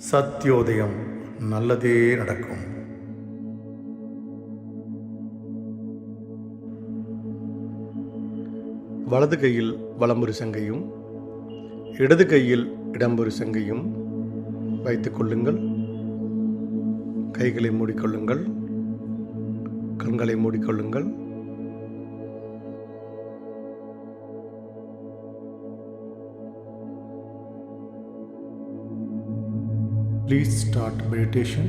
சத்யோதயம், நல்லதே நடக்கும். வலது கையில் வலம்புரி சங்கையும் இடது கையில் இடம்புரி சங்கையும் வைத்துக் கொள்ளுங்கள். கைகளை மூடிக்கொள்ளுங்கள். கண்களை மூடிக்கொள்ளுங்கள். Please start meditation.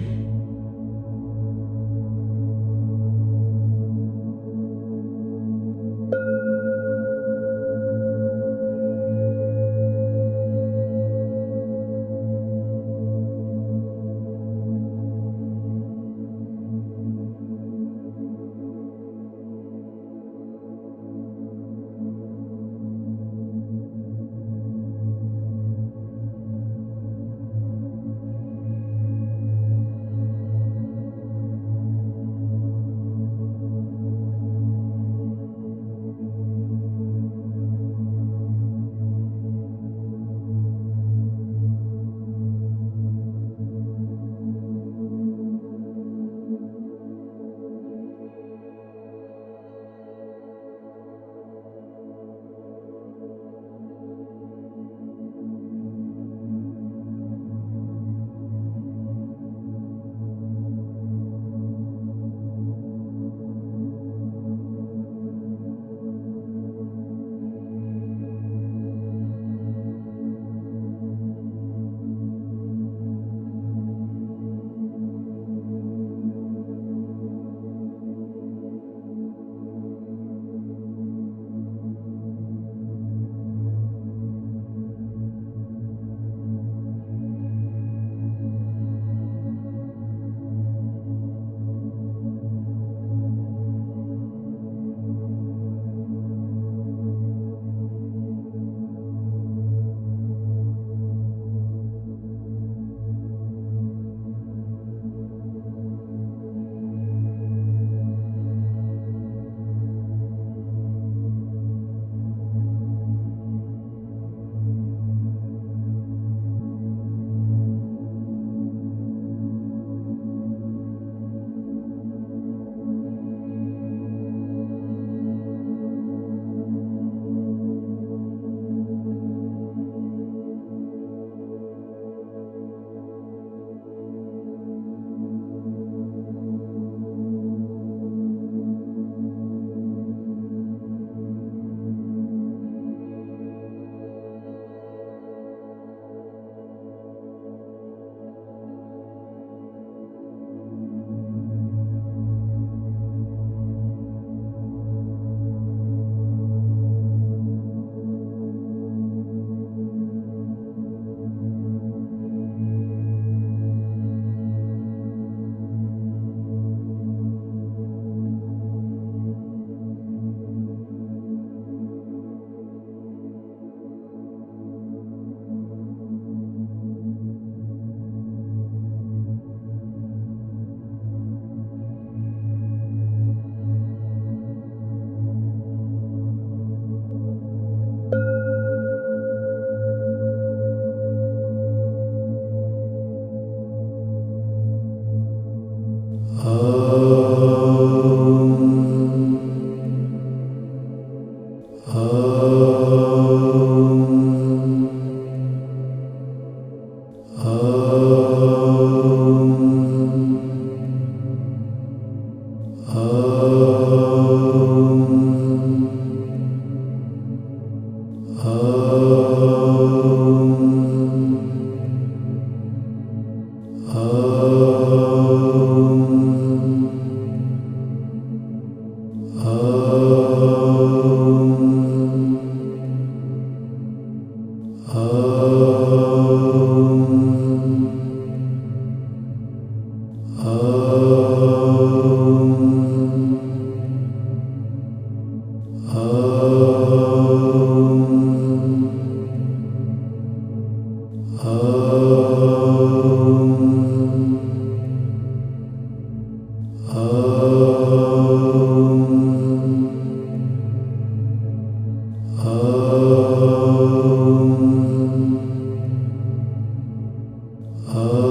Oh.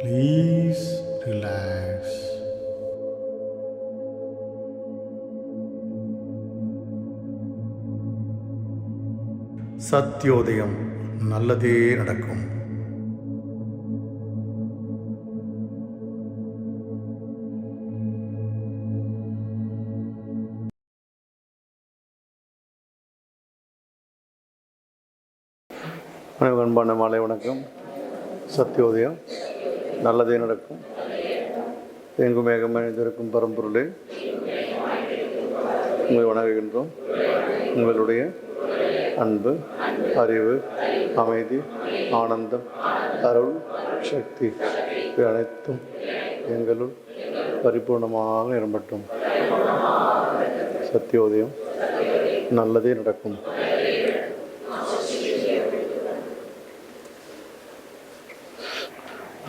Please relax. சத்யோதயம், நல்லதே நடக்கும். அன்பான மாலை வணக்கம். சத்யோதயம், நல்லதே நடக்கும். எங்கும் மேகம் அணிந்திருக்கும் பரம்பொருளே, உங்களை வணங்குகின்றோம். உங்களுடைய அன்பு, அறிவு, அமைதி, ஆனந்தம், அருள், சக்தி இவை அனைத்தும் எங்களுள் பரிபூர்ணமாக நிரம்பட்டும். சத்யோதயம், நல்லதே நடக்கும்.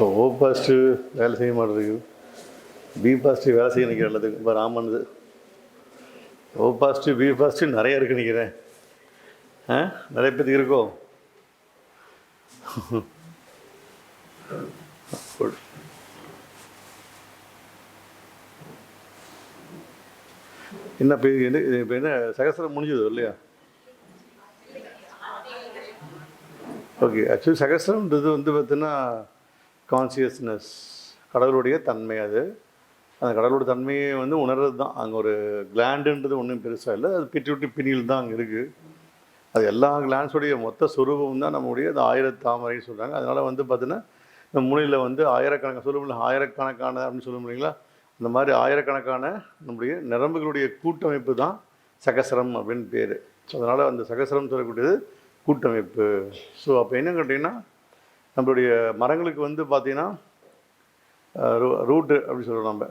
ஓ பாசிட்டிவ் வேலை செய்ய மாட்டேங்குது, பி பாசிட்டிவ் வேலை செய்ய நினைக்கிறேன். எல்லாத்துக்கும் இப்போ ராமனது ஓ பாசிட்டிவ் பி பாசிட்டிவ் நிறைய இருக்கு நினைக்கிறேன். நிறைய பேருக்கு இருக்கோ? என்ன இப்போ என்ன சகஸ்ரம் முடிஞ்சது இல்லையா? ஓகே. ஆக்சுவலி சகஸ்ரம்ன்றது வந்து பார்த்தீங்கன்னா கான்சியஸ்னஸ், கடவுளுடைய தன்மை. அது அந்த கடவுளோட தன்மையை வந்து உணர்றது தான். அங்கே ஒரு கிளாண்டுன்றது ஒன்றும் பெருசாக இல்லை, அது பிட்யூட்டி பிணியில் தான் அங்கே இருக்குது. அது எல்லா கிளான்ஸோடைய மொத்த சுரூபம் தான் நம்முடைய அந்த 1000 தாமரைன்னு சொல்கிறாங்க. அதனால் வந்து பார்த்தீங்கன்னா இந்த மூலையில் வந்து ஆயிரக்கணக்கான சொல்லுவோம்ல, ஆயிரக்கணக்கான அப்படின்னு சொல்ல முடியுங்களா, அந்த மாதிரி ஆயிரக்கணக்கான நம்முடைய நரம்புகளுடைய கூட்டமைப்பு தான் சகஸ்ரம் அப்படின்னு பேர். ஸோ அதனால் அந்த சகஸ்ரம் சொல்லக்கூடியது கூட்டமைப்பு. ஸோ அப்போ என்ன கேட்டிங்கன்னா, நம்மளுடைய மரங்களுக்கு வந்து பார்த்திங்கன்னா ரூட்டு அப்படி சொல்கிறோம் நம்ம.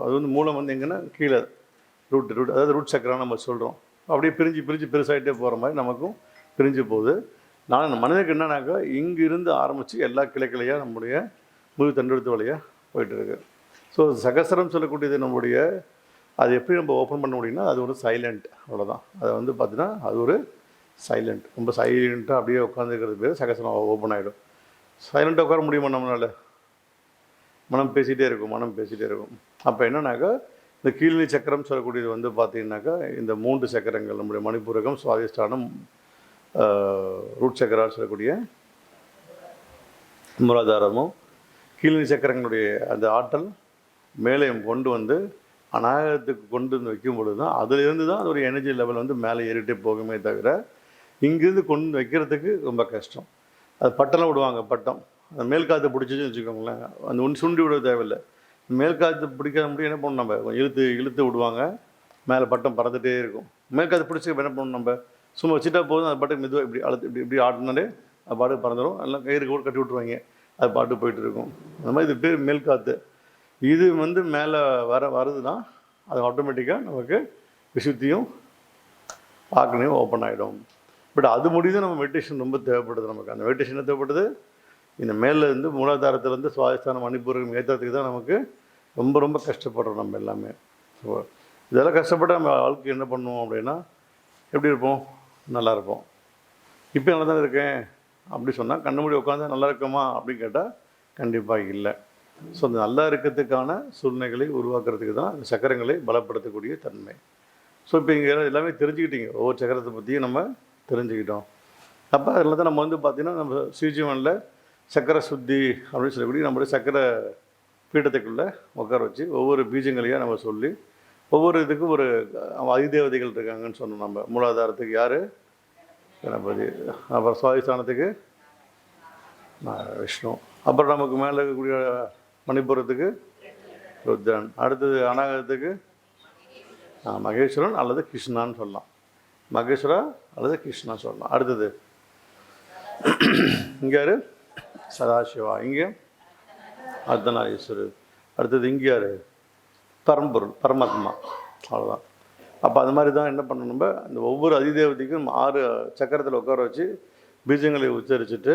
அது வந்து மூலம் வந்து எங்கன்னா கீழே ரூட் அதாவது ரூட் சக்கரான்னு நம்ம சொல்கிறோம். அப்படியே பிரிஞ்சு பெருசாகிட்டே போகிற மாதிரி நமக்கும் பிரிஞ்சு போகுது. நான் மனிதனுக்கு என்னன்னாக்கா இங்கிருந்து ஆரம்பித்து எல்லா கிளையாக நம்முடைய முழு தண்டெடுத்து வழியாக போயிட்டுருக்கு. ஸோ சகஸ்ரம் சொல்லக்கூடியது நம்முடைய அது எப்படி நம்ம ஓப்பன் பண்ண முடியும்னா அது ஒரு சைலண்ட், அவ்வளோதான். அதை வந்து பார்த்தீங்கன்னா அது ஒரு சைலண்ட், ரொம்ப சைலண்ட்டாக அப்படியே உட்காந்துருக்கிறது பேர் சகஸ்ரம் ஓப்பன் ஆகிடும். சைலண்ட்டாக உட்கார முடியுமா நம்மளால்? மனம் பேசிகிட்டே இருக்கும். அப்போ என்னன்னாக்கா இந்த கீழ்நிலை சக்கரம் சொல்லக்கூடியது வந்து பார்த்திங்கனாக்கா இந்த 3 சக்கரங்கள் நம்முடைய மணிப்பூரகம், சுவாதிஷ்டானம், ரூட் சக்கரான்னு சொல்லக்கூடிய மூலாதாரமும் கீழ்நிலை சக்கரங்களுடைய அந்த ஆற்றல் மேலே கொண்டு வந்து அநாகத்துக்கு கொண்டு வந்து வைக்கும் பொழுது தான் அதிலிருந்து தான் அது ஒரு எனர்ஜி லெவல் வந்து மேலே ஏறிட்டே போகுமே தவிர இங்கேருந்து கொண்டு வைக்கிறதுக்கு ரொம்ப கஷ்டம். அது பட்டம்லாம் விடுவாங்க, பட்டம் அந்த மேல் காற்று பிடிச்சிச்சுன்னு வச்சுக்கோங்களேன், அந்த ஒன்று சுண்டி விட தேவையில்லை. மேல் காற்று பிடிக்காத முடியும் என்ன பண்ணணும், நம்ம கொஞ்சம் இழுத்து விடுவாங்க, மேலே பட்டம் பறந்துகிட்டே இருக்கும். மேல் காற்று பிடிச்சி என்ன பண்ணணும், நம்ம சும்மா வச்சுட்டா போதும், அது பாட்டுக்கு மெதுவாக இப்படி இப்படி ஆட்டினாலே அது பாட்டுக்கு பறந்துடும். எல்லாம் கயிறு கூட கட்டி விட்ருவாங்க, அது பாட்டு போயிட்டு இருக்கும். அந்த மாதிரி இது பேர் மேல் காற்று. இது வந்து மேலே வருதுன்னா அது ஆட்டோமேட்டிக்காக நமக்கு விசுத்தியும் ஆக்கணையும் ஓப்பன் ஆகிடும். பட் அது முடியுது நம்ம மெடிடேஷன் ரொம்ப தேவைப்படுது. நமக்கு அந்த மெடிடேஷன் என்ன தேவைப்படுது, இந்த மேலே இருந்து மூலாதாரத்துலேருந்து சுவாதிஷ்டானம் மணிப்பூரகம் ஏற்றத்துக்கு தான் நமக்கு ரொம்ப கஷ்டப்படுறோம் நம்ம எல்லாமே. ஸோ இதெல்லாம் கஷ்டப்பட்டு நம்ம வாழ்க்கை என்ன பண்ணுவோம் அப்படின்னா எப்படி இருப்போம், நல்லா இருப்போம். இப்போ நல்லா தான் இருக்கேன் அப்படி சொன்னால் கண்ணு மூடி உட்காந்து நல்லா இருக்கோமா அப்படின்னு கேட்டால் கண்டிப்பாக இல்லை. ஸோ அந்த நல்லா இருக்கிறதுக்கான சூழ்நிலைகளை உருவாக்குறதுக்கு தான் அந்த சக்கரங்களை பலப்படுத்தக்கூடிய தன்மை. ஸோ இப்போ இங்கே எல்லாமே தெரிஞ்சுக்கிட்டீங்க, ஒவ்வொரு சக்கரத்தை பற்றியும் நம்ம தெரிஞ்சுக்கிட்டோம். அப்போ அதில் தான் நம்ம வந்து பார்த்திங்கன்னா நம்ம ஸ்ரீஜீவனில் சக்கரை சுத்தி அப்படின்னு சொல்லக்கூடிய நம்மளுடைய சக்கரை பீடத்துக்குள்ளே உட்கார வச்சு ஒவ்வொரு பீஜங்களையும் நம்ம சொல்லி ஒவ்வொரு இதுக்கும் ஒரு அதிதேவதைகள் இருக்காங்கன்னு சொன்னோம். நம்ம மூலாதாரத்துக்கு யார், கணபதி. அப்புறம் சுவாதிஷ்டானத்துக்கு விஷ்ணு. அப்புறம் நமக்கு மேலே இருக்கக்கூடிய மணிப்புரத்துக்கு ருத்ரன். அடுத்தது அநாகத்துக்கு மகேஸ்வரன் அல்லது கிருஷ்ணான்னு சொல்லலாம், மகேஸ்வரா அல்லது கிருஷ்ணா சொல்லலாம். அடுத்தது இங்கே யார், சதாசிவா. இங்கே அர்த்தநாரீஸ்வரர். அடுத்தது இங்கே யார், பரம்பொருள், பரமாத்மா. அவ்வளோதான். அப்போ அது மாதிரி தான் என்ன பண்ணணும், நம்ம அந்த ஒவ்வொரு அதிதேவதைக்கும் 6 சக்கரத்தில் உட்கார வச்சு பீஜங்களை உச்சரிச்சுட்டு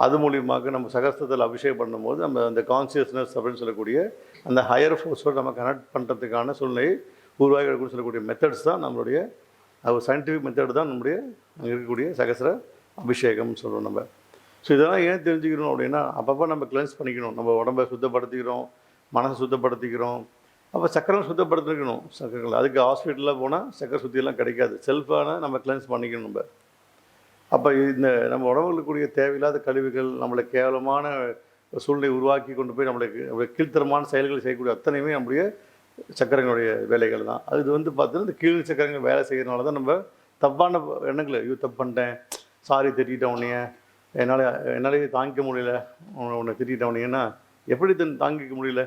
அது மூலியமாக நம்ம சகஸ்திரத்தில் அபிஷேகம் பண்ணும்போது நம்ம அந்த கான்சியஸ்னஸ் அப்படின்னு சொல்லக்கூடிய அந்த ஹையர் ஃபோர்ஸோடு நம்ம கனெக்ட் பண்ணுறதுக்கான சூழ்நிலை உருவாகி சொல்லக்கூடிய மெத்தட்ஸ் தான் நம்மளுடைய ஒரு சயின்டிஃபிக் மெத்தட் தான் நம்முடைய அங்கே இருக்கக்கூடிய சகஸ்ர அபிஷேகம்னு சொல்லுவோம் நம்ம. ஸோ இதெல்லாம் ஏன் தெரிஞ்சுக்கணும் அப்படின்னா அப்பப்போ நம்ம கிளென்ஸ் பண்ணிக்கணும், நம்ம உடம்பை சுத்தப்படுத்திக்கிறோம், மனசை சுத்தப்படுத்திக்கிறோம். அப்போ சக்கரம் சுத்தப்படுத்திக்கணும் சக்கரங்கள். அதுக்கு ஹாஸ்பிட்டலில் போனால் சக்கரை சுத்தியெல்லாம் கிடைக்காது, செல்ஃபான நம்ம கிளென்ஸ் பண்ணிக்கணும் நம்ம. அப்போ இந்த நம்ம உடம்புகளுக்குரிய தேவையில்லாத கழிவுகள் நம்மளை கேவலமான சூழ்நிலை உருவாக்கி கொண்டு போய் நம்மளுக்கு கீழ்த்தரமான செயல்களை செய்யக்கூடிய அத்தனையுமே நம்முடைய சக்கரங்களுடைய வேலைகள் தான். அது வந்து பார்த்தீங்கன்னா இந்த கீழ் சக்கரங்கள் வேலை செய்கிறதுனால தான் நம்ம தப்பான எண்ணங்களை, ஐயோ தப்பு பண்ணிட்டேன், சாரி திட்டிட்டேன் உன்னைய, என்னாலே தாங்கிக்க முடியல, உன்னை திட்டிட்டேன் உன்னையன்னா எப்படி தாங்கிக்க முடியல,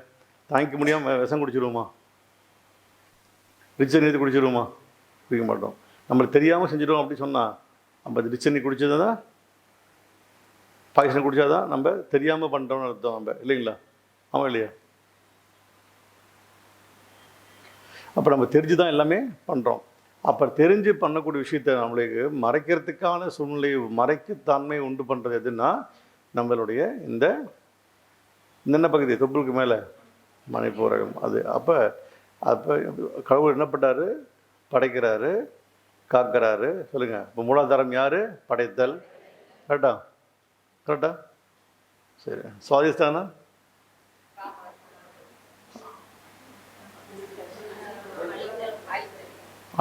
தாங்கிக்க முடியாமல் விஷம் குடிச்சிடுவோமா, ரிச்சை நீத்து குடிச்சிடுவோமா, குடிக்க மாட்டோம். நம்மளுக்கு தெரியாமல் செஞ்சிடுவோம் அப்படி சொன்னால் நம்ம அது ரிச்சை நீ குடித்தது தான், பாய்சன் குடித்தாதான் நம்ம தெரியாமல் பண்ணுறோம்னு அர்த்தம் நம்ம, இல்லைங்களா? ஆமாம் இல்லையா? அப்போ நம்ம தெரிஞ்சு தான் எல்லாமே பண்ணுறோம். அப்போ தெரிஞ்சு பண்ணக்கூடிய விஷயத்தை நம்மளுக்கு மறைக்கிறதுக்கான சூழ்நிலை, மறைக்கத்தன்மை உண்டு பண்ணுறது எதுன்னா நம்மளுடைய இந்த என்ன பகுதி, தொப்புளுக்கு மேலே மணிப்பூரகம் அது. அப்போ கடவுள் என்ன பண்ணார், படைக்கிறாரு, காக்கிறாரு. சொல்லுங்கள். இப்போ மூலாதாரம் யார்? படைத்தல். கரெக்டா? கரெக்டா? சரி. சுவாதிஷ்டானம்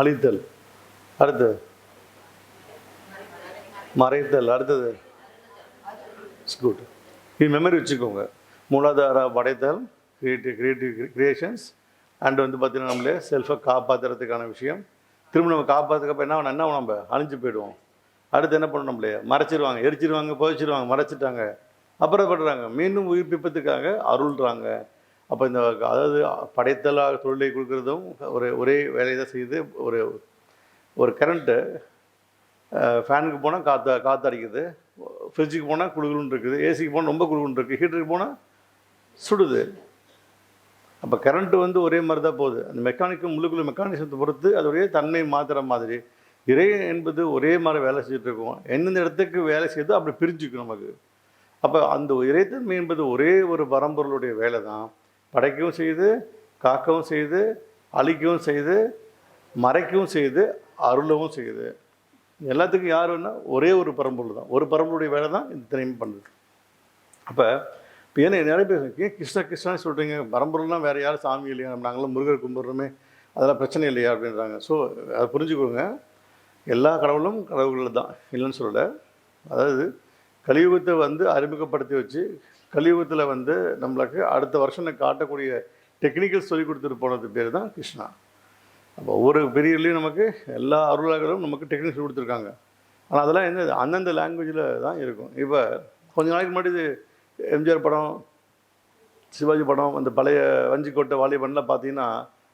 அழித்தல். அடுத்தது மறைத்தல். அடுத்தது குட். இது மெமரி வச்சுக்கோங்க. மூலாதார படைத்தல், கிரியேட்டிவ் கிரியேஷன்ஸ், அண்ட் வந்து பார்த்தீங்கன்னா நம்மளே செல்ஃபை காப்பாற்றுறதுக்கான விஷயம். திரும்ப நம்ம காப்பாற்றுக்கப்போ என்ன நம்ம அழிஞ்சு போயிடுவோம். அடுத்து என்ன பண்ணணும்? நம்மளே மறைச்சிருவாங்க, எரிச்சிருவாங்க, புதைச்சிருவாங்க, மறைச்சிட்டாங்க, அப்புறம் பண்ணுறாங்க மீண்டும் உயிர்ப்பிப்பதுக்காக அருள்றாங்க. அப்போ இந்த அதாவது படைத்தலாக தொழிலை கொடுக்குறதும் ஒரே வேலையை தான் செய்யுது. ஒரு கரண்ட்டு ஃபேனுக்கு போனால் காற்று அடிக்குது, ஃப்ரிட்ஜுக்கு போனால் குளுகுலுன்னு இருக்குது, ஏசிக்கு போனால் ரொம்ப குளுகுலுன்னு இருக்குது, ஹீட்டருக்கு போனால் சுடுது. அப்போ கரண்ட்டு வந்து ஒரே மாதிரி தான் போகுது. அந்த முழுக்குள்ள மெக்கானிசத்தை பொறுத்து அதோடைய தன்மை மாற்றுற மாதிரி இறை என்பது ஒரே மாதிரி வேலை செஞ்சுட்டு இருக்கும். எந்தெந்த இடத்துக்கு வேலை செய்யுதோ அப்படி பிரிஞ்சுக்கும் நமக்கு. அப்போ அந்த இறைத்தன்மை என்பது ஒரே ஒரு பரம்பொருளுடைய வேலை தான். படைக்கவும் செய்யுது, காக்கவும் செய்யுது, அழிக்கவும் செய்யுது, மறைக்கவும் செய்யுது, அருளவும் செய்யுது. எல்லாத்துக்கும் யாருன்னா ஒரே ஒரு பரம்பொருள் தான். ஒரு பரம்பொருளுடைய வேலை தான் இந்த திறமை பண்ணுது. அப்போ இப்போ ஏன்னா நிறைய பேர் ஏன் கிருஷ்ணா சொல்கிறீங்க, பரம்பொருள்னால் வேறு யாரும் சாமி இல்லையா, நாங்களாம் முருகர் கும்பிட்றோமே, அதெல்லாம் பிரச்சனை இல்லையா அப்படின்றாங்க. ஸோ அதை புரிஞ்சுக்கோங்க. எல்லா கடவுளும் கடவுள்கள் தான், இல்லைன்னு சொல்லலை. அதாவது கலியுகத்தை வந்து அறிமுகப்படுத்தி வச்சு கலியுகத்தில் வந்து நம்மளுக்கு அடுத்த வருஷம் காட்டக்கூடிய டெக்னிக்கல் சொல்லி கொடுத்துட்டு போனது பேர் தான் கிருஷ்ணா. அப்போ ஒவ்வொரு பீரியட்லேயும் நமக்கு எல்லா அருளாளர்களும் நமக்கு டெக்னிக்ஸ் கொடுத்துருக்காங்க. ஆனால் அதெல்லாம் என்ன அந்தந்த லாங்குவேஜில் தான் இருக்கும். இப்போ கொஞ்ச நாளைக்கு முன்னாடி எம்ஜிஆர் படம், சிவாஜி படம், அந்த பழைய வஞ்சிக்கோட்டை வாலிபன்லாம் பார்த்தீங்கன்னா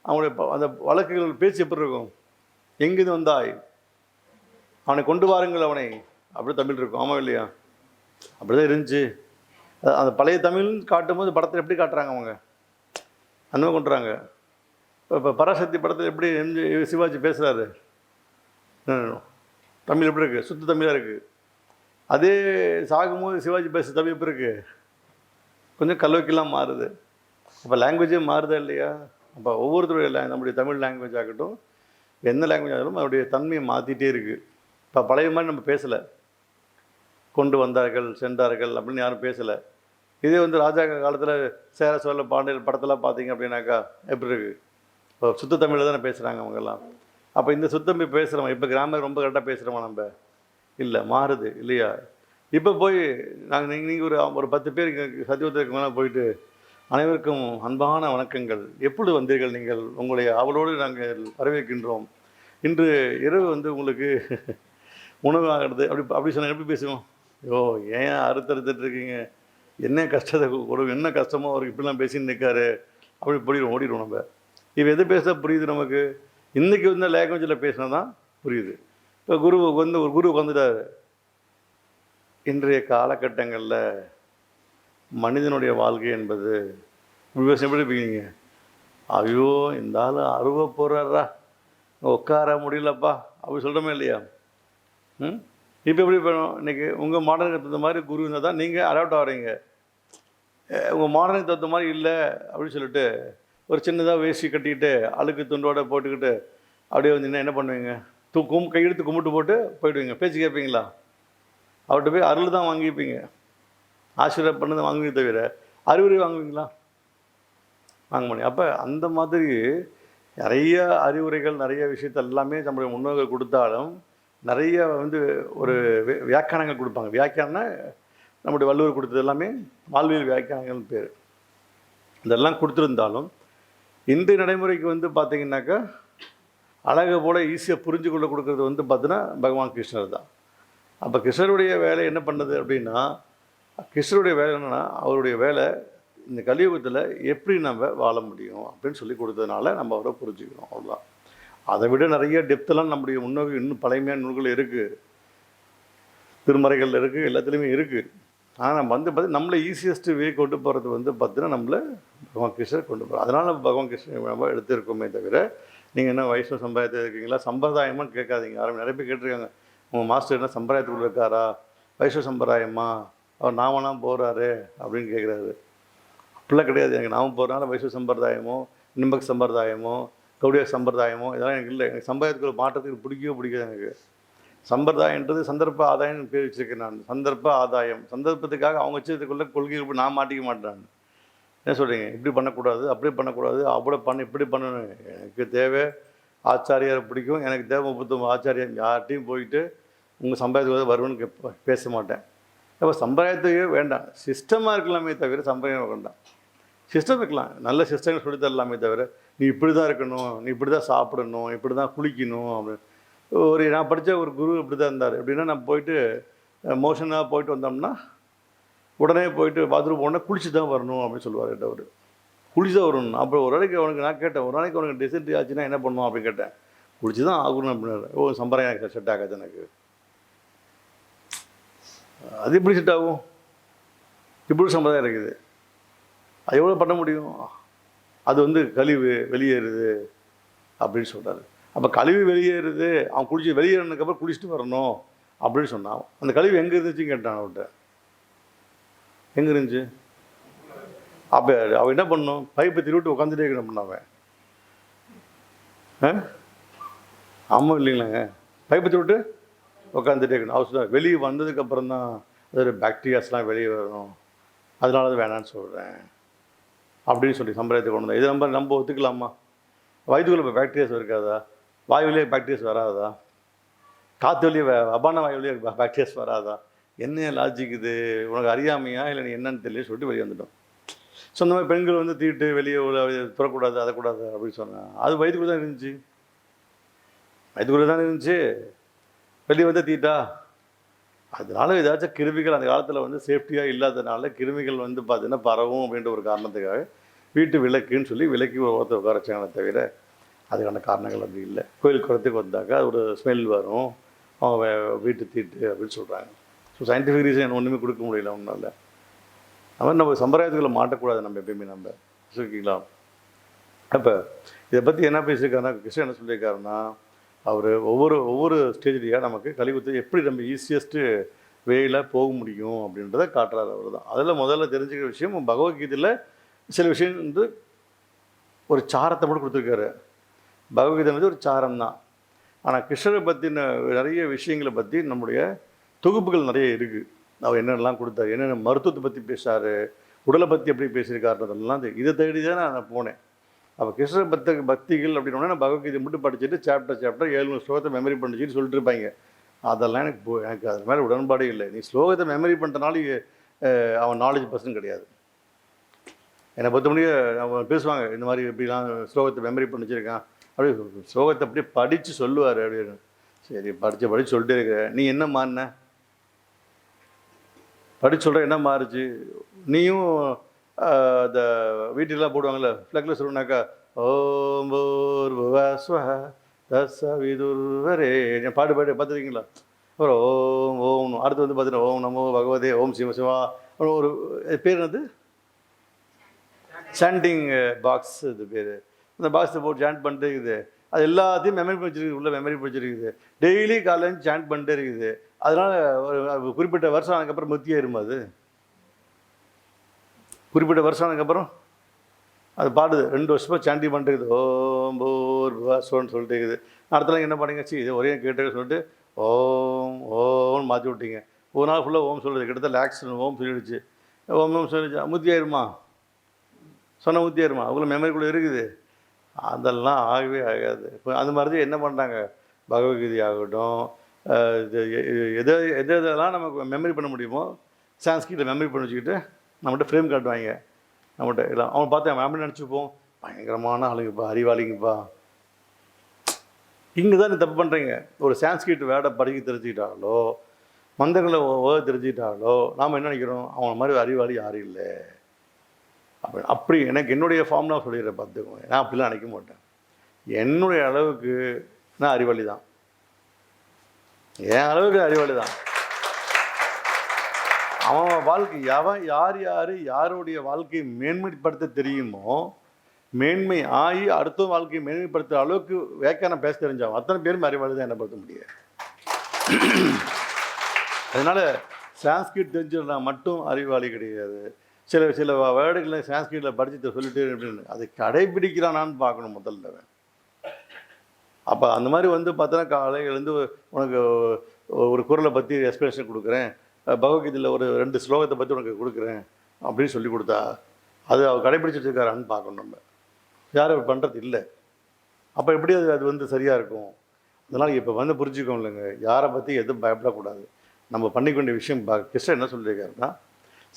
அவங்களுடைய அந்த வழக்குகள் பேச்சு எப்படி இருக்கும்? எங்கிருந்து வந்தாய், அவனை கொண்டு வாருங்கள் அவனை, அப்படி தமிழ் இருக்கும். ஆமாம் இல்லையா? அப்படி தான் இருந்துச்சு. அந்த பழைய தமிழ்னு காட்டும்போது படத்தில் எப்படி காட்டுறாங்க அவங்க, அந்த மாதிரி கொண்டுறாங்க. இப்போ பராசக்தி படத்தில் எப்படி சிவாஜி பேசுகிறாரு, தமிழ் எப்படி இருக்குது? சுத்த தமிழாக இருக்குது. அதே சாகும்போது சிவாஜி பேசுகிற தமிழ் எப்படி இருக்குது? கொஞ்சம் கல்வெக்கெல்லாம் மாறுது. அப்போ லாங்குவேஜே மாறுதா இல்லையா? அப்போ ஒவ்வொருத்தருடைய நம்முடைய தமிழ் லாங்குவேஜ் ஆகட்டும், எந்த லாங்குவேஜ் ஆகட்டும், அதோடைய தன்மையை மாற்றிட்டே இருக்குது. இப்போ பழைய மாதிரி நம்ம பேசலை. கொண்டு வந்தார்கள், சென்றார்கள் அப்படின்னு யாரும் பேசலை. இதே வந்து ராஜா காலத்தில் சேர சோழ பாண்டியர் படத்தெல்லாம் பார்த்தீங்க அப்படின்னாக்கா எப்படி இருக்குது? இப்போ சுத்த தமிழில் தானே பேசுகிறாங்க அவங்கெல்லாம். அப்போ இந்த சுத்தம் பேசுகிறோம். இப்போ கிராமர் ரொம்ப கரெக்டாக பேசுகிறோமா நம்ம? இல்லை, மாறுது இல்லையா? இப்போ போய் நீங்கள் ஒரு 10 பேர் சத்தியவத்திற்கு மேலே போயிட்டு அனைவருக்கும் அன்பான வணக்கங்கள், எப்படி வந்தீர்கள் நீங்கள், உங்களுடைய அவளோடு நாங்கள் வரவேற்கின்றோம், இன்று இரவு வந்து உங்களுக்கு உணவு ஆகிறது அப்படி சொன்னால் எப்படி பேசுவோம்? ஐயோ ஏன் அறுத்தறுத்துட்டு இருக்கீங்க, என்ன கஷ்டத்தை கொடுங்க, என்ன கஷ்டமோ அவருக்கு இப்படிலாம் பேசின்னு நிற்காரு, அப்படி ஓடிடுவோம் நம்ம. இப்போ எது பேச புரியுது நமக்கு? இன்றைக்கி வந்து லாங்குவேஜில் பேசினா தான் புரியுது. இப்போ குருவுக்கு வந்து ஒரு குரு வந்துட்டார். இன்றைய காலகட்டங்களில் மனிதனுடைய வாழ்க்கை என்பது எப்படி இருப்பீங்க? ஐயோ இந்த ஆள் அருவ போகிறாரா, உட்கார முடியலப்பா அப்படி சொல்கிறோமே இல்லையா? இப்போ எப்படி பண்ணணும்? இன்றைக்கி உங்கள் மாடர்னுக்கு தகுந்த மாதிரி குரு இருந்தால் தான் நீங்கள் அடாப்ட் ஆகிறீங்க. உங்கள் மாடர்னுக்கு தகுந்த மாதிரி இல்லை அப்படின்னு சொல்லிட்டு ஒரு சின்னதாக வேஷ்டி கட்டிக்கிட்டு அழுக்கு துண்டோடு போட்டுக்கிட்டு அப்படியே வந்து என்ன பண்ணுவீங்க? கையெடுத்து கும்பிட்டு போட்டு போயிடுவீங்க. பேச்சு கேட்பீங்களா? அவர்கிட்ட போய் அருள் தான் வாங்கிப்பீங்க, ஆசீர்வாதம் பண்ணதை வாங்குவீங்க, தவிர அறிவுரை வாங்குவீங்களா? வாங்க முடியும். அப்போ அந்த மாதிரி நிறைய அறிவுரைகள், நிறைய விஷயத்த எல்லாமே நம்முடைய முன்னோர்கள் கொடுத்தாலும் நிறைய வந்து ஒரு வியாக்கியானங்கள் கொடுப்பாங்க. வியாக்கியானம்னா நம்முடைய வள்ளுவர் கொடுத்தது எல்லாமே வாழ்வியல் வியாக்கியானங்கள்னு பேர். இதெல்லாம் கொடுத்துருந்தாலும் இன்றைய நடைமுறைக்கு வந்து பார்த்திங்கனாக்கா அழகை போல் ஈஸியாக புரிஞ்சு கொள்ள கொடுக்குறது வந்து பார்த்தீங்கன்னா பகவான் கிருஷ்ணர் தான். அப்போ கிருஷ்ணருடைய வேலை என்ன பண்ணுது அப்படின்னா, கிருஷ்ணருடைய வேலை என்னென்னா, அவருடைய வேலை இந்த கலியுகத்தில் எப்படி நம்ம வாழ முடியும் அப்படின்னு சொல்லி கொடுத்ததுனால நம்ம அவரை புரிஞ்சுக்கணும், அவ்வளோதான். அதை விட நிறைய டெப்த்தெல்லாம் நம்முடைய முன்னோர்கள் இன்னும் பழைமையான நூல்கள் இருக்குது, திருமறைகள் இருக்குது, எல்லாத்துலேயுமே இருக்குது. ஆனால் நம்ம வந்து பார்த்து நம்மளை ஈஸியஸ்ட்டு வே கொண்டு போகிறது வந்து பார்த்தீங்கன்னா நம்மளை பகவான் கிருஷ்ணர் கொண்டு போகிறோம். அதனால் நம்ம பகவான் கிருஷ்ணர் நம்ம எடுத்துருக்கோமே தவிர நீங்கள் என்ன வைஷ்ணவ சம்பிரதாயத்தில் இருக்கீங்களா, சம்பிரதாயமானு கேட்காதீங்க. யாரும் நிறைய பேர் கேட்டிருக்காங்க, உங்கள் மாஸ்டர் என்ன சம்பிரதாயத்துக்குள்ள இருக்காரா, வைஷ்ணவ சம்பிரதாயமா, அவர் நாமலாம் போகிறாரு அப்படின்னு கேட்குறாரு. அப்படிலாம் கிடையாது. எனக்கு நாம போகிறனால வைஷ்ணவ சம்பிரதாயமோ நிம்பக் சம்பிரதாயமோ கௌடிய சம்பிரதாயமோ இதெல்லாம் எனக்கு இல்லை. எனக்கு சம்பிரதாயத்துக்கு ஒரு மாற்றத்துக்கு பிடிக்கவே பிடிக்காது எனக்கு. சம்பிரதாயன்றது சந்தர்ப்ப ஆதாயம்னு பேர் வச்சுருக்கேன் நான். சந்தர்ப்ப ஆதாயம், சந்தர்ப்பத்துக்காக அவங்க வச்சதுக்குள்ள கொள்கைகள் நான் மாட்டிக்க மாட்டேன். என்ன சொல்கிறீங்க, இப்படி பண்ணக்கூடாது, அப்படி பண்ணக்கூடாது, அவ்வளோ பண்ண இப்படி பண்ணணும். எனக்கு தேவை ஆச்சாரியாரை பிடிக்கும், எனக்கு தேவை 39 ஆச்சாரியார். யார்கிட்டையும் போயிட்டு உங்கள் சம்பிரதாயத்துக்கு வருவேன்னு பேச மாட்டேன். அப்போ சம்பிரதாயத்தையே வேண்டாம், சிஸ்டமாக இருக்கலாமே தவிர சம்பிரதாயம் வேண்டாம். சிஸ்டம் இருக்கலாம், நல்ல சிஸ்டங்கள் சொல்லி தரலாமே தவிர நீ இப்படி தான் இருக்கணும், நீ இப்படி தான் சாப்பிடணும், இப்படி தான் குளிக்கணும் அப்படின்னு. நான் படித்த ஒரு குரு இப்படி தான் இருந்தார். எப்படின்னா நம்ம போயிட்டு மோஷனாக போயிட்டு வந்தோம்னா உடனே போயிட்டு பாத்ரூம் போனால் குளிச்சு தான் வரணும் அப்படின்னு சொல்லுவார் என்கிட்ட. அவர் குளிச்சு தான் வரணும். அப்புறம் ஒரு நாளைக்கு அவனுக்கு நான் கேட்டேன், ஒரு நாளைக்கு அவனுக்கு டிசென்ட்ரி ஆச்சுன்னா என்ன பண்ணுவோம் அப்படின்னு கேட்டேன். குளிச்சு தான் ஆகணும் அப்படின்னாரு. சம்பிரதாயம் எனக்கு செட் ஆகாது எனக்கு. அது எப்படி செட் ஆகும்? இப்படி சம்பிரதாயம் இருக்குது, அது எவ்வளோ பண்ண முடியும்? அது கழிவு வெளியேறுது அப்படின்னு சொல்கிறாரு. அப்போ கழிவு வெளியேறுது, அவன் குளிச்சு வெளியேறினதுக்கப்புறம் குளிச்சுட்டு வரணும் அப்படின்னு சொன்னான். அந்த கழிவு எங்கே இருந்துச்சுன்னு கேட்டான் அவன்கிட்ட. எங்கே இருந்துச்சு? அப்போ அவன் என்ன பண்ணணும்? பைப்பை திருவிட்டு உட்காந்துட்டே இருக்கணும் பண்ணாவன். ஆமாம் இல்லைங்களாங்க, பைப்பை திருவிட்டு உட்காந்துட்டே இருக்கணும். அவர் சொல்ல வெளியே வந்ததுக்கப்புறம் தான் அது பாக்டீரியாஸ்லாம் வெளியே வரணும், அதனால தான் வேணான்னு சொல்கிறேன் அப்படின்னு சொல்லி சம்பிரதாயத்தை கொண்டு வந்தேன். இது நம்ம ஒத்துக்கலாமா? வயிற்றுக்குள்ள இப்போ பாக்டீரியாஸ் இருக்காதா? வாய் வழியே பாக்டீரியாஸ் வராதா? காற்று வழியே அபான வாய் வழியே பாக்டீரியாஸ் வராதா? என்ன லாஜிக் இது? உனக்கு அறியாமையா இல்லை நீ என்னன்னு தெரியல சொல்லிட்டு வெளியே வந்துட்டோம். ஸோ அந்த மாதிரி பெண்கள் தீட்டு வெளியே துறக்கூடாது, அதக்கூடாது அப்படின்னு சொன்னேன். அது வயிற்றுக்குள்ளே தான் இருந்துச்சு, வயிற்றுக்குள்ளே தான் இருந்துச்சு. வெளியே வந்து தீட்டா? அதனால ஏதாச்சும் கிருமிகள் அந்த காலத்தில் சேஃப்டியாக இல்லாததுனால கிருமிகள் பார்த்தீங்கன்னா பரவும் அப்படின்ற ஒரு காரணத்துக்காக வீட்டு விளக்குன்னு சொல்லி விளக்கி ஒருத்தர் உட்கார வச்சாங்களே தவிர அதுக்கான காரணங்கள் அப்படி இல்லை. கோயில் குளத்துக்கு வந்தாக்கா ஒரு ஸ்மெல் வரும், அவங்க வீட்டு தீட்டு அப்படின்னு சொல்கிறாங்க. ஸோ சயின்டிஃபிக் ரீசன் ஒன்றுமே கொடுக்க முடியல ஒன்றால். அது மாதிரி நம்ம சம்பிரதாயத்துக்குள்ள மாட்டக்கூடாது நம்ம எப்பயுமே. நம்ம சொல்லிக்கலாம். அப்போ இதை பற்றி என்ன பேசியிருக்காருன்னா, கிருஷ்ணன் என்ன சொல்லியிருக்காருன்னா, அவர் ஒவ்வொரு ஸ்டேஜ்லேயாக நமக்கு கலியுகத்தை எப்படி நம்ம ஈஸியஸ்ட்டு வேயில் போக முடியும் அப்படின்றத காட்டுறாரு அவர் தான். அதில் முதல்ல தெரிஞ்சுக்கிற விஷயம், பகவத்கீதையில் சில விஷயம் ஒரு சாரத்தை மட்டும் கொடுத்துருக்காரு. பகவத்கீதை ஒரு சாரம் தான். ஆனால் கிருஷ்ணரை பற்றின நிறைய விஷயங்களை பற்றி நம்முடைய தொகுப்புகள் நிறைய இருக்குது. அவர் என்னென்னலாம் கொடுத்தாரு, என்னென்ன மருத்துவத்தை பற்றி பேசுகிறாரு, உடலை பற்றி எப்படி பேசியிருக்காருன்றதெல்லாம் இதை தேடி தான் நான் போனேன். அப்போ கிருஷ்ண பக்திகள் அப்படின்னா நான் பகவத்கீதை மட்டும் படிச்சுட்டு சாப்டர் 700 ஸ்லோகத்தை மெமரி பண்ணிச்சுட்டு சொல்லிட்டு இருப்பாங்க. அதெல்லாம் எனக்கு அது மேலே உடன்பாடே இல்லை. நீ ஸ்லோகத்தை மெமரி பண்ணுறனால அவன் நாலேஜ் பர்சன் கிடையாது. என்னை பொறுத்த முடிய அவன் பேசுவாங்க, இந்த மாதிரி இப்படிலாம் ஸ்லோகத்தை மெமரி பண்ணிச்சிருக்கான் அப்படி ஸ்லோகத்தை அப்படியே படித்து சொல்லுவார் அப்படின்னு. சரி படித்து சொல்லிட்டே இருக்க, நீ என்ன மாறின படித்து சொல்கிற, என்ன மாறுச்சு? நீயும் இந்த வீட்டிலலாம் போடுவாங்கள்ல ஃப்ளக்கில் சொல்லுனாக்கா ஓம் பூர்வஸ்வஹ தஸ்ஸவிதுர்வரே பாட்டு பார்த்துருக்கீங்களா? அப்புறம் ஓம் ஓம் அடுத்து பார்த்தீங்கன்னா ஓம் நமோ பகவதே ஓம் சிவ சிவா ஒரு பேர் என்னது, சாண்டிங் பாக்ஸ். இது பேர் அந்த பாக்ஸை போட்டு சாண்ட் பண்ணிட்டே இருக்குது. அது எல்லாத்தையும் மெமரி படிச்சிருக்குது, உள்ள மெமரி படிச்சிருக்குது. டெய்லி காலையில் சாண்ட் பண்ணிட்டே இருக்குது. அதனால் ஒரு குறிப்பிட்ட வருஷம் ஆனதுக்கப்புறம் முத்தியாயிருமா? அது குறிப்பிட்ட வருஷம் ஆனதுக்கப்புறம் அது பாடுது. 2 வருஷமாக சாண்டி பண்ணிட்டு ஓம் பூர்வஸ்வன்னு சொல்லிட்டு இருக்குது. அடுத்தலாம் என்ன பண்ணுங்க, இது ஒரே கேட்டு சொல்லிட்டு ஓம் ஓம்னு மாற்றி விட்டீங்க. ஒரு நாள் ஃபுல்லாக ஓம் சொல்லுது, கிட்டத்தட்ட லேக்ஸ் ஓம் சொல்லிடுச்சு. ஓம் சொல்லிடுச்சு, முத்தியாயிருமா? சொன்ன முத்தியாயிருமா? அவங்கள மெமரிக்குள்ளே இருக்குது. அதெல்லாம் ஆகவே ஆகாது. இப்போ அந்த மாதிரி தான் என்ன பண்ணுறாங்க, பகவத்கீதை ஆகட்டும், எதெல்லாம் நமக்கு மெமரி பண்ண முடியுமோ சான்ஸ்கிரிட்டில் மெமரி பண்ணி வச்சுக்கிட்டு நம்மகிட்ட ஃப்ரேம் காட்டுவாங்க. நம்மகிட்ட எல்லாம் அவன் பார்த்து அவன் அப்படி நினச்சிப்போம், பயங்கரமான ஆளுங்கப்பா, அறிவாளிங்கப்பா. இங்கே தான் நீ தப்பு பண்ணுறீங்க. ஒரு சான்ஸ்கிரிட் வேர்டை படிக்க தெரிஞ்சுக்கிட்டாலோ மந்திரங்களை தெரிஞ்சுக்கிட்டாலோ நாம் என்ன நினைக்கிறோம், அவன் மாதிரி அறிவாளி யாரும் இல்லை அப்படி எனக்கு என்னுடைய ஃபார்ம்லாம் சொல்லிடுறேன் பார்த்துக்கோங்க. நான் அப்படிலாம் நினைக்க மாட்டேன். என்னுடைய அளவுக்கு நான் அறிவாளி தான், என் அளவுக்கு அறிவாளி தான். அவன் வாழ்க்கை யாருடைய வாழ்க்கையை மேன்மைப்படுத்த தெரியுமோ, மேன்மை ஆகி அடுத்த வாழ்க்கையை மேன்மைப்படுத்துகிற அளவுக்கு வேக்கான பேச தெரிஞ்சாவும் அத்தனை பேரும் அறிவாளி தான், என்ன படுத்த முடியாது. அதனால் சான்ஸ்கிரிட் தெரிஞ்சிருந்தா மட்டும் அறிவாளி கிடையாது. சில வேர்டுகளை சான்ஸ்கிரிட்டில் படித்து சொல்லிட்டு அப்படின்னு அதை கடைபிடிக்கிறானான்னு பார்க்கணும் முதல்ல. அப்போ அந்த மாதிரி வந்து பார்த்தோன்னா காலையில் எழுந்து உனக்கு ஒரு குறளை பற்றி எக்ஸ்பிளேஷன் கொடுக்குறேன், பகவத்கீதையில் ஒரு 2 ஸ்லோகத்தை பற்றி உனக்கு கொடுக்குறேன் அப்படின்னு சொல்லி கொடுத்தா அது அவர் கடைப்பிடிச்சிட்டு இருக்காரான்னு பார்க்கணும். நம்ம யாரும் அவர் பண்ணுறது இல்லை. அப்போ எப்படி அது வந்து சரியாக இருக்கும்? அதனால் இப்போ வந்து புரிஞ்சுக்கோம் இல்லைங்க, யாரை பற்றி எதுவும் பயப்படக்கூடாது. நம்ம பண்ணிக்கொண்ட விஷயம் கிருஷ்ணன் என்ன சொல்லியிருக்காருன்னா,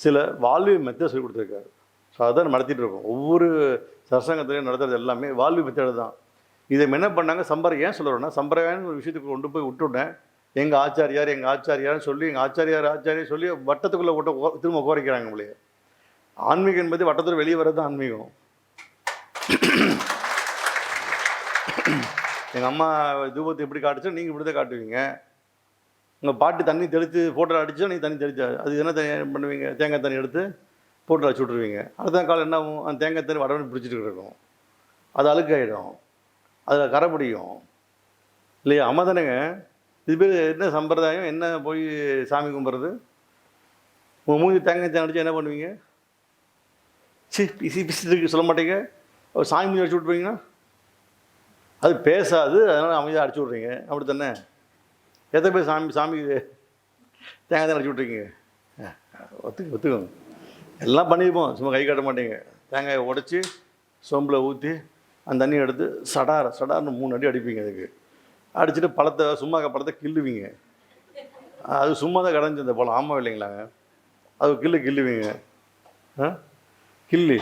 சில வாழ்வு மெத்தட் சொல்லி கொடுத்துருக்காரு. ஸோ அதான் நடத்திட்டு இருக்கோம். ஒவ்வொரு சத்சங்கத்திலையும் நடத்துறது எல்லாமே வாழ்வு மெத்தட் தான். இதை என்ன பண்ணாங்க, சம்பிரதாயம் ஏன் சொல்கிறோன்னா, சம்பிரதாயம்னு ஒரு விஷயத்துக்கு கொண்டு போய் விட்டுவிட்டேன். எங்கள் ஆச்சாரியார்னு சொல்லி எங்கள் ஆச்சாரியார் சொல்லி வட்டத்துக்குள்ளே விட்டு திரும்ப கோரிக்கிறாங்க நம்மளே. ஆன்மீகம் என்பது வட்டத்தில் வெளியே வர்றது தான் ஆன்மீகம். எங்கள் அம்மா தூபத்தை எப்படி காட்டுச்சோ நீங்கள் இப்படி தான் காட்டுவீங்க. உங்கள் பாட்டி தண்ணி தெளித்து ஃபோட்டோ அடித்தோ நீங்கள் தண்ணி தெளிச்சா அது என்ன தண்ணி பண்ணுவீங்க? தேங்காய் தண்ணி எடுத்து ஃபோட்டோ அடிச்சு விட்ருவீங்க. அடுத்த காலம் என்ன ஆகும்? அந்த தேங்காய் தண்ணி வடவனி பிடிச்சிட்டு இருக்கும், அது அழுக்காயிடும், அதில் கரை பிடிக்கும் இல்லையா? அம்மா தானேங்க. இது பேர் என்ன சம்பிரதாயம்? என்ன போய் சாமி கும்பிட்றது? உங்கள் மூஞ்சி தேங்காய் தண்ணி அடித்தா என்ன பண்ணுவீங்க? பிசி பிசிட்டு சொல்ல மாட்டீங்க. சாமி மூஞ்சி அடிச்சு விட்ருவீங்கன்னா அது பேசாது, அதனால் அமைதியாக அடிச்சு விட்றீங்க. அப்படி தானே? எத்தனை பேர் சாமி தேங்காய் தான் அடிச்சு விட்ருக்கீங்க? ஒத்துக்கோங்க. எல்லாம் பண்ணியிருப்போம், சும்மா கை காட்ட மாட்டீங்க. தேங்காயை உடச்சி சோம்பில் ஊற்றி அந்த தண்ணியை எடுத்து சடார்னு 3 அடி அடிப்பீங்க. அதுக்கு அடிச்சுட்டு பழத்தை கிள்ளுவீங்க. அது சும்மா தான் கடைஞ்சி அந்த பழம். ஆமாம் இல்லைங்களாங்க? அது கிள்ளுவீங்க. கிள்ளி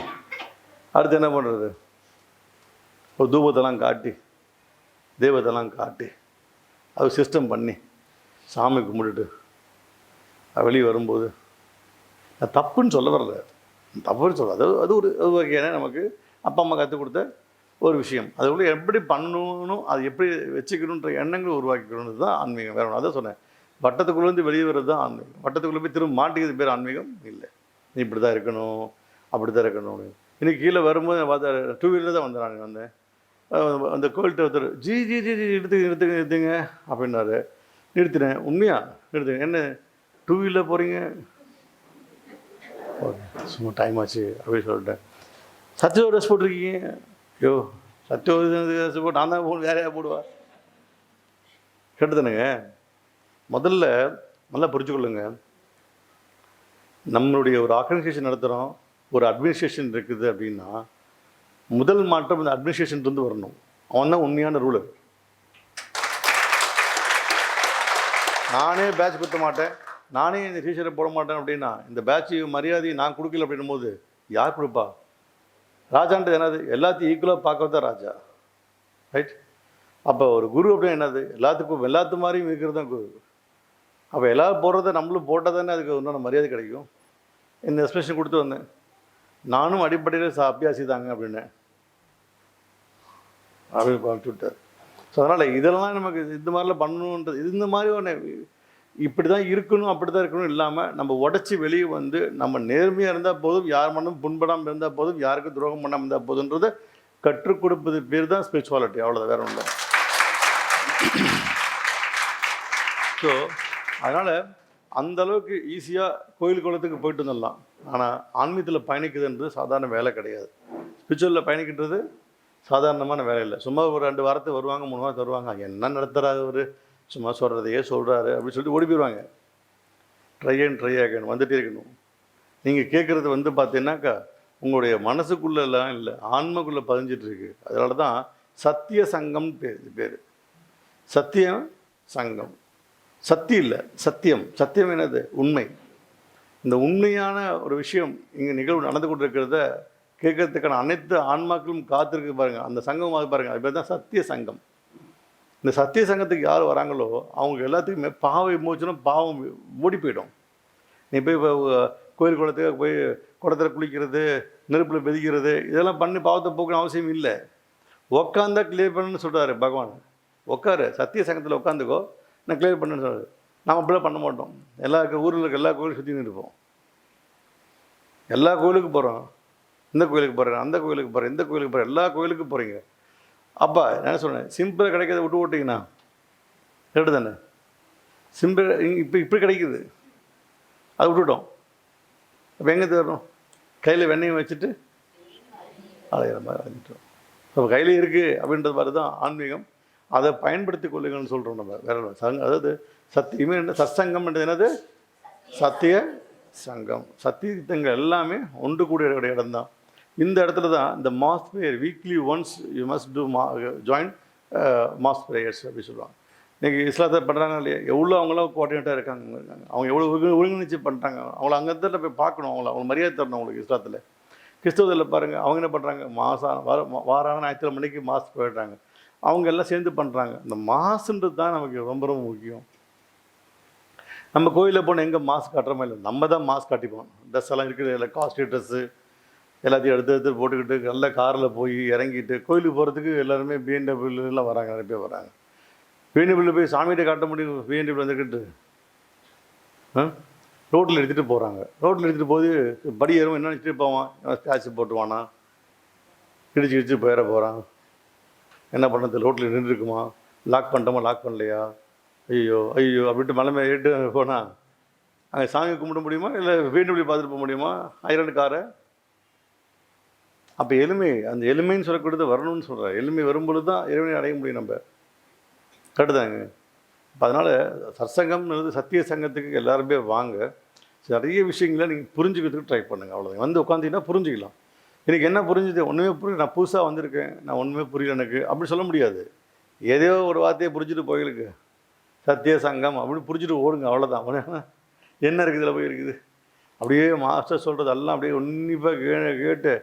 அடுத்து என்ன பண்ணுறது? ஒரு தூபத்தெல்லாம் காட்டி தெய்வத்தெல்லாம் காட்டி அது சிஸ்டம் பண்ணி சாமி கும்பிட்டுட்டு வெளியே வரும்போது நான் தப்புன்னு சொல்ல வரல, தப்புன்னு சொல்ல, அது ஒரு வகையான நமக்கு அப்பா அம்மா கற்றுக் கொடுத்த ஒரு விஷயம். அதுக்குள்ளே எப்படி பண்ணணும், அது எப்படி வச்சுக்கணுன்ற எண்ணங்கள் உருவாக்கிக்கணுன்றது தான் ஆன்மீகம். வேறு ஒன்று அதான் சொன்னேன், வட்டத்துக்குள்ளேருந்து வெளியே வர்றது தான் ஆன்மீகம். வட்டத்துக்குள்ளே போய் திரும்ப மாட்டிக்கிறது பேர் ஆன்மீகம் இல்லை. நீ இப்படி தான் இருக்கணும், அப்படி தான் இருக்கணும். இன்னைக்கு கீழே வரும்போது பார்த்தா 2 வீலர் தான் வந்தேன். அந்த கோயில்கிட்ட ஒருத்தர் ஜி நிறுத்துங்க அப்படின்னாரு. நிறுத்தினேன். உண்மையா நிறுத்துங்க. என்ன 2 வீலர் போகிறீங்க? ஓகே, சும்மா டைம் ஆச்சு அப்படின்னு சொல்லிட்டேன். சத்தியோட ட்ரெஸ் போட்டிருக்கீங்க. ஐயோ, சத்தியோட ட்ரெஸ் போட்டு நான் தான் வேற யார் போடுவா? கேட்டுதானுங்க. முதல்ல நல்லா புரிஞ்சுக்கொள்ளுங்க, நம்மளுடைய ஒரு ஆர்கனைசேஷன் நடத்துகிறோம், ஒரு அட்மினிஸ்ட்ரேஷன் இருக்குது அப்படின்னா முதல் மாற்றம் இந்த அட்மினிஸ்ட்ரேஷன்லேருந்து வரணும். அவன் தான் உண்மையான ரூலர். நானே பேட்ச் கொடுத்த மாட்டேன், நானே இந்த டீச்சரை போட மாட்டேன் அப்படின்னா இந்த பேட்ச் மரியாதையை நான் கொடுக்கல அப்படின்னும் போது யார் கொடுப்பா? ராஜான்றது என்னது? எல்லாத்தையும் ஈக்குவலாக பார்க்க தான் ராஜா, ரைட்? அப்போ ஒரு குரு அப்படின்னா என்னது? எல்லாத்து மாதிரியும் இருக்கிறது தான் குரு. அப்போ எல்லோரும் போடுறத நம்மளும் போட்டால் தானே அதுக்கு ஒன்றான மரியாதை கிடைக்கும். இந்த எக்ஸ்பிரஷன் கொடுத்து வந்தேன், நானும் அடிப்படையில் அபியாசி தாங்க அப்படின்னு பார்த்து விட்டார். ஸோ அதனால் இதெல்லாம் நமக்கு இந்த மாதிரிலாம் பண்ணணுன்றது, இந்த மாதிரி ஒன்று இப்படி தான் இருக்கணும், அப்படி தான் இருக்கணும் இல்லாமல் நம்ம உடச்சி வெளியே வந்து நம்ம நேர்மையாக இருந்தால் போதும், யார் மண்ணும் புண்படாமல் இருந்தால் போதும், யாருக்கும் துரோகம் பண்ணாமல் இருந்தால் போதுன்றதை கற்றுக் கொடுப்பது பேர் தான் ஸ்பிரிச்சுவாலிட்டி. அவ்வளோதான், வேறு ஒன்றும். ஸோ அதனால் அந்தளவுக்கு ஈஸியாக கோயில் குளத்துக்கு போயிட்டு வந்துடலாம். ஆனால் ஆன்மீகத்தில் பயணிக்குதுன்றது சாதாரண வேலை கிடையாது. ஸ்பிரிச்சுவலில் பயணிக்கின்றது சாதாரணமான வேலை இல்லை. சும்மா ஒரு 2 வாரத்துக்கு வருவாங்க, 3 வாரத்துக்கு வருவாங்க, என்ன நடத்துகிறாரு ஒரு சும்மா சொல்கிறதையே சொல்கிறாரு அப்படின்னு சொல்லிட்டு ஓடி போயிடுவாங்க. ட்ரை ஆகணும், வந்துகிட்டே இருக்கணும். நீங்கள் கேட்குறது வந்து பார்த்தீங்கன்னாக்கா உங்களுடைய மனசுக்குள்ளெல்லாம் இல்லை, ஆன்மக்குள்ளே பதிஞ்சிட்ருக்கு. அதனால தான் சத்திய சங்கம் பேர். சத்தியம் சங்கம், சக்தி இல்லை, சத்தியம். சத்தியம் என்னது? உண்மை. இந்த உண்மையான ஒரு விஷயம் இங்கே நிகழ்வு நடந்து கொண்டிருக்கிறத கேட்கறதுக்கான அனைத்து ஆன்மாக்களும் காத்திருக்கு பாருங்கள். அந்த சங்கம் பாருங்கள், அது பேர் தான் சத்திய சங்கம். இந்த சத்திய சங்கத்துக்கு யார் வராங்களோ அவங்க எல்லாத்துக்குமே பாவ விமோச்சனம், பாவம் மூடி போயிடும். நீ போய் கோயில் குளத்துக்கு போய் குளத்தில் குளிக்கிறது, நெருப்பில் பெதிக்கிறது, இதெல்லாம் பண்ணி பாவத்தை போக்கணும் அவசியம் இல்லை. உக்காந்தா கிளியர் பண்ணுன்னு சொல்கிறாரு பகவான். உட்காரு, சத்திய சங்கத்தில் உட்காந்துக்கோ, நான் கிளியர் பண்ணுன்னு சொல்கிறாரு. நாம் அப்படிலாம் பண்ண மாட்டோம். ஊரில் இருக்க எல்லா கோயிலும் சுற்றின்னு இருப்போம். எல்லா கோயிலுக்கும் போகிறோம், இந்த கோயிலுக்கு போகிறேன், அந்த கோயிலுக்கு போகிறேன், இந்த கோயிலுக்கு போகிறேன், எல்லா கோயிலுக்கும் போகிறீங்க. அப்போ என்ன சொன்னேன், சிம்பிளாக கிடைக்கிறத விட்டு ஓட்டிங்கன்னா கரெக்டு தானே? சிம்பிள் இப்படி கிடைக்குது, அதை விட்டுட்டோம். அப்போ எங்கே தரணும்? கையில் வெண்ணெயை வச்சுட்டு அலைகிற மாதிரி அலைஞ்சிட்டோம். அப்போ கையில் இருக்குது அப்படின்றது மாதிரி தான் ஆன்மீகம். அதை பயன்படுத்தி கொள்ளுங்கன்னு சொல்கிறோம் நம்ம. வேற அதாவது சத்தியமே என்ன சத்சங்கம்ன்றது என்னது? சத்திய சங்கம். சத்தியத்தங்கள் எல்லாமே ஒன்று கூடிய இடம் தான். இந்த இடத்துல தான் இந்த mass prayer weekly once you must do join mass prayers அப்படி சொல்லுவாங்க. இன்றைக்கி இஸ்லாத்தை பண்ணுறாங்க இல்லையா, எவ்வளோ அவங்களாம் கோஆர்டினேட்டாக இருக்காங்க, அவங்க எவ்வளோ ஒருங்கிணைச்சு பண்ணுறாங்க. அவங்கள அங்கே தான் போய் பார்க்கணும், அவங்க மரியாதை தரணும் அவங்களுக்கு. இஸ்லாத்தில் கிறிஸ்தவத்தில் பாருங்கள், அவங்க என்ன பண்ணுறாங்க, வாரான ஞாயிற்றுக்கிழமைக்கு மாஸ் போயிடுறாங்க. அவங்க எல்லாம் சேர்ந்து பண்ணுறாங்க. இந்த மாசுன்றது தான் நமக்கு ரொம்ப ரொம்ப முக்கியம். நம்ம கோயிலில் போனால் எங்கே மாஸ்க் காட்டுறோமா இல்லை, நம்ம தான் மாஸ்க் காட்டிப்போம். ட்ரெஸ் எல்லாம் இருக்குது, இல்லை காஸ்ட்லி ட்ரெஸ்ஸு எல்லாத்தையும் எடுத்து போட்டுக்கிட்டு நல்ல காரில் போய் இறங்கிட்டு கோயிலுக்கு போகிறதுக்கு எல்லாருமே பிஎன்டபிள்யூலாம் வராங்க, நிறைய பேர் வராங்க. பிஎன்டபிள்யூ போய் சாமிகிட்ட காட்ட முடியும், பிஎன்டபிள்யூ வந்துக்கிட்டு ரோட்டில் எடுத்துகிட்டு போகிறாங்க. ரோட்டில் எடுத்துகிட்டு போது படி ஏறும் என்ன நினச்சிட்டு போவான், ஸ்க்ராட்ச் போட்டுவானா, கிடிச்சு போயிட போகிறான். என்ன பண்ணுறது, ரோட்டில் நின்றுருக்குமா, லாக் பண்ணிட்டோமா லாக் பண்ணலையா, ஐயோ அப்படின்ட்டு மலை மேலே ஏறிட்டு போனால் அங்கே சாமி கும்பிட முடியுமா, இல்லை பிஎன்டபிள்யூ பார்த்துட்டு போக முடியுமா, ஐரன் காரை? அப்போ எளிமை, அந்த எளிமைன்னு சொல்லக்கூடியது வரணும்னு சொல்கிறேன். எளிமை வரும்பொழுது தான் இறைவனை அடைய முடியும் நம்ம. கரெக்டுதாங்க. இப்போ அதனால் சத்சங்கம்ன்றது சத்திய சங்கத்துக்கு எல்லாருமே வாங்க. நிறைய விஷயங்களை நீங்கள் புரிஞ்சுக்கிறதுக்கு ட்ரை பண்ணுங்கள். அவ்வளோதான். வந்து உட்காந்திங்கன்னா புரிஞ்சுக்கலாம். எனக்கு என்ன புரிஞ்சுது, ஒன்றுமே புரியல, நான் புதுசாக வந்திருக்கேன், நான் ஒன்றுமே புரியல எனக்கு அப்படி சொல்ல முடியாது. ஏதோ ஒரு வார்த்தையை புரிஞ்சுட்டு போயிருக்கு, சத்திய சங்கம் அப்படின்னு புரிஞ்சுட்டு ஓடுங்க, அவ்வளோதான். என்ன இருக்குது இதில் போய் இருக்குது, அப்படியே மாஸ்டர் சொல்கிறதெல்லாம் அப்படியே உன்னிப்பாக கேட்டு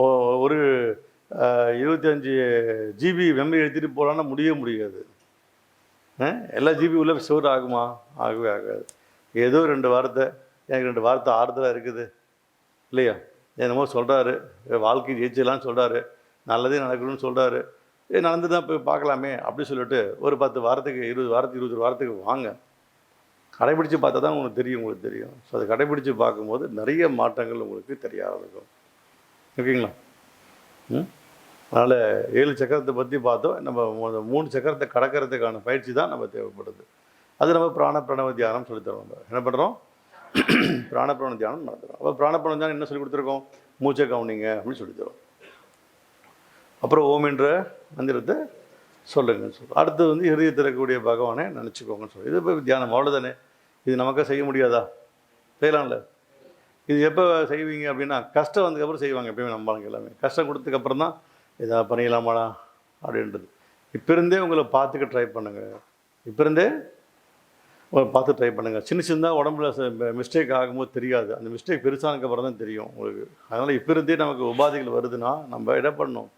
ஒரு 25 GB மெமரி எடுத்துகிட்டு போகலான்னா முடியாது. எல்லா ஜிபி உள்ள ஸ்டோர் ஆகுமா? ஆகவே ஆகாது. ஏதோ 2 வார்த்தை, எனக்கு 2 வார்த்தை ஆறுதலாக இருக்குது இல்லையா, என்னமோ சொல்கிறாரு, வாழ்க்கை ஜெயிச்சலான்னு சொல்கிறாரு, நல்லதே நடக்கணும்னு சொல்கிறாரு, நடந்து தான் போய் பார்க்கலாமே அப்படி சொல்லிட்டு ஒரு 10 வாரத்துக்கு 20 வாரத்துக்கு வாங்க. கடைப்பிடிச்சு பார்த்தா தான் உங்களுக்கு தெரியும். ஸோ அதை கடைப்பிடிச்சு பார்க்கும்போது நிறைய மாற்றங்கள் உங்களுக்கு தெரிய ஆரம்பிக்கும். ஓகேங்களா? அதனால் 7 சக்கரத்தை பற்றி பார்த்தோம். நம்ம 3 சக்கரத்தை கடக்கிறதுக்கான பயிற்சி தான் நம்ம தேவைப்படுது. அது நம்ம பிராண தியானம் சொல்லித்தரோம். நம்ம என்ன பண்ணுறோம், பிராண தியானம் நடத்துகிறோம். அப்போ பிராண தியானம் என்ன சொல்லி கொடுத்துருக்கோம், மூச்சை கவனிங்க அப்படின்னு சொல்லித்தரோம். அப்புறம் ஓம் என்ற மந்திரத்தை சொல்லுங்கன்னு சொல்லுவோம். அடுத்து வந்து ஹிருதயத்தில் இருக்கக்கூடிய பகவானை நினச்சிக்கோங்கன்னு சொல்லுவோம். இது இப்போ தியானம், அவ்வளோதானே. இது நமக்கே செய்ய முடியாதா? செய்யலாம்ல. இது எப்போ செய்வீங்க அப்படின்னா கஷ்டம் வந்ததுக்கப்புறம் செய்வாங்க. எப்பயுமே நம்பாங்க எல்லாமே கஷ்டம் கொடுத்ததுக்கப்புறம் தான் இதாக பண்ணிக்கலாமாடா அப்படின்றது. இப்போ இருந்தே உங்களை பார்த்துக்க ட்ரை பண்ணுங்கள். இப்போ இருந்தே உங்களை பார்த்து ட்ரை பண்ணுங்கள். சின்னதாக உடம்புல மிஸ்டேக் ஆகும்போது தெரியாது, அந்த மிஸ்டேக் பெருசானதுக்கப்புறம் தான் தெரியும் உங்களுக்கு. அதனால் இப்போ இருந்தே நமக்கு உபாதைகள் வருதுன்னா நம்ம என்ன பண்ணணும்,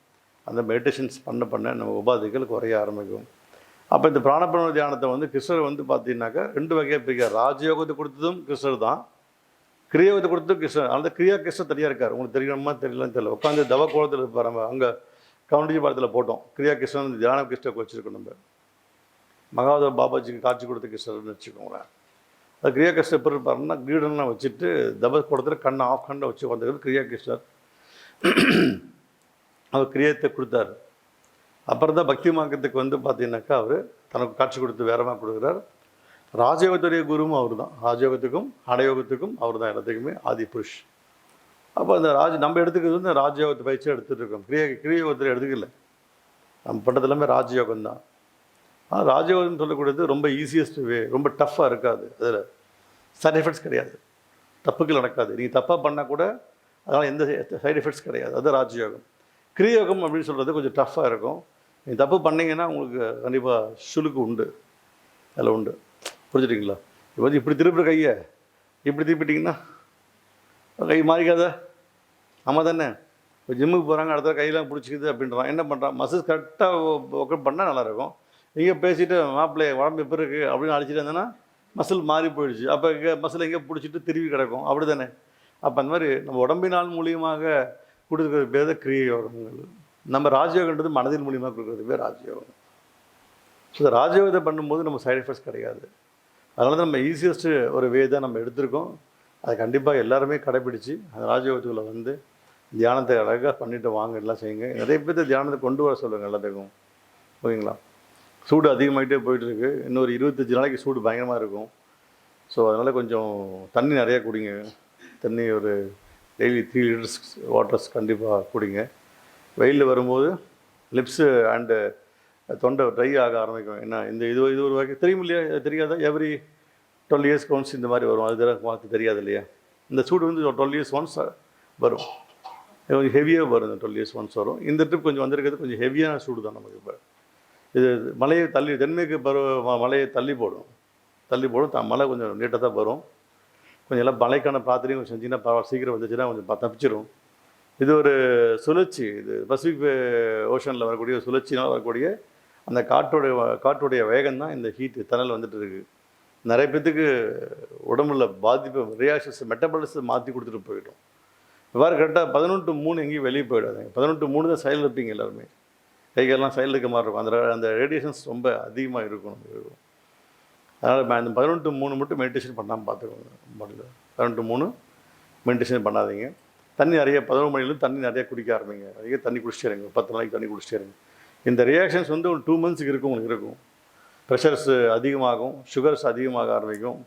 அந்த மெடிடேஷன்ஸ் பண்ண நம்ம உபாதைகள் குறைய ஆரம்பிக்கும். அப்போ இந்த பிராண தியானத்தை வந்து கிருஷ்ணர் வந்து பார்த்தீங்கன்னாக்கா 2 வகையாக பிரிக்கார். ராஜயோகத்தை கொடுத்ததும் கிருஷ்ணர் தான், கிரியோகத்தை கொடுத்ததும் கிருஷ்ணர். அந்த கிரியா கிருஷ்ணர் தனியாக இருக்கார். உங்களுக்கு தெரியுமா தெரியலன்னு தெரியல. உட்காந்து தவ கோலத்தில் இருப்பார். நம்ம அங்கே கவுண்டஜி பாடத்தில் போட்டோம், கிரியா கிருஷ்ணன் தியான கிருஷ்ணருக்கு வச்சுருக்கோம். நம்ம மகாதேவ பாபாஜிக்கு காட்சி கொடுத்த கிருஷ்ணர்னு வச்சுக்கோங்களேன். அது கிரியா கிருஷ்ணர் எப்படி இருப்பாருன்னா கிரீடன்லாம் வச்சுட்டு தப கோலத்தில் கண்ணை ஆஃப் கண்ணை வச்சு வந்தது கிரியா கிருஷ்ணர். அவர் கிரியத்தை கொடுத்தாரு. அப்புறம் தான் பக்தி மார்க்கத்துக்கு வந்து பார்த்தீங்கன்னாக்கா அவர் தனக்கு காட்சி கொடுத்து வேறமாக கொடுக்குறார். ராஜயோகத்துடைய குருவும் அவர் தான். ராஜயோகத்துக்கும் ஹடயோகத்துக்கும் அவர் தான் எல்லாத்துக்குமே ஆதி புருஷ். அப்போ அந்த நம்ம எடுத்துக்கிறது வந்து ராஜயோகத்தை பயிற்சி எடுத்துகிட்டு இருக்கோம். கிரியயோகத்தில் எடுத்துக்கல. நம்ம பண்ணுறது எல்லாமே ராஜயோகம் தான். ஆனால் ராஜயோகம்னு சொல்லக்கூடியது ரொம்ப ஈஸியஸ்ட் வே, ரொம்ப டஃப்பாக இருக்காது. அதில் சைட் எஃபெக்ட்ஸ் கிடையாது, தப்புகள் நடக்காது. நீங்கள் தப்பாக பண்ணால் கூட அதனால் எந்த சைட் எஃபெக்ட்ஸ் கிடையாது. அது ராஜயோகம். கிரியோகம் அப்படின்னு சொல்கிறது கொஞ்சம் டஃப்பாக இருக்கும். நீங்கள் தப்பு பண்ணிங்கன்னா உங்களுக்கு கண்டிப்பாக சுழுக்கு உண்டு, அதில் உண்டு. புரிஞ்சுட்டிங்களா? இப்போ வந்து இப்படி திருப்புற கையை இப்படி திருப்பிட்டிங்கன்னா கை மாறிக்காத. ஆமாம் தானே. இப்போ ஜிம்முக்கு போகிறாங்க, அடுத்த கையெல்லாம் பிடிச்சிக்குது அப்படின்றான். என்ன பண்ணுறான், மசில்ஸ் கரெக்டாக ஒர்க் பண்ணால் நல்லாயிருக்கும். இங்கே பேசிவிட்டு மாப்பிள்ளை உடம்பு எப்படி இருக்குது அப்படின்னு அடிச்சுட்டு இருந்தேன்னா மசில் மாறி போயிடுச்சு. அப்போ இங்கே மசில் எங்கே பிடிச்சிட்டு திரும்பி கிடக்கும், அப்படி தானே. அப்போ அந்த மாதிரி நம்ம உடம்பினால் மூலியமாக கொடுக்குறது பேர் தான் கிரிய யோகங்கள். நம்ம ராஜயோகன்றது மனதின் மூலியமாக கொடுக்குறது பேர் ராஜயோகம். ஸோ இந்த ராஜயோகத்தை பண்ணும்போது நம்ம சைட் எஃபெக்ட்ஸ் கிடையாது. அதனால தான் நம்ம ஈஸியஸ்ட்டு ஒரு வே தான் நம்ம எடுத்திருக்கோம். அதை கண்டிப்பாக எல்லாருமே கடைப்பிடிச்சு அந்த ராஜயோகத்துக்குள்ளே வந்து தியானத்தை அழகாக பண்ணிவிட்டு வாங்க, எல்லாம் செய்யுங்க. நிறைய பேர் தியானத்தை கொண்டு வர சொல்லுங்கள் எல்லாத்துக்கும். ஓகேங்களா? சூடு அதிகமாகிட்டே போயிட்டுருக்கு. இன்னொரு 25 நாளைக்கு சூடு பயங்கரமாக இருக்கும். ஸோ அதனால் கொஞ்சம் தண்ணி நிறையா குடிங்க. தண்ணி ஒரு டெய்லி 3 லிட்டர்ஸ் வாட்டர்ஸ் கண்டிப்பாக குடிங்க. வெயிலில் வரும்போது லிப்ஸு அண்டு தொண்டை ட்ரை ஆக ஆரம்பிக்கும். என்ன இந்த இது ஒரு வகை தெரியும் இல்லையா? தெரியாதா? எவ்ரி 12 இயர்ஸ் ஒன்ஸ் இந்த மாதிரி வரும். அது பார்த்து தெரியாது இல்லையா? இந்த சூடு வந்து 12 இயர்ஸ் ஒன்ஸ் வரும். கொஞ்சம் ஹெவியாக வரும். இந்த 12 இயர்ஸ் ஒன்ஸ் வரும். இந்த ட்ரிப் கொஞ்சம் வந்திருக்கிறது கொஞ்சம் ஹெவியான சூடு தான் நமக்கு. இப்போ இது மலையை தள்ளி தென்மேற்கு மலையை தள்ளி போடும். மழை கொஞ்சம் நீட்டாக தான் வரும். கொஞ்சம் எல்லாம் மழைக்கான பிரார்த்தனையும் கொஞ்சம் செஞ்சிங்கன்னா பரவாயில்ல, சீக்கிரம் வந்துச்சுன்னா கொஞ்சம் தப்பிச்சிடும். இது ஒரு சுழற்சி. இது பசிபிக் ஓஷனில் வரக்கூடிய சுழற்சினால் வரக்கூடிய அந்த காற்றுடைய வேகம் தான் இந்த ஹீட்டு தணல் வந்துட்டு இருக்குது. நிறைய பேத்துக்கு உடம்புல பாதிப்பு, ரியாக்ஷன்ஸ், மெட்டபாலிசம் மாற்றி கொடுத்துட்டு போயிடும். இவ்வாறு கரெக்டாக 11 to 3 எங்கேயும் வெளியே போயிடாதுங்க. 11 to 3 தான் சைடில் இருப்பீங்க எல்லாருமே. கைகள்லாம் சைடில் இருக்க மாதிரி இருக்கும். அந்த ரேடியேஷன்ஸ் ரொம்ப அதிகமாக இருக்கும். அதனால் அந்த 11 to 3 மட்டும் மெடிடேஷன் பண்ணாமல் பார்த்துக்கோங்க. 11 to 3 மெடிடேஷன் பண்ணாதீங்க. தண்ணி நிறைய 11 மணிலேருந்து தண்ணி நிறைய குடிக்க ஆரம்பிங்க. நிறைய தண்ணி குடிச்சிட்டே இருங்க. 10 நாளைக்கு தண்ணி குடிச்சிட்டே இருங்க. இந்த ரியாக்ஷன்ஸ் வந்து ஒரு 2 months உங்களுக்கு இருக்கும். ப்ரெஷர்ஸ் அதிகமாகும், சுகர்ஸ் அதிகமாக ஆரம்பிக்கும்.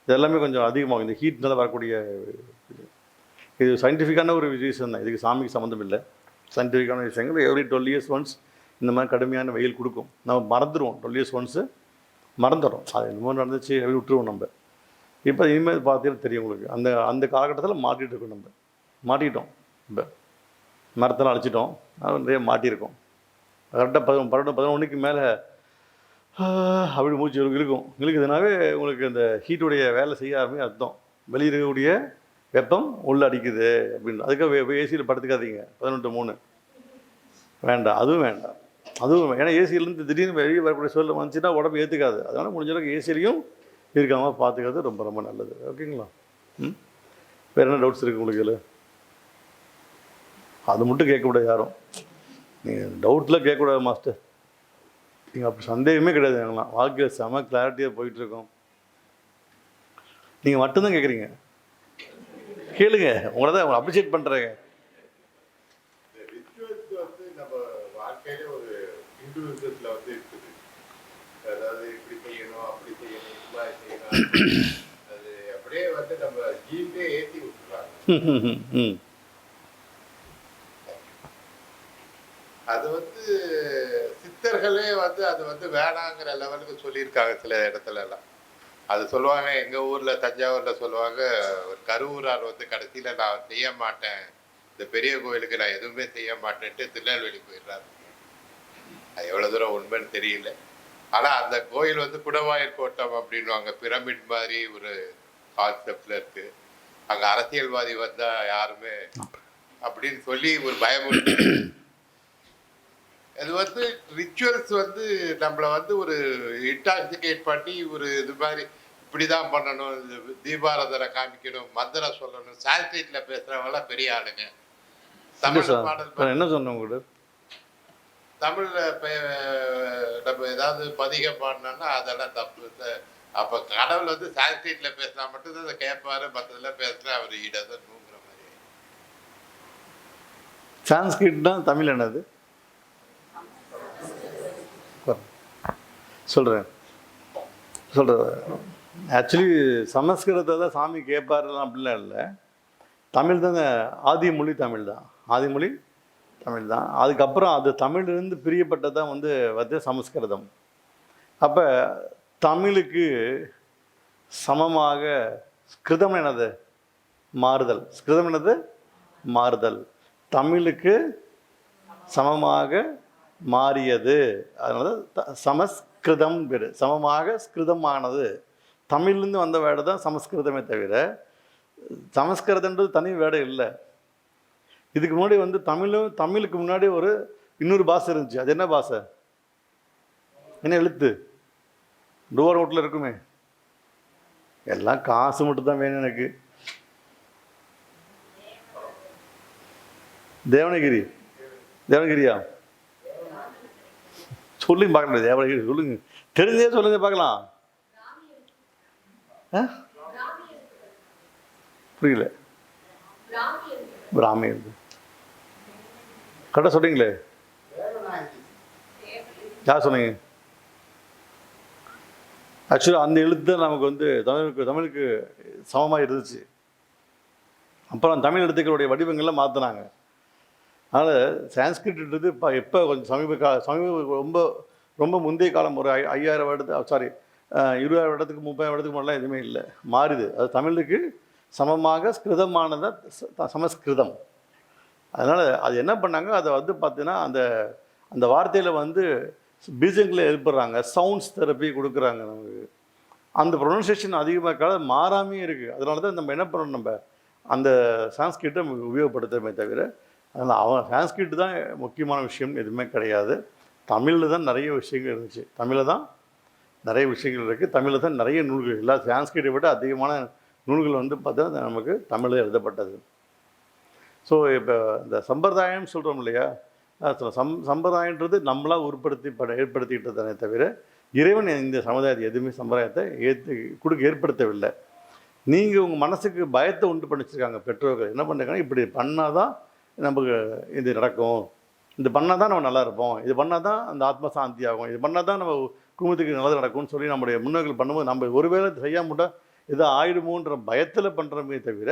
இது எல்லாமே கொஞ்சம் அதிகமாகும். இந்த ஹீட்னால வரக்கூடிய இது சயின்டிஃபிக்கான ஒரு ரீசன் தான். இதுக்கு சாமிக்கு சம்மந்தம் இல்லை. சயின்டிஃபிக்கான விஷயங்கள் எவ்ரி 12 இயர்ஸ் ஒன்ஸ் இந்த மாதிரி கடுமையான வெயில் கொடுக்கும். நம்ம மறந்துடுவோம். 12 இயர்ஸ் ஒன்ஸு மறந்துடுறோம். அது என்னமோ நடந்துச்சு அப்படி விட்டுருவோம் நம்ம. இப்போ இனிமேல் பார்த்தீங்கன்னா தெரியும் உங்களுக்கு. அந்த காலகட்டத்தில் மாட்டிகிட்டு இருக்கோம். நம்ம மாட்டிக்கிட்டோம். இப்போ மரத்தெல்லாம் அழைச்சிட்டோம். நிறைய மாட்டியிருக்கோம். கரெக்டாக 11 மேலே அப்படி மூச்சு இழுக்கும். இழுக்குதுனாவே உங்களுக்கு இந்த ஹீட்டுடைய வேலை செய்ய ஆரம்பிக்கும் அர்த்தம். வெளியே இருக்கக்கூடிய வெப்பம் உள்ளே அடிக்குது அப்படின்னு. அதுக்காக ஏசியில் படுத்துக்காதீங்க. 11 to 3 வேண்டாம். அதுவும் வேண்டாம். ஏன்னா ஏசியிலேருந்து திடீர்னு வெளியே வரக்கூடிய சூழல் வந்துச்சுன்னா உடம்பு ஏற்றுக்காது. அதனால் முடிஞ்ச அளவுக்கு ஏசிலையும் இருக்காமல் பார்த்துக்கிறது ரொம்ப ரொம்ப நல்லது. ஓகேங்களா? வேறு என்ன டவுட்ஸ் இருக்குது உங்களுக்கு இதில்? அது மட்டும் கேட்கக்கூடாது யாரும். நீங்கள் டவுட்டில் கேட்கக்கூடாது மாஸ்டர். நீங்கள் அப்படி சந்தேகமே கிடையாது. எங்களாம் வாழ்க்கையில் செம கிளாரிட்டியாக போயிட்டுருக்கோம். நீங்கள் மட்டும்தான் கேட்குறீங்க. கேளுங்க. உங்களை தான் அப்ரிஷியேட் பண்ணுறேங்க. அதாவது இப்படி செய்யணும், அப்படி செய்யணும், இப்படி செய்யணும், அது அப்படியே வந்து நம்ம ஜீன்லே ஏற்றி விட்டுறாங்க. அது வந்து சித்தர்களே வந்து அது வந்து வேணாங்கிற லெவலுக்கு சொல்லியிருக்காங்க சில இடத்துல எல்லாம். அது சொல்லுவாங்க. எங்கள் ஊரில் தஞ்சாவூரில் சொல்லுவாங்க, ஒரு கருவூரார் வந்து கடைசியில் நான் செய்ய மாட்டேன், இந்த பெரிய கோயிலுக்கு நான் எதுவுமே செய்ய மாட்டேன்ட்டு திருநெல்வேலி போயிடுறாரு. அது எவ்வளோ தூரம் உண்மைன்னு தெரியல. ஆனால் அந்த கோயில் வந்து குடவாயூர் கோட்டம் அப்படின்வாங்க. பிரமிட் மாதிரி ஒரு கான்செப்டில் இருக்குது. அங்கே அரசியல்வாதி வந்தால் யாருமே அப்படின்னு சொல்லி ஒரு பயமுறுத்தி. அது வந்து ரிச்சுவல்ஸ் வந்து நம்மளை வந்து ஒரு இன்டாக்சிகேட் பண்ணி ஒரு இது மாதிரி இப்படி தான் பண்ணணும், தீபாராதனை காமிக்கணும், மந்திரம் சொல்லணும். சான்ஸ்கிரிட்டில் பேசுகிறவங்களாம் பெரிய ஆளுங்க. தமிழ் பாடல் என்ன சொன்னவங்க தமிழில் நம்ம ஏதாவது பதிகம் பாடினோன்னா அதெல்லாம் தப்பு. அப்போ கடவுள் வந்து சான்ஸ்கிரிட்டில் பேசினா மட்டும்தான் அதை கேட்பாரு, மற்றதெல்லாம் பேசினா அவர் ஈடாதூங்கிற மாதிரி. சான்ஸ்கிரிட் தான் தமிழ் என்னது சொல்கிறேன். ஆக்சுவலி சமஸ்கிருதத்தை தான் சாமி கேட்பாருலாம் அப்படிலாம் இல்லை. தமிழ் தாங்க ஆதி மொழி. தமிழ் தான். அதுக்கப்புறம் அது தமிழிலிருந்து பிரியப்பட்டது தான் வந்து சமஸ்கிருதம். அப்போ தமிழுக்கு சமமாக ஸ்கிருதம் என்னது? மாறுதல். ஸ்கிருதம் என்னது? மாறுதல். தமிழுக்கு சமமாக மாறியது. அதனால சமஸ்கிருதம் பேர். சமமாக ஸ்கிருதமானது. தமிழ்லேருந்து வந்த வேர்டு தான் சமஸ்கிருதமே தவிர சமஸ்கிருதன்றது தனி வேர்டு இல்லை. இதுக்கு முன்னாடி வந்து தமிழுக்கு முன்னாடி இன்னொரு பாஷை இருந்துச்சு. அது என்ன பாஷை? என்ன எழுத்து? டோர் ரோட்டில் இருக்குமே. எல்லாம் காசு மட்டும் தான் வேணும் எனக்கு. தேவனகிரியா? சொல்லுங்க பார்க்கலாம். தேவனகிரி சொல்லுங்க. தெரிஞ்சே சொல்லுங்க பார்க்கலாம். புரியல. பிராமி இருக்கு. கரெக்டாக சொல்றீங்களே. யார் சொன்னீங்க? ஆக்சுவலாக அந்த எழுத்து நமக்கு வந்து தமிழுக்கு சமமாக இருந்துச்சு. அப்புறம் தமிழ் எழுத்துக்களுடைய வடிவங்கள்லாம் மாற்றினாங்க. அதனால் சான்ஸ்கிரிட்ன்றது எப்போ கொஞ்சம் சமீப ரொம்ப ரொம்ப முந்தைய காலம் ஒரு 5000 வருடத்துக்கு 20,000 வருடத்துக்கு 30,000 வருடத்துக்கு முன்னாடிலாம் எதுவுமே இல்லை, மாறுது. அது தமிழுக்கு சமமாக ஸ்கிருதமானதை சமஸ்கிருதம். அதனால் அது என்ன பண்ணாங்க, அதை வந்து பார்த்தீங்கன்னா அந்த அந்த வார்த்தையில் வந்து பீஜங்களை எழுப்புறாங்க, சவுண்ட்ஸ் தெரப்பி கொடுக்குறாங்க நமக்கு. அந்த ப்ரொனன்சியேஷன் அதிகமாக மாறாமையே இருக்குது. அதனால தான் நம்ம என்ன பண்ணணும், நம்ம அந்த சான்ஸ்கிரிட்டை நமக்கு உபயோகப்படுத்துறமே தவிர, அதனால் அவன் சான்ஸ்கிரிட் தான் முக்கியமான விஷயம் எதுவுமே கிடையாது. தமிழில் தான் நிறைய விஷயங்கள் இருந்துச்சு, தமிழில் தான் நிறைய விஷயங்கள் இருக்குது, தமிழில் தான் நிறைய நூல்கள், எல்லா சான்ஸ்கிரிட்டை விட அதிகமான நூல்கள் வந்து பார்த்தா நமக்கு தமிழில் எழுதப்பட்டது. ஸோ இப்போ இந்த சம்பிரதாயம் சொல்கிறோம் இல்லையா, சம்பிரதாயன்றது நம்மளாக ஏற்படுத்திக்கிட்டதானே தவிர இறைவன் இந்த சமுதாயத்தை எதுவுமே சம்பிரதாயத்தை ஏற்படுத்தவில்லை. நீங்கள் உங்கள் மனசுக்கு பயத்தை உண்டு பண்ணி வச்சுருக்காங்க பெற்றோர்கள். என்ன பண்ணுறாங்கன்னா, இப்படி பண்ணால் தான் நமக்கு இது நடக்கும், இது பண்ணால் தான் நம்ம நல்லா இருப்போம், இது பண்ணால் தான் அந்த ஆத்ம சாந்தி ஆகும், இது பண்ணால் தான் நம்ம குடும்பத்துக்கு நல்லது நடக்கும்னு சொல்லி நம்முடைய முன்னோர்கள் பண்ணும்போது நம்ம ஒருவேளை செய்யாமட்டா எதோ ஆயிடுமோன்ற பயத்தில் பண்ணுறமே தவிர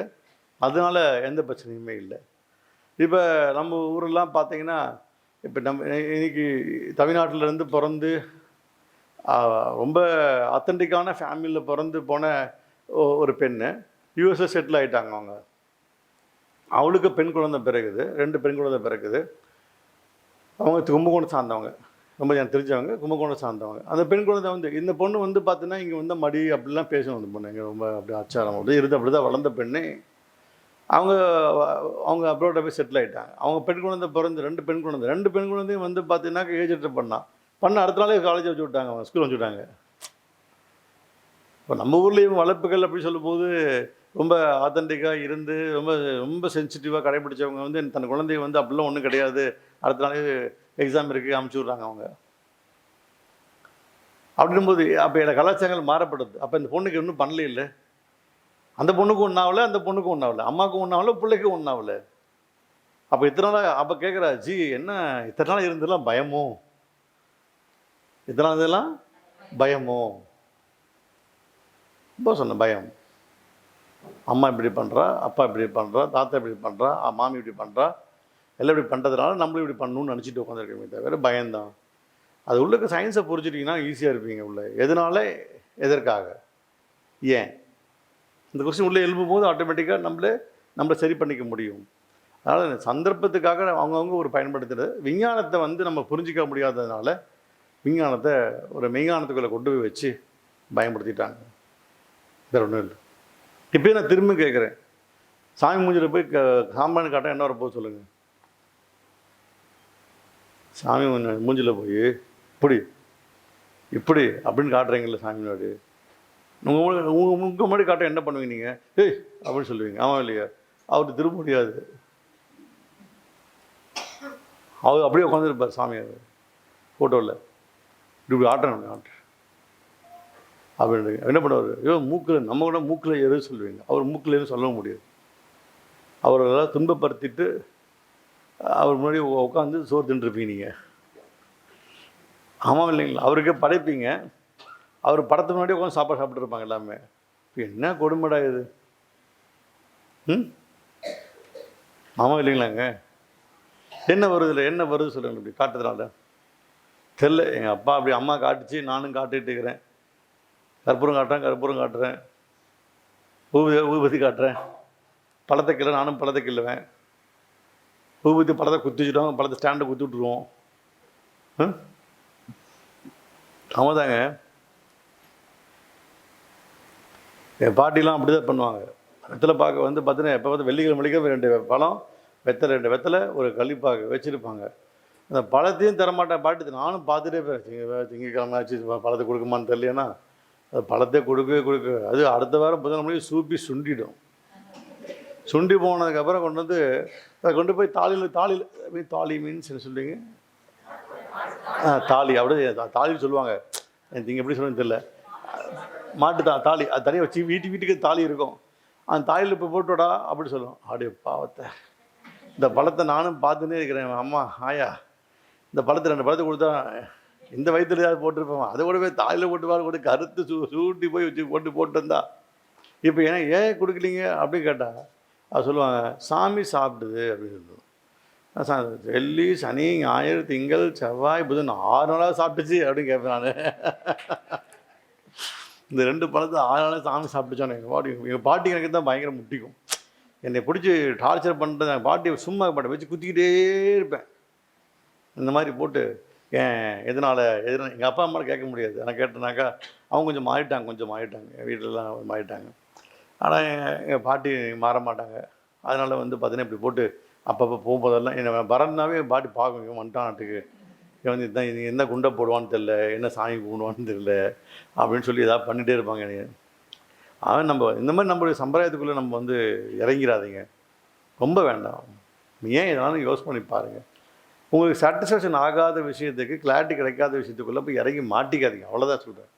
அதனால் எந்த பிரச்சனையுமே இல்லை. இப்போ நம்ம ஊரெல்லாம் பார்த்தீங்கன்னா, இப்போ நம்ம இன்னைக்கு தமிழ்நாட்டிலேருந்து பிறந்து ரொம்ப ஆத்தென்டிக்கான ஃபேமிலியில் பிறந்து போன ஒரு பெண்ணு யூஎஸ்ஏ செட்டில் ஆகிட்டாங்க. அவளுக்கு பெண் குழந்தை பிறகுது, 2 பெண் குழந்தை பிறகுது. அவங்க கும்பகோணம் சார்ந்தவங்க, ரொம்ப எனக்கு தெரிஞ்சவங்க, கும்பகோணம் சார்ந்தவங்க. அந்த பெண் குழந்தை வந்து இந்த பொண்ணு வந்து பார்த்தீங்கன்னா இங்கே வந்து மடி அப்படிலாம் பேசணும். அந்த பொண்ணு இங்கே ரொம்ப அப்படி அச்சாரம் அப்படி தான் வளர்ந்த பெண்ணு. அவங்க அப்ரோட போய் செட்டில் ஆகிட்டாங்க. அவங்க பெண் குழந்தை பிறந்து 2 பெண் குழந்தையும் வந்து பார்த்தீங்கன்னாக்க ஏஜ் அட்டெண்ட் பண்ண அடுத்த நாளே காலேஜ் வச்சு விட்டாங்க, அவங்க ஸ்கூல் வச்சு விட்டாங்க. இப்போ நம்ம ஊர்லேயும் வளர்ப்புகள் அப்படி சொல்லும்போது ரொம்ப ஆத்தென்டிக்காக இருந்து ரொம்ப ரொம்ப சென்சிட்டிவாக கடைப்பிடிச்சவங்க வந்து தன் குழந்தைய வந்து அப்படிலாம் ஒன்றும் கிடையாது, அடுத்த நாளே எக்ஸாம் இருக்குது அமுச்சு விட்றாங்க அவங்க. அப்படின்னும்போது அப்போ என்னோட கலாச்சாரங்கள் மாறப்படுது. அப்போ இந்த பொண்ணுக்கு இன்னும் பண்ணல இல்லை, அந்த பொண்ணுக்கும் ஒன்றாகல, அந்த பொண்ணுக்கும் ஒன்றாகல, அம்மாவுக்கும் ஒன்றாகல, பிள்ளைக்கும் ஒன்றாகல. அப்போ இத்தனை நாள் அப்போ கேட்குறா, ஜி என்ன இத்தனை நாள் இருந்ததெல்லாம் பயமோ, இத்தனை நாள் இதெல்லாம் பயமோ? ரொம்ப சொன்ன பயம். அம்மா இப்படி பண்ணுறா, அப்பா இப்படி பண்ணுறா, தாத்தா இப்படி பண்ணுறா, மாமி இப்படி பண்ணுறா, எல்லாம் இப்படி பண்ணுறதுனால நம்மளும் இப்படி பண்ணணும்னு நினச்சிட்டு உட்காந்துருக்கமே தவிர பயம்தான். அது உள்ளுக்கு சயின்ஸை புரிஞ்சுட்டிங்கன்னா ஈஸியாக இருப்பீங்க உள்ள. எதனால, எதற்காக, ஏன், இந்த கொஸ்டின் உள்ளே எழுப்பும்போது ஆட்டோமேட்டிக்காக நம்மளை சரி பண்ணிக்க முடியும். அதனால் சந்தர்ப்பத்துக்காக அவங்கவுங்க ஒரு பயன்படுத்துகிறது. விஞ்ஞானத்தை வந்து நம்ம புரிஞ்சிக்க முடியாததுனால விஞ்ஞானத்தை ஒரு மெய்ஞானத்துக்குள்ளே கொண்டு போய் வச்சு பயன்படுத்திட்டாங்க. வேறு ஒன்றும் இல்லை. இப்போயே நான் திரும்ப கேட்குறேன், சாமி மூஞ்சில் போய் சாம்பான்னு காட்ட என்ன வரப்போகுது சொல்லுங்கள்? சாமி மூஞ்சில் போய் இப்படி இப்படி அப்படின்னு காட்டுறீங்களே சாமி முன்னாடி, உங்கள் முன்னாடி காட்ட என்ன பண்ணுவீங்க நீங்கள்? ஏய் அப்படின்னு சொல்லுவீங்க, ஆமாம் இல்லையா? அவருக்கு திரும்ப முடியாது, அவர் அப்படியே உட்காந்துருப்பார் சாமியார் ஃபோட்டோவில், இப்படி ஆட்டணும் அப்படின்னு என்ன பண்ணுவார்? ஐயோ மூக்கில், நம்ம கூட மூக்கில் எதுவும் சொல்லுவீங்க, அவர் மூக்கில் எதுவும் சொல்ல முடியாது. அவரெல்லாம் துன்பப்படுத்திட்டு அவர் முன்னாடி உட்காந்து சோறு தின்றுருப்பீங்க நீங்கள், ஆமாம் இல்லைங்களா? அவருக்கே படைப்பீங்க, அவர் படத்துக்கு முன்னாடி உட்காந்து சாப்பாடு சாப்பிட்ருப்பாங்க எல்லாமே. இப்போ என்ன கொடுமைடா இது? ஆமாம் இல்லைங்களாங்க? என்ன வருது இல்லை, என்ன வருது சொல்லுங்கள் இப்படி காட்டுறதுனால? தெரில, எங்கள் அப்பா அப்படி அம்மா காட்டுச்சு, நானும் காட்டிகிட்டு இருக்கிறேன். கற்பூரம் காட்டுறேன், ஊபதி காட்டுறேன், பழத்தை கிள்ள, நானும் பழத்தை கிள்ளுவேன். ஊபதி பழத்தை குத்தி வச்சுட்டோம், பழத்தை ஸ்டாண்டை குத்தி விட்டுருவோம். ஆமாதாங்க, என் பாட்டிலாம் அப்படி தான் பண்ணுவாங்க. வெத்தலை பார்க்க வந்து பார்த்தீங்கன்னா எப்போ பார்த்து வெள்ளிக்கிழமை 2 பழம், 2 வெத்தலை, ஒரு கள்ளிப்பாக்கு வச்சுருப்பாங்க. அந்த பழத்தையும் தரமாட்டேன் பாட்டி, நானும் பார்த்துட்டே போகிறேன். திங்கக்கிழமை ஆச்சு பழத்தை கொடுக்குமான்னு தெரியலையானா அது பழத்தை கொடுக்க அது அடுத்த வாரம் புதன்கிழமை சூப்பி சுண்டிடும். சுண்டி போனதுக்கப்புறம் கொண்டு போய் தாலி மீன்ஸ் என்ன சொல்லுவீங்க? தாலி அப்படியே தாலின்னு சொல்லுவாங்க, நீங்கள் எப்படி சொல்லுன்னு தெரியல. மாட்டு தாலி அது தனியாக வச்சு வீட்டுக்கு தாலி இருக்கும், அந்த தாலியில் இப்போ போட்டோடா அப்படி சொல்லுவோம். அப்படியே பாவத்தை, இந்த பழத்தை நானும் பார்த்துன்னே இருக்கிறேன். அம்மா ஆயா இந்த பழத்தை 2 பழத்தை கொடுத்தா இந்த வயிற்றுலையாவது போட்டுருப்போம், அதை கூட போய் தாலியில் போட்டு கருத்து சூட்டி போய் வச்சு போட்டு வந்தா. இப்போ ஏன் கொடுக்கலீங்க அப்படின்னு கேட்டால் அது சொல்லுவாங்க, சாமி சாப்பிடுது அப்படின்னு சொல்லுவோம். வெள்ளி சனி ஞாயிறு திங்கள் செவ்வாய் புதன் 6 நாளாக சாப்பிட்டுச்சு அப்படின்னு கேட்பேன் நான். இந்த 2 பழத்தை 6 நாளாக சாமி சாப்பிட்டுச்சோன்னு எங்கள் பாட்டி எனக்கு தான் பயங்கர முட்டிக்கும். என்னை பிடிச்சி டார்ச்சர் பண்ணுறது. என் பாட்டி சும்மா பாட்டை வச்சு குத்திக்கிட்டே இருப்பேன். இந்த மாதிரி போட்டு எதனால் எங்கள் அப்பா அம்மாவை கேட்க முடியாது. நான் கேட்டேனாக்கா அவங்க கொஞ்சம் மாறிட்டாங்க என் வீட்டிலலாம் மாறிட்டாங்க. ஆனால் எங்கள் பாட்டி மாற மாட்டாங்க. அதனால் பார்த்தீங்கன்னா இப்படி போட்டு அப்பப்போ போகும்போதெல்லாம் என்னை வரனாவே என் பாட்டி பார்க்கும், இவன் வந்துட்டான் நாட்டுக்கு, இவன் இதுதான் இது என்ன குண்டை போடுவான்னு தெரில, என்ன சாமி கும்பிடுவான்னு தெரில அப்படின்னு சொல்லி ஏதாவது பண்ணிகிட்டே இருப்பாங்க எனக்கு. அவன் நம்ம இந்த மாதிரி நம்மளுடைய சம்பிரதாயத்துக்குள்ளே நம்ம இறங்கிறாதீங்க, ரொம்ப வேண்டாம். ஏன் இதனாலும் யோசனை பண்ணி பாருங்கள். உங்களுக்கு சாட்டிஸ்ஃபேக்ஷன் ஆகாத விஷயத்துக்கு, கிளாரிட்டி கிடைக்காத விஷயத்துக்குள்ளே போய் இறங்கி மாட்டிக்காதீங்க, அவ்வளோதான் சொல்கிறேன்.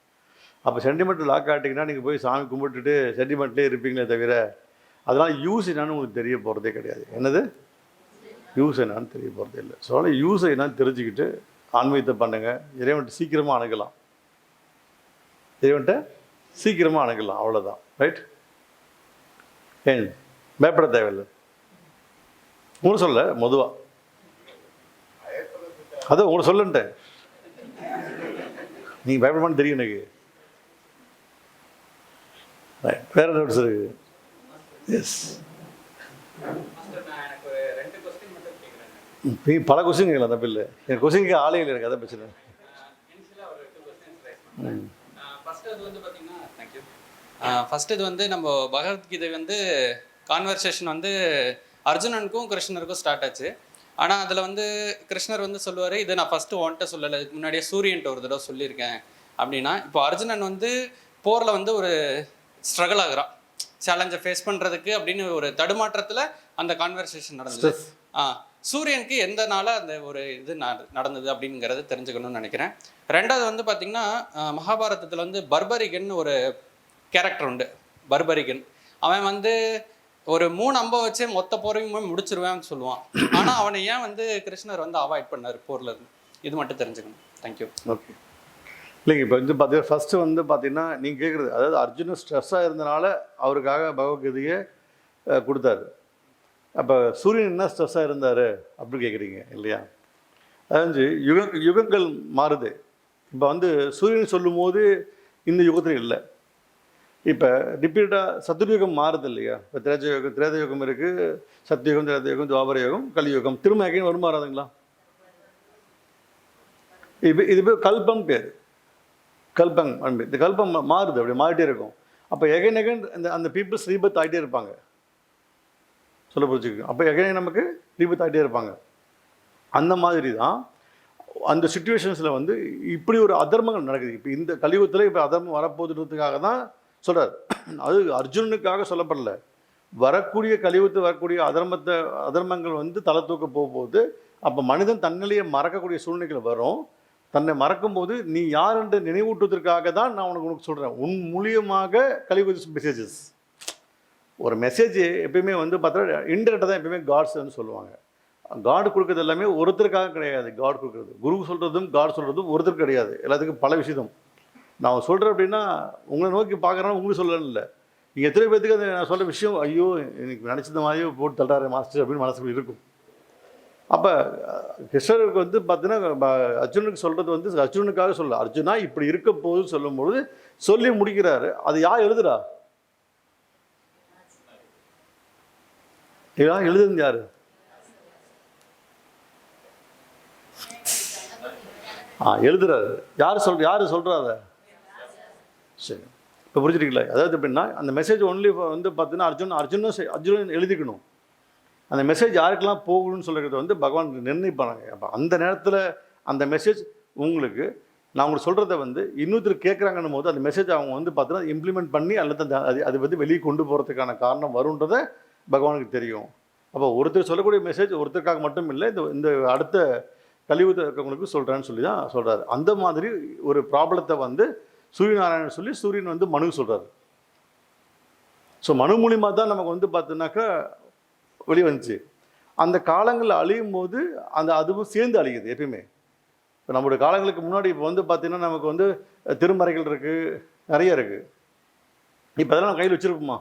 அப்போ சென்டிமெண்ட் லாக் ஆகிட்டிங்கன்னா நீங்கள் போய் சாமி கும்பிட்டுட்டு சென்டிமெண்ட்லேயே இருப்பீங்களே தவிர அதனால் யூஸ் என்னன்னு உங்களுக்கு தெரிய போகிறதே கிடையாது. என்னது யூஸ் என்னன்னு தெரிய போகிறதே இல்லை. ஸோ அதனால் யூஸை என்னன்னு தெரிஞ்சுக்கிட்டு ஆன்மீகத்தை பண்ணுங்கள். இறைவன்ட்டு சீக்கிரமாக அணுகலாம், அவ்வளோதான். ரைட்? ஏன் பயப்பட தேவையில்லை. உங்களுக்கு சொல்ல மொதுவாக அது உங்களுக்கு சொல்லுன்ட்டேன். நீங்கள் பயப்படமான்னு தெரியும் எனக்கு. வேற டவுட்ஸ் இருக்கு? எஸ், நீங்கள் பல கொஸ்டின் கேட்கலாம், தப்பு இல்லை. எனக்கு கொஸ்டின் கேட்க ஆளே இல்லை, எனக்கு அதை பிரச்சனை. ஃபஸ்ட்டு இது நம்ம பகவத்கீதை கான்வர்சேஷன் அர்ஜுனனுக்கும் கிருஷ்ணருக்கும் ஸ்டார்ட் ஆச்சு. ஆனால் அதில் கிருஷ்ணர் சொல்லுவார், இதை நான் ஃபஸ்ட்டு உன்கிட்ட சொல்லலை, இதுக்கு முன்னாடியே சூரியன்ட்ட ஒரு தடவை சொல்லியிருக்கேன் அப்படின்னா. இப்போ அர்ஜுனன் போரில் ஒரு ஸ்ட்ரகிள் ஆகுறான், சேலஞ்சை ஃபேஸ் பண்ணுறதுக்கு அப்படின்னு ஒரு தடுமாற்றத்தில் அந்த கான்வர்சேஷன் நடந்தது. சூரியனுக்கு எந்த நாளாக அந்த ஒரு இது நடந்தது அப்படிங்கிறத தெரிஞ்சுக்கணும்னு நினைக்கிறேன். ரெண்டாவது பார்த்திங்கன்னா மகாபாரதத்தில் பர்பரிகன் ஒரு கேரக்டர் உண்டு. பர்பரிகன் அவன் ஒரு 3 அம்பை வச்சு மொத்த போரையும் முடிச்சிருவேன்னு சொல்லுவான். ஆனால் அவனை ஏன் கிருஷ்ணர் அவாய்ட் பண்ணார் போரில் இருந்து, இது மட்டும் தெரிஞ்சுக்கணும். தேங்க்யூ. ஓகே. இல்லைங்க, இப்போ பார்த்தீங்கன்னா ஃபஸ்ட்டு பார்த்தீங்கன்னா நீங்கள் கேட்குறது, அதாவது அர்ஜுனன் ஸ்ட்ரெஸ்ஸாக இருந்தனால அவருக்காக பகவத்கீதையை கொடுத்தாரு. அப்போ சூரியன் என்ன ஸ்ட்ரெஸ்ஸாக இருந்தார் அப்படின்னு கேட்குறீங்க இல்லையா? அதாவது யுகங்கள் மாறுது. இப்போ சூரியன் சொல்லும் போது இந்த யுகத்தில் இல்லை. இப்போ ரிப்பீட்டாக சத்துர்யுகம் மாறுது இல்லையா? இப்போ திரேத யுகம் இருக்குது, சத்தியுகம், திரேதயுகம், துவாபர யுகம், கலியுகம். திரும்ப எகைன் வரும் மாறாதுங்களா? இப்போ இது பேர் கல்பம் பேர். கல்பம் அன்பு. இந்த கல்பம் மாறுது, அப்படி மாறிட்டே இருக்கும். அப்போ எகைன் அந்த பீப்புள்ஸ் ரீபத் ஆகிட்டே இருப்பாங்க. சொல்ல புரிஞ்சுக்கோங்க. அப்போ எகைன் நமக்கு ரீபத் ஆகிட்டே இருப்பாங்க. அந்த மாதிரி தான் அந்த சுச்சுவேஷன்ஸில் இப்படி ஒரு அதர்மங்கள் நடக்குது. இப்போ இந்த கலியுகத்தில் இப்போ அதர்மம் வரப்போதுன்றதுக்காக தான் சொல்கிறார். அது அர்ஜுனனுக்காக சொல்லப்படல. வரக்கூடிய கலியுகத்தில் வரக்கூடிய அதர்மங்கள் தலை தூக்க போகும்போது அப்போ மனிதன் தன்னிலையை மறக்கக்கூடிய சூழ்நிலைகள் வரும். தன்னை மறக்கும்போது நீ யார் என்று நினைவூட்டுவதற்காக தான் நான் உனக்கு சொல்கிறேன். உன் மூலியமாக கலியுக மெசேஜஸ். ஒரு மெசேஜ் எப்பயுமே பார்த்தா இன்டெரக்டாக தான் எப்பயுமே காட்ஸ் சொல்லுவாங்க. காடு கொடுக்குறது எல்லாமே ஒருத்தருக்காக கிடையாது. காட் கொடுக்குறது, குரு சொல்கிறதும் காட் சொல்கிறதும் ஒருத்தர் கிடையாது. எல்லாத்துக்கும் பல விஷயம். நான் சொல்கிறேன் அப்படின்னா உங்களை நோக்கி பார்க்குறேன்னா உங்களுக்கு சொல்லணும் இல்லை. நீங்கள் எத்தனை பேர்த்துக்கு அது நான் சொல்கிற விஷயம், ஐயோ எனக்கு நினச்சது மாதிரியே போட்டு தள்ளாரு மாஸ்டர் அப்படின்னு மனசுக்குள்ள இருக்கும். அப்போ கிருஷ்ணருக்கு பார்த்தீங்கன்னா அர்ஜுனுக்கு சொல்கிறது அர்ஜுனுக்காக சொல்ல, அர்ஜுனா இப்படி இருக்க போகுதுன்னு சொல்லும்போது சொல்லி முடிக்கிறாரு. அது யார் எழுதுறா? எழுதுறது யாரு? எழுதுறாரு. யார் சொல்கிறா அதை? சரி, இப்போ புரிஞ்சுட்டீங்களா? அதாவது எப்படின்னா அந்த மெசேஜ் ஒன்லி பார்த்தீங்கன்னா அர்ஜுனன் எழுதிக்கணும். அந்த மெசேஜ் யாருக்கெல்லாம் போகணும்னு சொல்கிறது பகவான் நிர்ணயிப்பாங்க. அப்போ அந்த நேரத்தில் அந்த மெசேஜ் உங்களுக்கு நான் உங்களுக்கு சொல்கிறத இன்னொருத்தர் கேட்குறாங்கன்னும் போது அந்த மெசேஜ் அவங்க பார்த்தீங்கன்னா இம்ப்ளிமெண்ட் பண்ணி அல்லது அது வெளியே கொண்டு போகிறதுக்கான காரணம் வருன்றதை பகவானுக்கு தெரியும். அப்போ ஒருத்தர் சொல்லக்கூடிய மெசேஜ் ஒருத்தருக்காக மட்டும் இல்லை, இந்த அடுத்த கலியுகத்தில் இருக்கவங்களுக்கு சொல்கிறேன்னு சொல்லி தான் சொல்கிறாரு. அந்த மாதிரி ஒரு ப்ராப்ளத்தை சூரியநாராயணன் சொல்லி சூரியன் மனு சொல்கிறாரு. ஸோ மனு மூலிமா தான் நமக்கு பார்த்தீங்கன்னாக்கா வெளியே வந்துச்சு. அந்த காலங்களில் அழியும் போது அதுவும் சேர்ந்து அழியுது எப்பயுமே. இப்போ நம்மளுடைய காலங்களுக்கு முன்னாடி இப்போ பார்த்தீங்கன்னா நமக்கு திருமறைகள் இருக்குது, நிறைய இருக்குது. இப்போ அதெல்லாம் நம்ம கையில் வச்சுருப்போமா?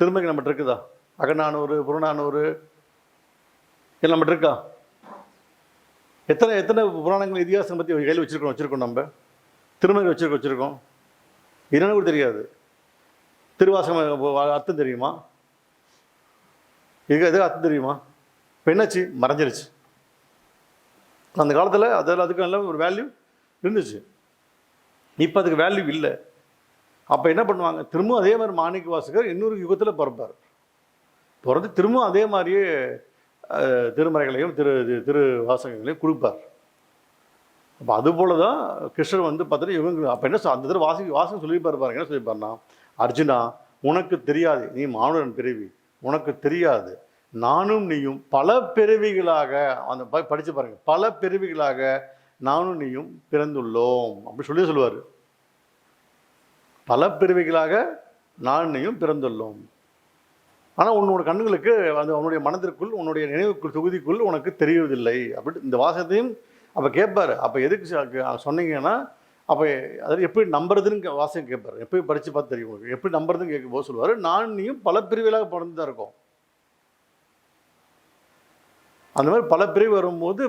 திருமறைகள் நம்மகிட்ட இருக்குதா? அகநானூறு, புறநானூறு எல்லாம் நம்மகிட்ட இருக்கா? எத்தனை எத்தனை புராணங்கள் இதிகாசம் பற்றி கையில் வச்சுருக்கோம் நம்ம. திருமணம் வச்சுருக்கோம். என்னன்னு கூட தெரியாது. திருவாசகம் அர்த்தம் தெரியுமா? எது அர்த்தம் தெரியுமா? இப்போ என்னாச்சு? மறைஞ்சிருச்சு. அந்த காலத்தில் அதுக்கு நல்ல ஒரு வேல்யூ இருந்துச்சு. இப்போ அதுக்கு வேல்யூ இல்லை. அப்போ என்ன பண்ணுவாங்க? திரும்பவும் அதே மாதிரி மாணிக்க வாசகர் இன்னொரு யுகத்தில் பிறப்பார். பிறந்து திரும்பவும் அதே மாதிரியே திருமறைகளையும் திரு வாசகங்களையும் கொடுப்பார். அப்போ அதுபோல தான் கிருஷ்ணர் வந்து பார்த்தீங்கன்னா இவங்க அப்போ என்ன அந்த தடவை வாசகம் சொல்லியிருப்பார் பாருங்க. என்ன சொல்லியிருப்பாருன்னா, அர்ஜுனா உனக்கு தெரியாது, நீ மானுடன் பிறவி, உனக்கு தெரியாது, நானும் நீயும் பல பிறவிகளாக அந்த படித்து பாருங்க, பல பிறவிகளாக நானும் நீயும் பிறந்துள்ளோம் அப்படி சொல்லுவார். பல பிறவிகளாக நானும் நீயும் பிறந்துள்ளோம். ஆனால் உன்னோட கண்ணுகளுக்கு அந்த உன்னுடைய மனதிற்குள் உன்னுடைய நினைவுக்குள் தொகுதிக்குள் உனக்கு தெரிவதில்லை அப்படி இந்த வாசகத்தையும் அப்போ கேட்பார். அப்போ எதுக்கு சொன்னீங்கன்னா, அப்போ அதாவது எப்படி நம்புறதுன்னு வாசகம் கேட்பார். எப்படி படித்து பார்த்து தெரியும் உங்களுக்கு எப்படி நம்புறதுன்னு கேட்கும்போது சொல்லுவார், நான் நீயும் பல பிரிவுகளாக பிறந்து தான் இருக்கோம். அந்த மாதிரி பல பிரிவு வரும்போது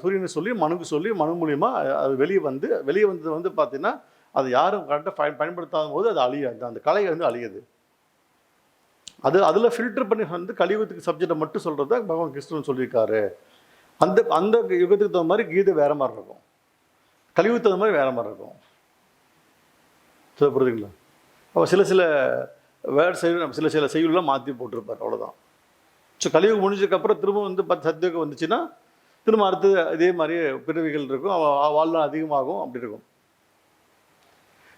சூரியனை சொல்லி மனுக்கு சொல்லி மனு மூலியமா அது வெளியே வந்தது வந்து பார்த்தீங்கன்னா, அது யாரும் கரெக்டாக பயன்படுத்தாத போது அது அழியாது. அந்த கலை வந்து அழியுது. அதில் ஃபில்டர் பண்ணி வந்து கலியுகத்துக்கு சப்ஜெக்டை மட்டும் சொல்கிறத பகவான் கிருஷ்ணன் சொல்லியிருக்காரு. அந்த அந்த யுகத்துக்கு தகுந்த மாதிரி கீதை வேறு மாதிரி இருக்கும், கலியுகத்துக்கு தகுந்த மாதிரி வேறு மாதிரி இருக்கும். புரியுதுங்களா? அப்போ சில வேர்ட் சில செய்யுள்லாம் மாற்றி போட்டிருப்பார், அவ்வளோதான். ஸோ கலியுகம் முடிஞ்சதுக்கப்புறம் திரும்ப வந்து சத்தியுகம் வந்துச்சுன்னா திரும்ப அடுத்து இதே மாதிரி பிறவிகள் இருக்கும், வாழ்நாள் அதிகமாகும், அப்படி இருக்கும்.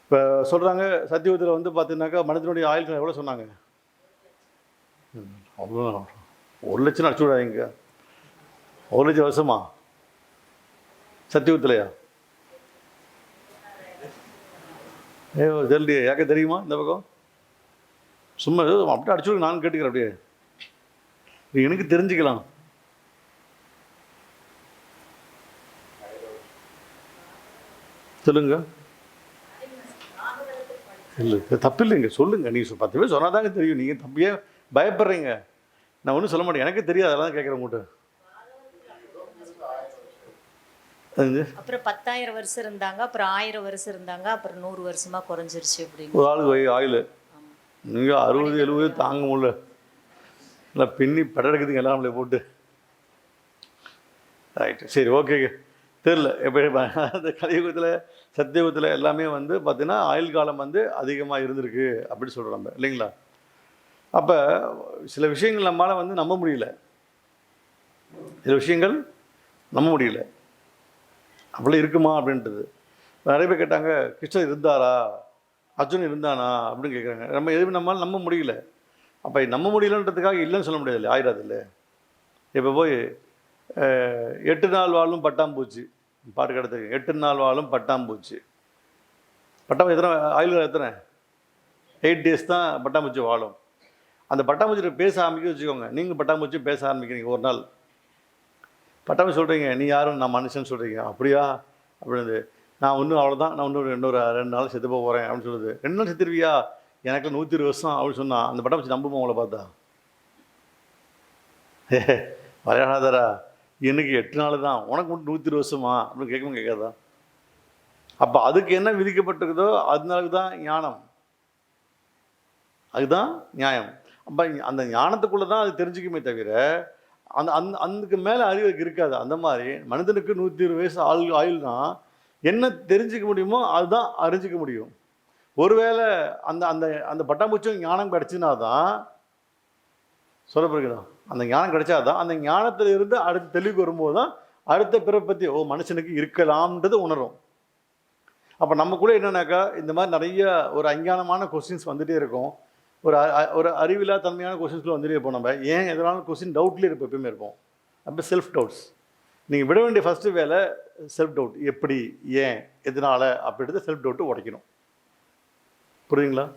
இப்போ சொல்கிறாங்க சத்தியுகத்தில் வந்து பார்த்தீங்கன்னாக்கா மனிதனுடைய ஆயுள்கள் எவ்வளோ சொன்னாங்க? அவ்வளோ 1 லட்சம் அடிச்சு விடாதீங்க. 1 லட்சம் வருஷமா சத்தியுகத்திலையா? தெரியலையே. யாக்க தெரியுமா? இந்த பக்கம் சும்மா அப்படியே அடிச்சு விடுங்க, நான் கேட்டுக்கிறேன். அப்படியே எனக்கு தெரிஞ்சுக்கலாம். சொல்லுங்க. இல்லை தப்பு இல்லைங்க, சொல்லுங்க. நீங்கள் 10 பேர் சொன்னாதாங்க தெரியும். நீங்கள் தப்பியே பயப்படுறீங்க. நான் ஒன்றும் சொல்ல மாட்டேன், எனக்கு தெரியாது, அதெல்லாம் கேட்குறேன் உங்கள்கிட்ட. அப்புறம் 10,000 வருஷம் இருந்தாங்க, அப்புறம் 1000 வருஷம் இருந்தாங்க, அப்புறம் 100 வருஷமா குறைஞ்சிருச்சு. அப்படின்னு ஒரு ஆளுக்கு ஆயுள் நீங்கள் 60 70 தாங்க முடியல, இல்லை பின்னி படம் எல்லாம் நம்மளை போட்டு. ரைட்டு, சரி, ஓகேங்க. தெரில எப்படி அந்த கலியுகத்தில் சத்தியுகத்தில் எல்லாமே வந்து பார்த்திங்கன்னா ஆயுள் காலம் வந்து அதிகமாக இருந்திருக்கு அப்படின்னு சொல்கிறோம் நம்ம, இல்லைங்களா? அப்போ சில விஷயங்கள் நம்மளால் வந்து நம்ப முடியல, சில விஷயங்கள் நம்ப முடியல. அவ்வளோ இருக்குமா அப்படின்றது. நிறைய பேர் கேட்டாங்க, கிருஷ்ணர் இருந்தாரா, அர்ஜுனன் இருந்தானா அப்படின்னு கேட்குறாங்க. நம்ம எதுவுமே நம்மளால் நம்ப முடியல. அப்போ நம்ப முடியலன்றதுக்காக இல்லைன்னு சொல்ல முடியாது, இல்லை ஆயிடாது. இல்லை இப்போ போய் 8 நாள் வாழும் பட்டாம்பூச்சி பாட்டு கிடத்துக்கு, 8 நாள் வாழும் பட்டாம்பூச்சி. பட்டாம்பூச்சி எத்தனை ஆயுள்? எத்தனை? 8 டேஸ் தான் பட்டாம்பூச்சி வாழும். அந்த பட்டாம்பூச்சியை பேச ஆரம்பிக்க வச்சுக்கோங்க, நீங்கள் பட்டாம்பூச்சி பேச ஆரம்பிக்கிறீங்க. ஒரு நாள் பட்டாம்பூச்சி சொல்கிறீங்க, நீ யாரும் நான் மனுஷன் சொல்கிறீங்க. அப்படியா அப்படின்னு. நான் இன்னும் அவ்வளோதான், நான் இன்னொரு 2 நாள் செத்து போக போகிறேன் அப்படின்னு சொல்லுது. 2 நாள் செத்துருவியா? எனக்கு 120 வருஷம் அப்படின்னு சொன்னால் அந்த பட்டாம்பூச்சி நம்புமா உங்களை பார்த்தா? விளையாடாதரா, எனக்கு 8 நாள் தான், உனக்கு மட்டும் 120 வருஷமா அப்படின்னு கேட்கவும் கேட்காதா? அப்போ அதுக்கு என்ன விதிக்கப்பட்டிருக்குதோ அதனால தான் ஞானம், அதுதான் நியாயம். அப்போ அந்த ஞானத்துக்குள்ளே தான் அது தெரிஞ்சுக்குமே தவிர அதுக்கு மேலே அறிவுக்கு இருக்காது. அந்த மாதிரி மனிதனுக்கு 120 வயசு ஆயுள்னா என்ன தெரிஞ்சிக்க முடியுமோ அதுதான் அறிஞ்சிக்க முடியும். ஒருவேளை அந்த அந்த அந்த பட்டாம்பூச்சும் ஞானம் கிடச்சினா தான் சொல்லப்படுகிறோம். அந்த ஞானம் கிடைச்சாதான் அந்த ஞானத்தில் இருந்து அடுத்த தெளிவுக்கு வரும்போது தான் அடுத்த பிறப்பத்தி மனுஷனுக்கு இருக்கலாம்ன்றது உணரும். அப்போ நம்ம கூட என்னன்னாக்கா இந்த மாதிரி நிறைய ஒரு அஞ்ஞானமான கொஸ்டின்ஸ் வந்துகிட்டே இருக்கும், ஒரு அறிவில்லா தன்மையான கொஸ்டின்ஸ்குள்ள வந்துட்டே இருப்போம். நம்ம ஏன் எதனாலும் கொஸ்டின் டவுட்லேயே இருப்போம், எப்பயுமே இருப்போம். அப்போ செல்ஃப் டவுட்ஸ். நீங்கள் விட வேண்டிய ஃபஸ்ட்டு வேலை செல்ஃப் டவுட். எப்படி, ஏன், எதனால் அப்படின்றத செல்ஃப் டவுட்டு உடைக்கணும். புரியுதுங்களா?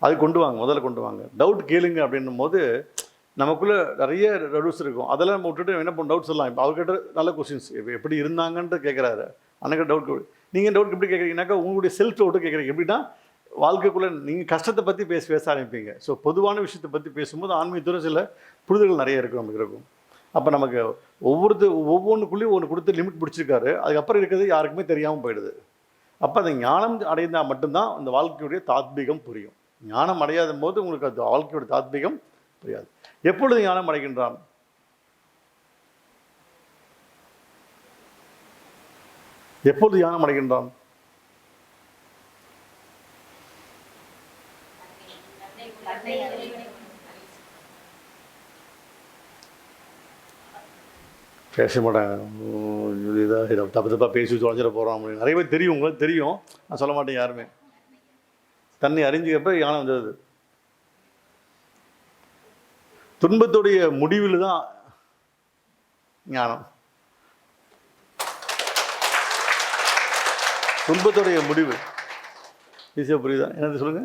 அது முதல்ல கொண்டு வாங்க. டவுட் கேளுங்க அப்படின்னும் போது நமக்குள்ளே நிறைய டவுட்ஸ் இருக்கும். அதெல்லாம் நம்ம விட்டுட்டு என்ன பண்ண டவுட்ஸ் எல்லாம் இப்போ அவர்கிட்ட நல்ல கொஸ்டின்ஸ் எப்படி இருந்தாங்கன்ட்டு கேட்குறாரு. அன்றைக்கு டவுட் நீங்கள் டவுட் எப்படி கேட்குறீங்கன்னாக்கா உங்களுடைய செல்ஃப் டவுட்டு கேட்குறீங்க. எப்படின்னா வாழ்க்கைக்குள்ளே நீங்கள் கஷ்டத்தை பற்றி பேச ஆரம்பிப்பீங்க. ஸோ பொதுவான விஷயத்தை பற்றி பேசும்போது ஆன்மீகத்தோட சில புரிதல்கள் நிறைய இருக்கும், நமக்கு இருக்கும். அப்போ நமக்கு ஒவ்வொன்றுக்குள்ளேயும் ஒன்று கொடுத்து லிமிட் பிடிச்சிருக்காரு. அதுக்கப்புறம் இருக்கிறது யாருக்குமே தெரியாமல் போயிடுது. அப்போ அந்த ஞானம் அடைந்தால் மட்டும்தான் அந்த வாழ்க்கையுடைய தாத்பீகம் புரியும். ஞானம் அடையாத போது உங்களுக்கு அந்த வாழ்க்கையோட தாத்பீகம் புரியாது. எப்பொழுது ஞானம் அடைகின்றான்? எப்பொழுது ஞானம் அடைகின்றான்? பேச மாட்டாங்க. இதாக தப்பு தப்பாக பேசி தொலைஞ்சிட போகிறோம் அப்படின்னு நிறைய பேர் தெரியும். உங்களுக்கு தெரியும், நான் சொல்ல மாட்டேன். யாருமே தன்னை அறிஞ்சிக்கப்ப ஞானம் வந்தது. துன்பத்துடைய முடிவில் தான் ஞானம். துன்பத்துடைய முடிவு ஈஸியாக புரியுதா? என்னது சொல்லுங்க.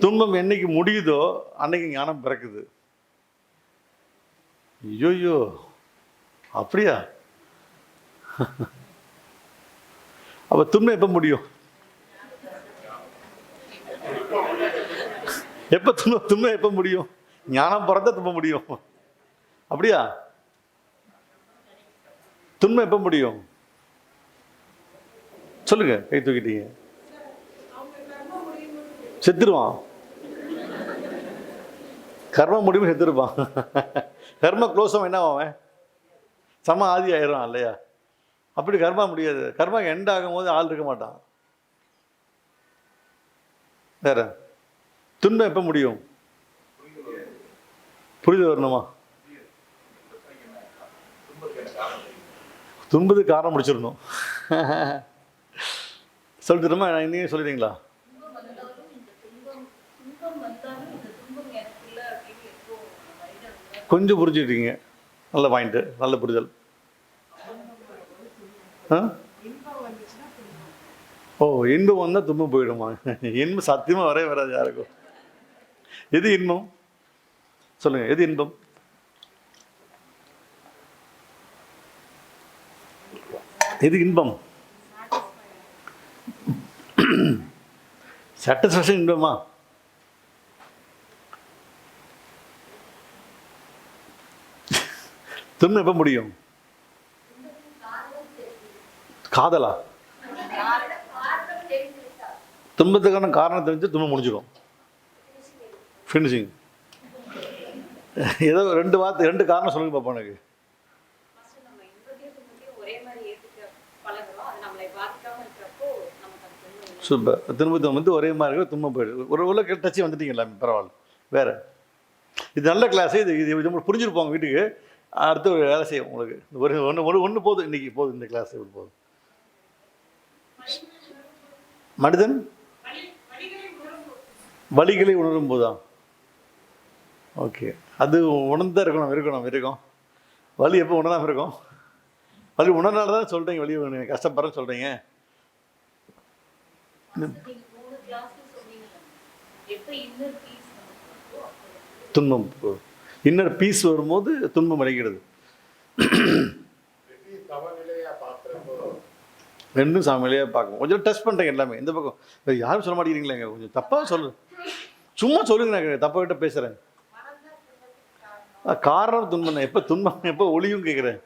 துன்பம் என்னைக்கு முடியுதோ அன்னைக்கு ஞானம் பிறக்குது. ஐயோயோ, அப்படியா? அப்ப துன்பம் எப்ப முடியும்? எப்ப துன்பம் எப்ப முடியும்? ஞானம் பிறந்தா துன்பம் முடியும். அப்படியா? துன்பம் எப்ப முடியும்? சொல்லுங்க. கை தூக்கிட்டீங்க. செத்துருவான். கர்ம முடிவு செத்துருப்பான். கர்ம க்ளோஸும் என்ன அவன் சம ஆதி ஆயிரும் இல்லையா? அப்படி கர்மா முடியாது. கர்மா எண்ட் ஆகும் போது ஆள் இருக்க மாட்டான். வேற துன்பம் எப்ப முடியும்? புரிதல் வரணுமா? துன்பத்துக்கு காரணம் முடிச்சிடணும். சொல்லிட்டுமா? நீங்க சொல்லிடுறீங்களா? கொஞ்சம் புரிஞ்சுக்கிட்டீங்க. நல்ல பாயிண்ட்டு, நல்ல புரிதல். ஓ, இன்பம் வந்தால் துன்பம் போயிடுமா? இன்பம் சத்தியமாக வரவே வராது யாருக்கும். எது இன்பம் சொல்லுங்க. எது இன்பம்? எது இன்பம்? சாட்டிஸ்ஃபேக்ஷன் இன்பமா? துன்பம் எப்ப முடியும்? காதலா? துன்பத்துக்கான காரணம் தெரிஞ்சு துன்பம் முடிஞ்சிடும். ஃபினிஷிங். ஏதோ ரெண்டு காரணம் சொல்லுங்க பாப்பா எனக்கு. சூப்பர். துன்பம் வந்து ஒரே மாதிரி இருக்கும், துன்பம் போயிடுது. ஒரு உள்ள டச்சு வந்துட்டீங்களா? பரவாயில்ல. வேற இது நல்ல கிளாஸ். இது புரிஞ்சிருப்பாங்க வீட்டுக்கு. அடுத்து ஒரு வேலை செய்யும் உங்களுக்கு. ஒன்று போதும், இன்னைக்கு போதும். இந்த கிளாஸ் எப்படி போதும்? மனிதன் வலிகளை உணரும் போதா? ஓகே, அது உணர்ந்தா இருக்கணும். வலி எப்போ உணராமல் இருக்கும்? வலி உணர்னால தான் சொல்கிறீங்க வலி கஷ்டப்படுறேன்னு சொல்கிறீங்க. துன்பம் இன்னர் பீஸ் வரும்போது துன்பம் அடைகிறது. ரெண்டும் சமநிலையாக பார்க்கணும். கொஞ்சம் டெஸ்ட் பண்ணுறேங்க எல்லாமே. இந்த பக்கம் வேறு யாரும் சொல்ல மாட்டேங்கிறீங்களேங்க. கொஞ்சம் தப்பாக சும்மா சொல்லுங்க. நான் தப்பாக கிட்ட பேசுகிறேன். காரணம் துன்பம். எப்போ ஒளியும் கேட்குறேன்.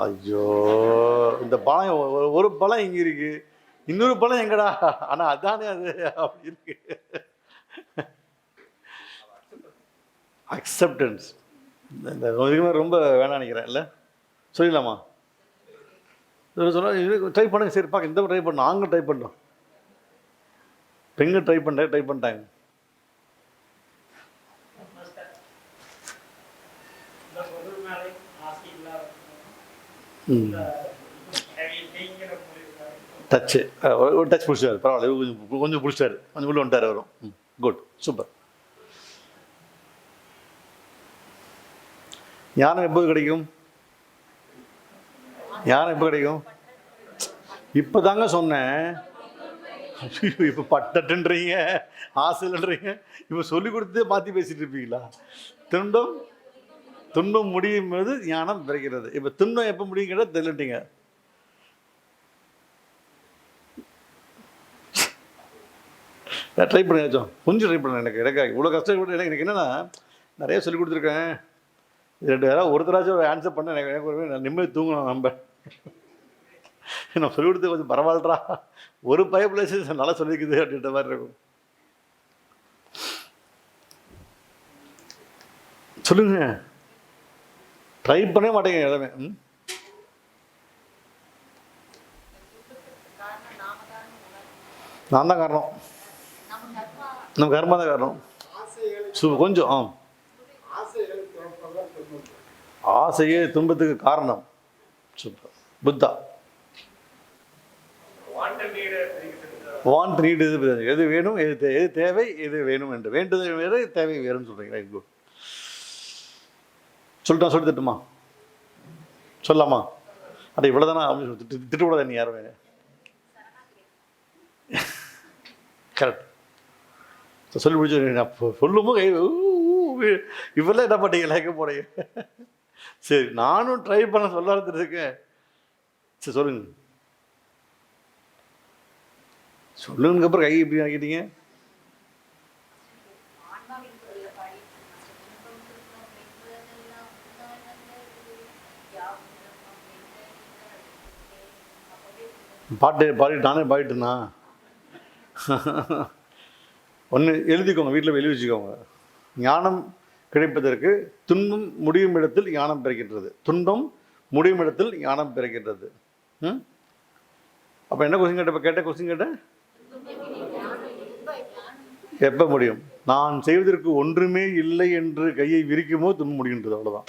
ஐயோ, இந்த பழம் ஒரு பழம் இங்கே இருக்கு, இன்னொரு பழம் எங்கடா? ஆனால் அதானே அது அப்படி இருக்கு. அக்செப்டன்ஸ் இந்த ரொம்ப வேணாம் நினைக்கிறேன். இல்லை சொல்லிடலாமா? சொன்னால் ட்ரை பண்ணுங்க. சரி பார்க்க, இந்த ட்ரை பண்ணோம், நாங்கள் ட்ரை பண்ணோம், பெண்கள் ட்ரை பண்ணிட்டாங்க. டச்சு ஒரு டச் பிடிச்சாரு. பரவாயில்ல, கொஞ்சம் பிடிச்சாரு, கொஞ்சம் உள்ள வந்துட்டார் வரும். Good, super. ஞானம் எப்போது கிடைக்கும்? இப்போ தாங்க சொன்னேன். இப்போ பட்டட்டுன்றீங்க, ஆசைன்றீங்க. இப்போ சொல்லி கொடுத்து மாற்றி பேசிட்டு இருப்பீங்களா? துன்பம் முடியும் போது ஞானம் பிறக்கிறது. இப்போ துன்பம் எப்போ முடியுங்கிறத தெரியலட்டீங்க. ட்ரை பண்ணியாச்சும் கொஞ்சம் ட்ரை பண்ணேன். எனக்கு இவ்வளோ கஷ்டப்பட்டு எனக்கு என்னென்னா, நிறைய சொல்லி கொடுத்துருக்கேன். இது 2 யாராவது ஒருத்தராச்சும் ஒரு ஆன்சர் பண்ண எனக்கு ஒரு நிம்மதி தூங்கணும். நம்ம சொல்லி கொடுத்து கொஞ்சம் பரவாயில்லடா, ஒரு பைப்லேஷன் நல்லா சொல்லிக்குது அப்படின்ற மாதிரி இருக்கும். சொல்லுங்க, ட்ரை பண்ணவே மாட்டேங்க எல்லாமே. நான் தான் காரணம், நம்ம கர்மா தான் காரணம். கொஞ்சம் ஆசையே துன்பத்துக்கு காரணம். சூப்பர். புத்தா வாண்ட் நீடு எது வேணும், எது தேவை, எது வேணும் என்று. வேண்டுதல் வேறு, தேவை வேறுன்னு சொல்கிறீங்க. Right, good. சொல்லி தட்டுமா? சொல்லலாமா? அட இவ்வளோதானா அப்படின்னு திட்டுக்கூடாது நீ யாருமே. கரெக்ட். சொல்லி முடிச்சு சொல்லும்போது இவெல்லாம் என்ன பண்ணீங்க, லைக்க போறீங்க. சரி, நானும் ட்ரை பண்ண சொல்ல இருக்கேன். சரி சொல்லுங்க. சொல்லுங்க அப்புறம் கை இப்படி ஆக்கிட்டீங்க. பாடிட்டு நானே பாடிட்டுனா ஒன்று எழுதிக்கோங்க, வீட்டில் எழுதி வச்சுக்கோங்க. ஞானம் கிடைப்பதற்கு துன்பம் முடியும் இடத்தில் ஞானம் பிறக்கின்றது. துன்பம் முடியும் இடத்தில் ஞானம் பிறக்கின்றது. அப்போ என்ன கொஸ்டின் கேட்ட? கேட்ட கொஸ்டின் கேட்டேன், எப்போ முடியும்? நான் செய்வதற்கு ஒன்றுமே இல்லை என்று கையை விரிக்குமோ துன்பம் முடிகின்றது. அவ்வளோதான்.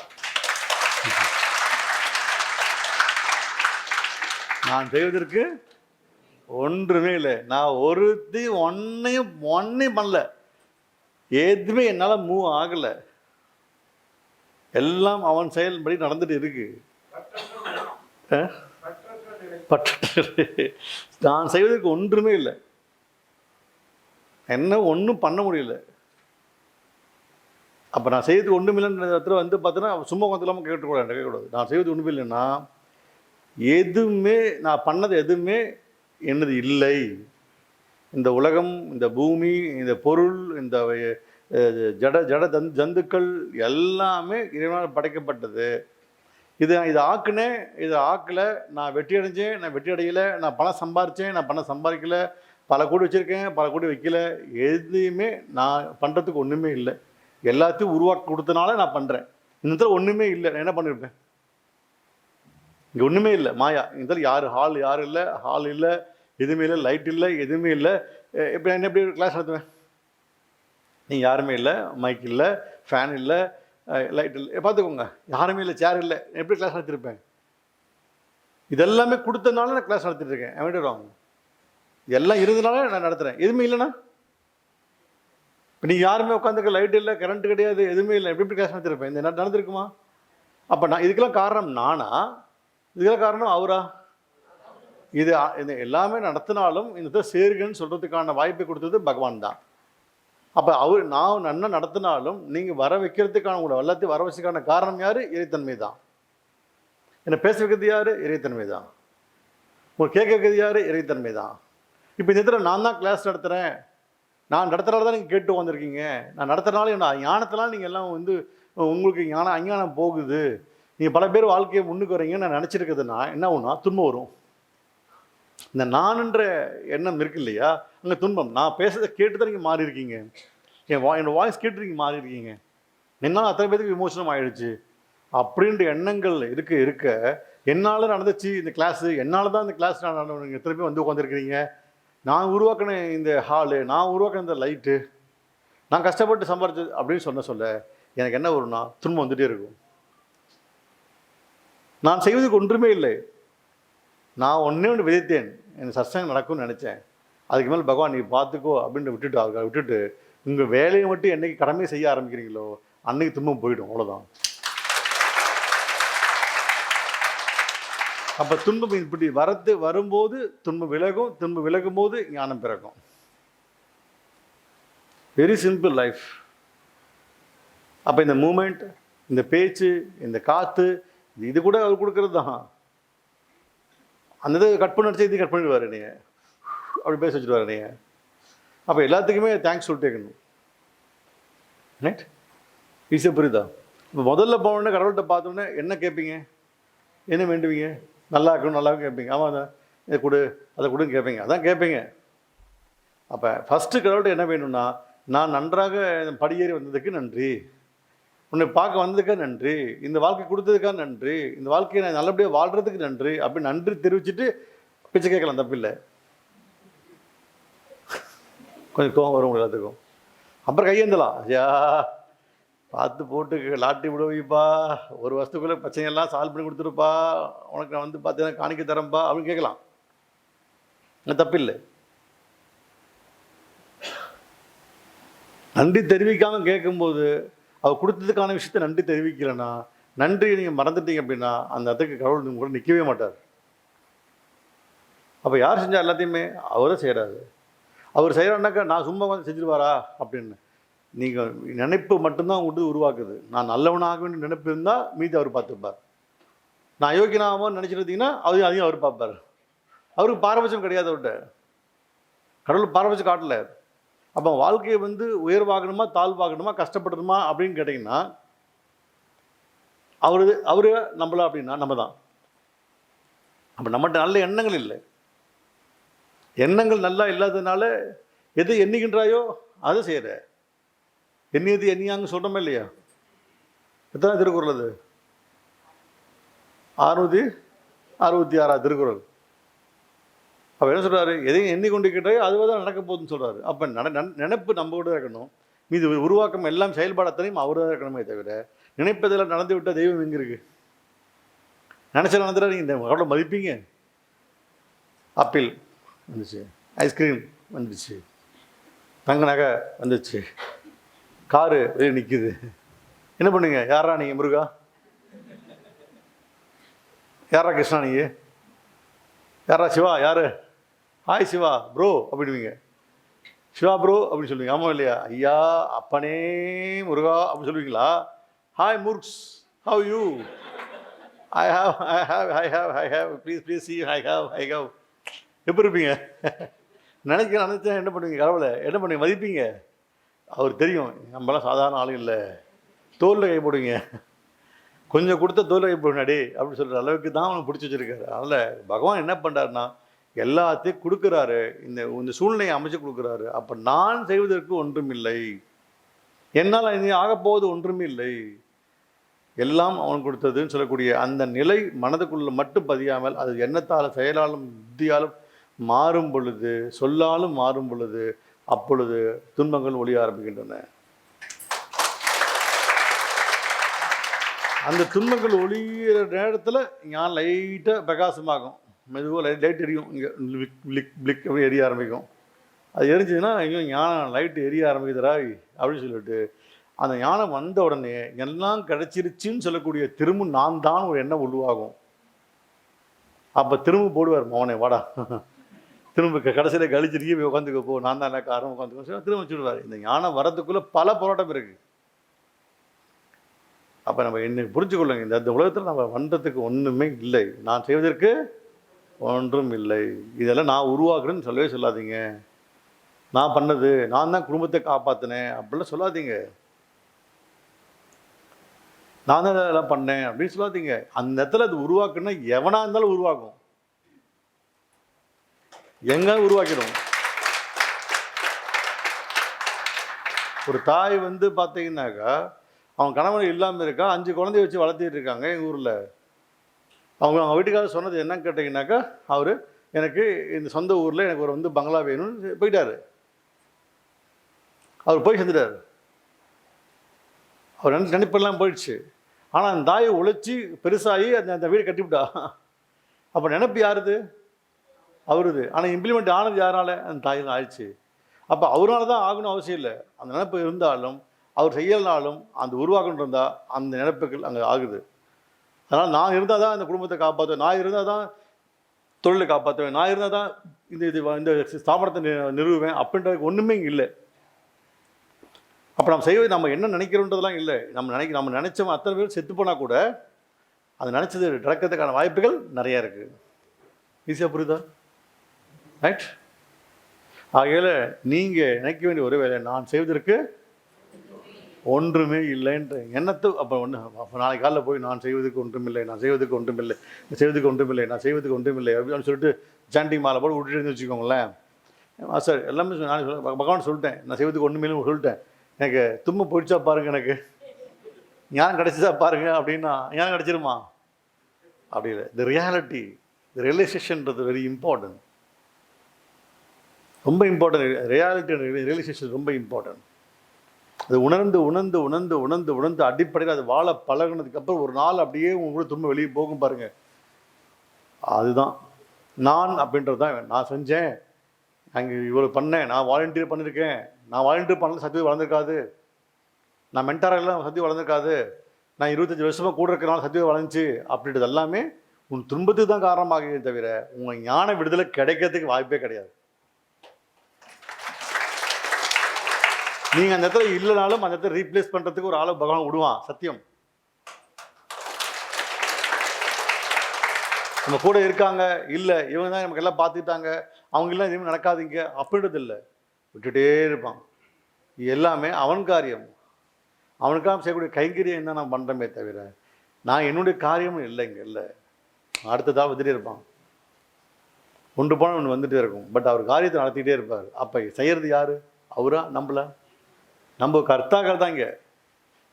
நான் செய்வதற்கு ஒன்றுமே இல்லை, நான் ஒன்னையும் பண்ணல, எதுவுமே என்னால் மூவ் ஆகலை, எல்லாம் அவன் செயல்படி நடந்துட்டு இருக்கு. நான் செய்வதற்கு ஒன்றுமே இல்லை, என்ன ஒன்றும் பண்ண முடியல. அப்போ நான் செய்வதற்கு ஒன்றும் இல்லைன்ற இடத்துல வந்து பார்த்தீங்கன்னா சும்மா கொஞ்சம் கேட்கக்கூடாது. நான் செய்வது ஒன்றுமே இல்லைன்னா எதுவுமே நான் பண்ணது எதுவுமே என்னது இல்லை. இந்த உலகம், இந்த பூமி, இந்த பொருள், இந்த ஜந்துக்கள் எல்லாமே இறைவனால் படைக்கப்பட்டது. இதை ஆக்குனேன், இதை ஆக்கலை, நான் வெற்றி அடைஞ்சேன், நான் வெற்றி அடையலை, நான் பணம் சம்பாரித்தேன், நான் பணம் சம்பாதிக்கலை, பல கோடி வச்சுருக்கேன், பல கோடி வைக்கல, எதுவுமே நான் பண்ணுறதுக்கு ஒன்றுமே இல்லை. எல்லாத்தையும் உருவாக்கி கொடுத்தனால நான் பண்ணுறேன். இந்த இடத்துல ஒன்றுமே இல்லை, நான் என்ன பண்ணியிருப்பேன்? இங்கே ஒன்றுமே இல்லை, மாயா. இந்த யார் யாரும் இல்லை, ஹால் இல்லை, எதுவுமே இல்லை, லைட் இல்லை, எதுவுமே இல்லை. இப்போ என்ன எப்படி கிளாஸ் நடத்துவேன்? நீங்கள் யாருமே இல்லை, மைக் இல்லை, ஃபேன் இல்லை, லைட் இல்லை, பார்த்துக்கோங்க, யாருமே இல்லை, சேர் இல்லை, எப்படி கிளாஸ் நடத்திருப்பேன்? இதெல்லாமே கொடுத்தனால நான் கிளாஸ் நடத்திட்டு இருக்கேன். வாங்க, எல்லாம் இருந்தனால நான் நடத்துகிறேன். எதுவுமே இல்லைண்ணா, இப்போ நீங்கள் யாருமே உட்காந்துக்க, லைட் இல்லை, கரண்ட் கிடையாது, எதுவுமே இல்லை, எப்படி கிளாஸ் நடத்திருப்பேன்? இந்த நடந்திருக்குமா? அப்போ நான் இதுக்கெல்லாம் காரணம் நானா? இதுக்கெல்லாம் காரணம் அவரா? இது எல்லாமே நடத்தினாலும் இந்த சேருகன்னு சொல்கிறதுக்கான வாய்ப்பை கொடுத்தது பகவான் தான். அப்போ நான் நன்னா நடத்தினாலும் நீங்கள் வர வைக்கிறதுக்கான, உங்களோட எல்லாத்தையும் வர வச்சதுக்கான காரணம் யார்? இறைத்தன்மை தான். என்னை பேச வைக்கிறது யார்? இறைத்தன்மை தான். உங்களுக்கு கேட்க வைக்கிறது யார்? இறைத்தன்மை தான். இப்போ இந்த இடத்துல நான் தான் கிளாஸ் நடத்துகிறேன், நான் நடத்துகிறனால தான் நீங்கள் கேட்டு வந்திருக்கீங்க. நான் நடத்துறதுனால என்ன ஞானத்தினால நீங்கள் எல்லாம் வந்து உங்களுக்கு அஞ்ஞானம் போகுது, நீங்கள் பல பேர் வாழ்க்கையை முன்னுக்கு வரீங்கன்னு நான் நினச்சிருக்கிறதுனா என்ன ஒன்றா துன்பம் வரும். இந்த நான்ன்ற எண்ணம் இருக்கு இல்லையா, அங்கே துன்பம். நான் பேசுறதை கேட்டு தான் நீங்கள் மாறி இருக்கீங்க, என்னோட வாய்ஸ் கேட்டு நீங்கள் மாறி இருக்கீங்க, என்னால் அத்தனை பேருக்கு விமோசனம் ஆகிடுச்சு அப்படின்ற எண்ணங்கள் இருக்க என்னால் நடந்துச்சு இந்த கிளாஸு, என்னால் தான் இந்த கிளாஸ் நான் எத்தனை பேர் வந்து உட்காந்துருக்கிறீங்க, நான் உருவாக்கின இந்த ஹாலு, நான் உருவாக்கின இந்த லைட்டு, நான் கஷ்டப்பட்டு சம்பாரிச்சு அப்படின்னு சொல்ல எனக்கு என்ன வரும்னா துன்பம் வந்துகிட்டே இருக்கும். நான் செய்வதுக்கு ஒன்றுமே இல்லை, நான் ஒன்றே ஒன்று விதைத்தேன், எனக்கு சத்சங்கம் நடக்கும்னு நினச்சேன், அதுக்கு மேலே பகவான் நீ பார்த்துக்கோ அப்படின்னு விட்டுட்டு உங்கள் வேலையை மட்டும் என்னைக்கு கடமை செய்ய ஆரம்பிக்கிறீங்களோ அன்னைக்கு துன்பம் போயிடும். அவ்வளோதான். அப்போ துன்பம் இப்படி வரும்போது துன்பம் விலகும், துன்பம் விலகும் போது ஞானம் பிறக்கும். Very simple life. அப்போ இந்த மூமெண்ட், இந்த பேச்சு, இந்த காற்று, இது கூட அவர் கொடுக்கறது தான். அந்த இதை கட் பண்ணி அடிச்சு இது கட் பண்ணிடுவார், நீங்கள் அப்படி பேச வச்சுடுவார் நீங்கள். அப்போ எல்லாத்துக்குமே தேங்க்ஸ் சொல்லிட்டு இருக்கணும். ரைட். ஈஸியாக புரியுதா? இப்போ முதல்ல போனோடனே கடவுள்கிட்ட பார்த்தோன்னே என்ன கேட்பீங்க? என்ன வேண்டுவீங்க? நல்லா இருக்கணும், நல்லா இருக்கும் கேட்பீங்க. ஆமாம், அதான் இதை கொடு, அதை கொடுன்னு கேட்பீங்க. அதான் கேட்பீங்க. அப்போ ஃபஸ்ட்டு கடவுள்கிட்ட என்ன வேணும்னா, நான் நன்றாக படியேறி வந்ததுக்கு நன்றி, உன்னை பார்க்க வந்ததுக்காக நன்றி, இந்த வாழ்க்கை கொடுத்ததுக்காக நன்றி, இந்த வாழ்க்கையை நான் நல்லபடியாக வாழ்கிறதுக்கு நன்றி அப்படி நன்றி தெரிவிச்சுட்டு பிச்சை கேட்கலாம், தப்பில்லை. கொஞ்சம் கோவம் வரும் எல்லாத்துக்கும். அப்புறம் கையேந்தலாம், ஐயா பார்த்து போட்டு லாட்டி விடுவீப்பா, ஒரு வருஷத்துக்குள்ளே பிரச்சனையெல்லாம் சால்வ் பண்ணி கொடுத்துருப்பா, உனக்கு நான் வந்து பார்த்தீங்கன்னா காணிக்க தரேன்ப்பா அப்படின்னு கேட்கலாம். தப்பில்லை. நன்றி தெரிவிக்காமல் கேட்கும்போது அவர் கொடுத்ததுக்கான விஷயத்தை நன்றி தெரிவிக்கலைன்னா, நன்றி நீங்கள் மறந்துட்டீங்க அப்படின்னா அந்த இடத்துக்கு கடவுள் கூட நிற்கவே மாட்டார். அப்போ யார் செஞ்சால் எல்லாத்தையுமே அவரை செய்கிறாரு. அவர் செய்கிறாருனாக்கா நான் சும்மா வந்து செஞ்சுருவாரா அப்படின்னு நீங்கள் நினைப்பு மட்டும்தான் உங்களுக்கு உருவாக்குது. நான் நல்லவனாக வேண்டிய நினைப்பு இருந்தால் மீதி அவர் பார்த்துப்பார். நான் அயோக்கியனாகவும் நினச்சிருந்தீங்கன்னா அதையும் அவர் பார்ப்பார். அவருக்கு பாரபட்சம் கிடையாது. அவர்கிட்ட கடவுள் பாரபட்சம் காட்டல. அப்போ வாழ்க்கையை வந்து உயர்வாகணுமா தாழ்வாகணுமா கஷ்டப்படணுமா அப்படின்னு கேட்டிங்கன்னா அவரு நம்மளா அப்படின்னா நம்ம தான். அப்போ நம்மகிட்ட நல்ல எண்ணங்கள் இல்லை. எண்ணங்கள் நல்லா இல்லாததுனால எது எண்ணுகின்றாயோ அதை செய்கிற. எண்ணியது எண்ணியாங்க சொல்கிறோமே இல்லையா? எத்தனை திருக்குறள் அது? 666 திருக்குறள். அப்போ என்ன சொல்கிறாரு? எதையும் எண்ணிக்கொண்டிருக்கிறாயோ அதுவாக தான் நடக்க போகுதுன்னு சொல்கிறாரு. அப்போ நினைப்பு நம்ம கூட இருக்கணும். மீது உருவாக்கம் எல்லாம் செயல்பாடத்தனையும் அவர் தான் இருக்கணுமே தவிர நினைப்பதெல்லாம் நடந்து விட்டால் தெய்வம் எங்கே இருக்குது? நினச்சா நடந்துட்டா நீங்கள் இந்த எவ்வளோ மதிப்பீங்க? ஆப்பிள் வந்துச்சு, ஐஸ்கிரீம் வந்துச்சு, தங்க நகை வந்துச்சு, காரு வெளியே நிற்குது. என்ன பண்ணுங்க? யாரா நீங்கள்? முருகா? யாரா கிருஷ்ணா? நீங்கள் யாரா? சிவா? யார்? ஹாய் சிவா ப்ரோ அப்படின்வீங்க. சிவா ப்ரோ அப்படின்னு சொல்லுவீங்க. ஆமாம் இல்லையா? ஐயா அப்பனே முருகா அப்படின்னு சொல்லுவீங்களா? ஹாய் மூர்க்ஸ், how you? I have please see I have எப்படி இருப்பீங்க? நினச்சா என்ன பண்ணுவீங்க? கடவுளை என்ன பண்ணுவீங்க? மதிப்பீங்க. அவர் தெரியும் நம்மளாம் சாதாரண ஆளும் இல்லை. தோலில் கை போடுவீங்க. கொஞ்சம் கொடுத்த தோலில் கை போடுனாடி அப்படின்னு சொல்கிற அளவுக்கு தான் அவனுக்கு பிடிச்சி வச்சுருக்காரு. அதனால் பகவான் என்ன பண்ணுறாருன்னா எல்லாத்தையும் கொடுக்குறாரு. இந்த சூழ்நிலையை அமைச்சு கொடுக்குறாரு. அப்போ நான் செய்வதற்கு ஒன்றும் இல்லை, என்னால் இனி ஆகப்போவது ஒன்றும் இல்லை, எல்லாம் அவன் கொடுத்ததுன்னு சொல்லக்கூடிய அந்த நிலை மனதுக்குள்ள மட்டும் பதியாமல் அது எண்ணத்தால் செயலாலும் புத்தியாலும் மாறும் பொழுது, சொல்லாலும் மாறும் பொழுது, அப்பொழுது துன்பங்கள் ஒழிய ஆரம்பிக்கின்றன. அந்த துன்பங்கள் ஒளியிற நேரத்தில் ஞான் லைட்டாக பிரகாசமாகும். மெதுவாக லைட் எரியும். இங்கே பிளிக் அப்படி எரிய ஆரம்பிக்கும். அது எரிஞ்சதுன்னா இங்கே ஞானம் லைட்டு எரிய ஆரம்பிக்குதுராய் அப்படின்னு சொல்லிட்டு அந்த ஞானம் வந்த உடனே எல்லாம் கிடச்சிருச்சுன்னு சொல்லக்கூடிய திரும்ப நான் தான் ஒரு எண்ணம் உருவாகும். அப்போ திரும்ப போடுவார், மவனே வாடா, திரும்ப கடைசியில் கழிச்சிருக்கி போய் உட்காந்துக்க போ, நான் தான் எனக்கு ஆரம்பம் உட்காந்துக்கோ, திரும்ப வச்சுடுவார். இந்த ஞானம் வரதுக்குள்ளே பல போராட்டம் இருக்குது. அப்போ நம்ம இன்னைக்கு புரிஞ்சுக்கொள்ளுங்க, இந்த உலகத்தில் நம்ம பண்ணுறதுக்கு ஒன்றுமே இல்லை, நான் செய்வதற்கு ஒன்றும் இல்லை, இதெல்லாம் நான் உருவாக்குறேன்னு சொல்லவே சொல்லாதீங்க. நான் பண்ணது, நான் தான் குடும்பத்தை காப்பாற்றினேன் அப்படிலாம் சொல்லாதீங்க. நான் தான் இதெல்லாம் பண்ணேன் அப்படின்னு சொல்லாதீங்க. அந்த இடத்துல அது உருவாக்குன்னா எவனாக இருந்தாலும் உருவாக்கும், எங்க உருவாக்கிடும். ஒரு தாய் வந்து பார்த்தீங்கன்னாக்கா அவன் கணவன் இல்லாமல் இருக்கா, 5 குழந்தைய வச்சு வளர்த்திட்டு இருக்காங்க எங்கள் ஊரில். அவங்க வீட்டுக்காரர் சொன்னது என்னன்னு கேட்டிங்கனாக்கா, அவர் எனக்கு இந்த சொந்த ஊரில் எனக்கு ஒரு பங்களா வேணும்னு போயிட்டார். அவர் போய் செஞ்சிட்டார். அவர் நினைப்பெல்லாம் போயிடுச்சு. ஆனால் அந்த தாயை உழைச்சி பெருசாகி அந்த வீடு கட்டிவிட்டா. அப்போ நினைப்பு யாருது? அவருது. ஆனால் இம்ப்ளிமெண்ட் ஆனது யாரால? அந்த தாயில் ஆயிடுச்சு. அப்போ அவரால் தான் ஆகணும் அவசியம் இல்லை. அந்த நினைப்பு இருந்தாலும் அவர் செய்யலனாலும் அந்த உருவாக்கணும் இருந்தால் அந்த நினைப்புகள் அங்கே ஆகுது. அதனால் நான் இருந்தால் தான் இந்த குடும்பத்தை காப்பாற்றுவேன், நான் இருந்தால் தான் தொழிலை காப்பாற்றுவேன், நான் இருந்தால் தான் இந்த ஸ்தாபனத்தை நிறுவுவேன் அப்படின்றதுக்கு ஒன்றுமே இங்கே இல்லை. அப்போ நம்ம செய்வது நம்ம என்ன நினைக்கிறோன்றதெல்லாம் இல்லை. நம்ம நினைச்சவன் அத்தனை பேர் செத்து போனால் கூட அது நினச்சது நடக்கிறதுக்கான வாய்ப்புகள் நிறையா இருக்குது. ஈஸியாக புரியுதா? ரைட். ஆகையில் நீங்கள் நினைக்க வேண்டிய ஒரு வேலை, நான் செய்வதற்கு ஒன்றுமே இல்லைன்ற எண்ணத்தை அப்போ ஒன்று அப்போ நாளைக்கு காலைல போய் நான் செய்வதுக்கு ஒன்றுமில்லை, நான் செய்வதுக்கு ஒன்றுமில்லை, நான் செய்வதுக்கு ஒன்றுமில்லை, நான் செய்வதுக்கு ஒன்றுமில்லை அப்படின்னு சொல்லிட்டு சாண்டிங் மாலை போட்டு விட்டுட்டு வச்சுக்கோங்களேன். சார் எல்லாமே நான் பகவான் சொல்லிட்டேன், நான் செய்வதுக்கு ஒன்றுமில்லைன்னு சொல்லிட்டேன். எனக்கு தும்ம போயிடுச்சா பாருங்கள், எனக்கு ஞானம் கிடச்சிதா பாருங்கள் அப்படின்னா ஞானம் கிடச்சிருமா? அப்படி இல்லை. தி ரியாலிட்டி, தி ரியலைசேஷன்ன்றது வெரி இம்பார்ட்டன்ட், ரொம்ப இம்பார்ட்டன்ட். ரியாலிட்டி ரியலைசேஷன் ரொம்ப இம்பார்ட்டன்ட். அது உணர்ந்து உணர்ந்து உணர்ந்து உணர்ந்து உணர்ந்து அடிப்படையில் அது வாழ பழகினதுக்கப்புறம் ஒரு நாள் அப்படியே உங்களுக்கு தும்ப வெளியே போகும் பாருங்கள். அதுதான் நான் அப்படின்றது தான். நான் செஞ்சேன், அங்கே இவ்வளோ பண்ணேன், நான் வாலண்டியர் பண்ணியிருக்கேன், நான் வாலண்டியர் பண்ணல சத்தியம் வளர்ந்துருக்காது, நான் மென்டாரெல்லாம் சத்தியம் வளர்ந்துருக்காது, நான் 25 வருஷமாக கூட இருக்கிறனால சத்தியம் வளர்ந்துச்சு அப்படின்றது எல்லாமே உன் துன்பத்துக்கு தான் காரணமாகவே தவிர உங்கள் ஞான விடுதலை கிடைக்கிறதுக்கு வாய்ப்பே கிடையாது. நீங்கள் அந்த இடத்துல இல்லைனாலும் அந்த இடத்துல ரீப்ளேஸ் பண்ணுறதுக்கு ஒரு ஆளை பகவான் விடுவான். சத்தியம். நம்ம கூட இருக்காங்க, இல்லை இவங்க தான் நமக்கு எல்லாம் பார்த்துக்கிட்டாங்க, அவங்கெல்லாம் எதுவுமே நடக்காதீங்க அப்படின்றது இல்லை, விட்டுட்டே இருப்பான். எல்லாமே அவன் காரியம், அவனுக்காக செய்யக்கூடிய கைங்கரியம் தான் நான் பண்ணுறமே தவிர நான் என்னுடைய காரியமும் இல்லை. இங்கே இல்லை, அடுத்ததாக வந்துட்டே இருப்பான். ஒன்று போனால் ஒன்று வந்துகிட்டே இருக்கும். பட் அவர் காரியத்தை நடத்திக்கிட்டே இருப்பார். அப்போ செய்கிறது யார்? அவரா நம்மள? நம்ம கர்த்தாக்கள் தான். இங்கே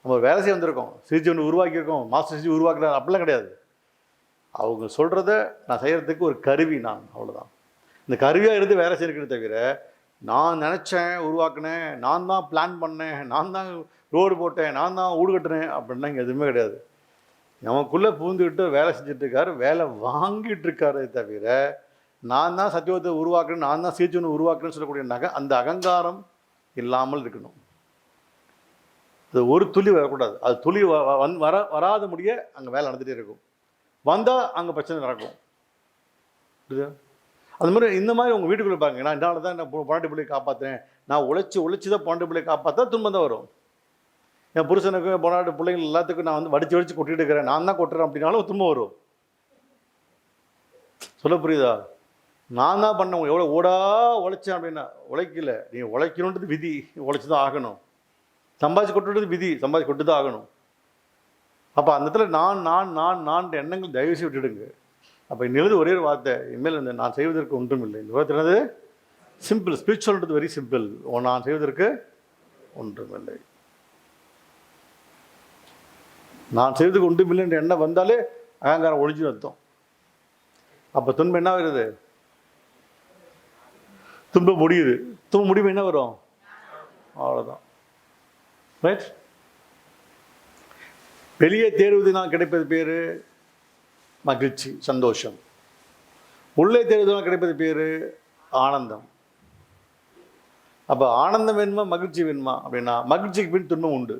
நம்ம வேலை செய்ய வந்திருக்கோம், சிரிச்சு ஒன்று உருவாக்கியிருக்கோம், மாஸ்டர் சிரிச்சு உருவாக்குறாரு அப்படிலாம் கிடையாது. அவங்க சொல்கிறத நான் செய்கிறதுக்கு ஒரு கருவி நான், அவ்வளோதான். இந்த கருவியாக இருந்து வேலை செய்யறது தவிர நான் நினச்சேன், உருவாக்கினேன், நான் தான் பிளான் பண்ணேன், நான் தான் ரோடு போட்டேன், நான் தான் வீடு கட்டுறேன் அப்படின்னா இங்கே எதுவுமே கிடையாது. நமக்குள்ளே பூந்துக்கிட்டு வேலை செஞ்சுட்டு இருக்காரு, வேலை வாங்கிட்டு இருக்காரு தவிர நான் தான் சத்தியத்தை உருவாக்குறேன், நான் தான் சிரிச்சு ஒன்று உருவாக்குறேன்னு சொல்லக்கூடிய அந்த அகங்காரம் இல்லாமல் இருக்கணும். அது ஒரு துளி வரக்கூடாது. அது துளி வராத முடிய அங்கே வேலை நடந்துகிட்டே இருக்கும். வந்தால் அங்கே பிரச்சனை நடக்கும். புரியுதா? அது மாதிரி இந்த மாதிரி உங்கள் வீட்டுக்குள்ளே பாருங்க, நான் என்னால் தான் நான் பொண்டாட்டி பிள்ளையை காப்பாற்றுறேன், நான் உழைச்சி தான் பொண்டாட்டி பிள்ளையை காப்பாற்றா துன்பம் தான் வரும். என் புருஷனுக்கு பொண்டாட்டி பிள்ளைங்கள் எல்லாத்துக்கும் நான் வந்து வடித்து கொட்டிட்டு இருக்கிறேன், நான் தான் கொட்டுறேன் அப்படின்னாலும் துன்பம் வரும். சொல்ல புரியுதா? நான் தான் பண்ணேன், எவ்வளோ உழைச்சேன் அப்படின்னா உழைக்கல. நீங்கள் உழைக்கணுன்றது விதி, உழைச்சி தான் ஆகணும். சம்பாதிச்சு கொட்டுறது விதி, சம்பாதிச்சு கொட்டு தான் ஆகணும். அப்போ அந்த இடத்துல நான் எண்ணங்கள் தயவு செய்து விட்டுடுங்க. அப்போ இன்னும் ஒரே ஒரு வார்த்தை, இனிமேல் இந்த நான் செய்வதற்கு ஒன்றும் இல்லை. இந்த வார்த்தை என்னது? சிம்பிள். ஸ்பிரிச்சுவல்ன்றது வெரி சிம்பிள். நான் செய்வதற்கு ஒன்றும் இல்லை. நான் செய்வதற்கு ஒன்றும் இல்லைன்ற எண்ணம் வந்தாலே அகங்காரம் ஒழிஞ்சு அர்த்தம். அப்போ துன்பம் என்ன வருது? துன்பம் முடியுது. துன்பம் முடிவு என்ன வரும்? அவ்வளோதான். ரைட்? வெளியே தேடுவதனால் கிடைப்பது பேர் மகிழ்ச்சி, சந்தோஷம். உள்ளே தேடுவதனால் கிடைப்பது பேர் ஆனந்தம். அப்போ ஆனந்தம் வேணுமா மகிழ்ச்சி வேணுமா அப்படின்னா மகிழ்ச்சிக்கு பின் துன்பம் உண்டு,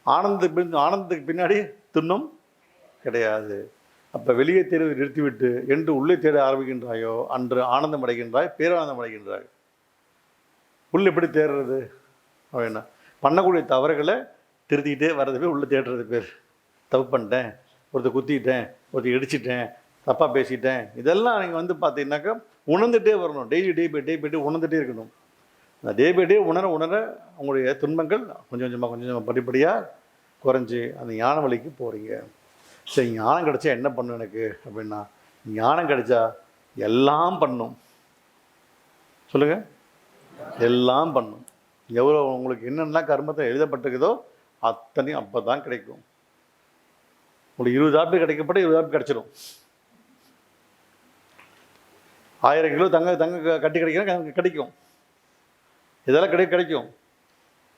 ஆனந்தத்துக்கு பின்னாடி துன்பம் கிடையாது. அப்போ வெளியே தேடுவதை நிறுத்திவிட்டு என்று உள்ளே தேட ஆரம்பிக்கின்றாயோ அன்று ஆனந்தம் அடைகின்றாய், பேரானந்தம் அடைகின்றாய். உள்ளே எப்படி தேடுறது அப்படின்னா பண்ணக்கூடிய தவறுகளை திருத்திக்கிட்டே வர்றது பேர் உள்ளே தேடுறது பேர். தப்பு பண்ணிட்டேன், ஒருத்தர் குத்திக்கிட்டேன், ஒருத்தர் இடிச்சிட்டேன், தப்பாக பேசிட்டேன், இதெல்லாம் நீங்கள் வந்து பார்த்தீங்கன்னாக்கா உணர்ந்துகிட்டே வரணும். டெய்லி டே பை டே உணர்ந்துகிட்டே இருக்கணும். அந்த டே பை டே உணர உங்களுடைய துன்பங்கள் கொஞ்சம் கொஞ்சமாக படிப்படியாக குறைஞ்சி அந்த ஞான வழிக்கு போகிறீங்க. சரி, ஞானம் கிடைச்சா என்ன பண்ணும் எனக்கு அப்படின்னா, ஞானம் கிடைச்சா எல்லாம் பண்ணும். சொல்லுங்கள், எல்லாம் பண்ணும். எவ்வளோ உங்களுக்கு என்னென்ன கர்மத்தை எழுதப்பட்டிருக்குதோ அத்தனையும் அப்போ தான் கிடைக்கும். உங்களுக்கு 20,000 கிடைக்கப்பட்ட 20,000 கிடைச்சிடும். 1000 கிலோ தங்க கட்டி கிடைக்கும். இதெல்லாம் கிடைக்கும்.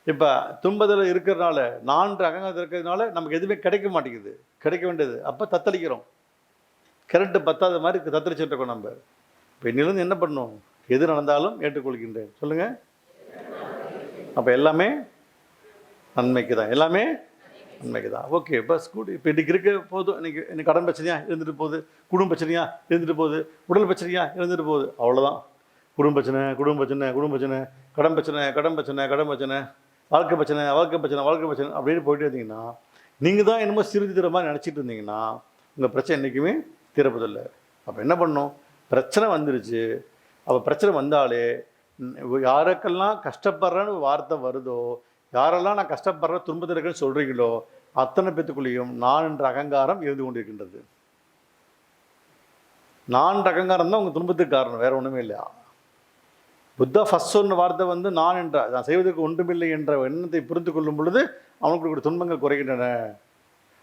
இப்போ துன்பத்தில் இருக்கிறதுனால, நான் அகங்காரத்தில் இருக்கிறதுனால நமக்கு எதுவுமே கிடைக்க மாட்டேங்குது. கிடைக்க வேண்டியது அப்போ தத்தளிக்கிறோம். கரண்ட்டு பத்தாத மாதிரி தத்தளிச்சுட்டு இருக்கோம் நம்ம. இப்போ இன்னிலிருந்து என்ன பண்ணணும்? எது நடந்தாலும் ஏற்றுக்கொள்கின்றேன். சொல்லுங்கள். அப்போ எல்லாமே நன்மைக்கு தான், எல்லாமே நன்மைக்கு தான். Okay, bus good. இப்போ இன்றைக்கி இருக்க போதும், இன்னைக்கு கடன் பிரச்சனையாக இருந்துட்டு போகுது, குடும்ப பிரச்சனையாக இருந்துட்டு போகுது, உடல் பிரச்சனையாக இருந்துட்டு போகுது, அவ்வளோதான். குடும்ப பிரச்சனை, கடன் பிரச்சனை, வாழ்க்கை பிரச்சனை அப்படின்னு போயிட்டு இருந்தீங்கன்னா நீங்கள் தான் என்னமோ சிறுதி தர மாதிரி நினச்சிட்டு இருந்தீங்கன்னா உங்கள் பிரச்சனை என்றைக்குமே தீரப்பதில்லை. அப்போ என்ன பண்ணணும்? பிரச்சனை வந்துருச்சு. அப்போ பிரச்சனை வந்தாலே யாருக்கெல்லாம் கஷ்டப்படுறன்னு வார்த்தை வருதோ, யாரெல்லாம் நான் கஷ்டப்படுற துன்பத்தில் இருக்குன்னு சொல்கிறீங்களோ அத்தனை பேத்துக்குள்ளேயும் நான் என்ற அகங்காரம் இருந்து கொண்டிருக்கின்றது. நான் என்ற அகங்காரம் தான் உங்கள் துன்பத்துக்கு காரணம், வேற ஒன்றுமே இல்லையா. புத்தா ஃபர்ஸ்ட் சொன்ன வார்த்தை வந்து நான் என்ற, நான் செய்வதற்கு ஒன்றுமில்லை என்ற எண்ணத்தை புரிந்து கொள்ளும் பொழுது அவனுக்கு கூட துன்பங்கள் குறைகின்றன.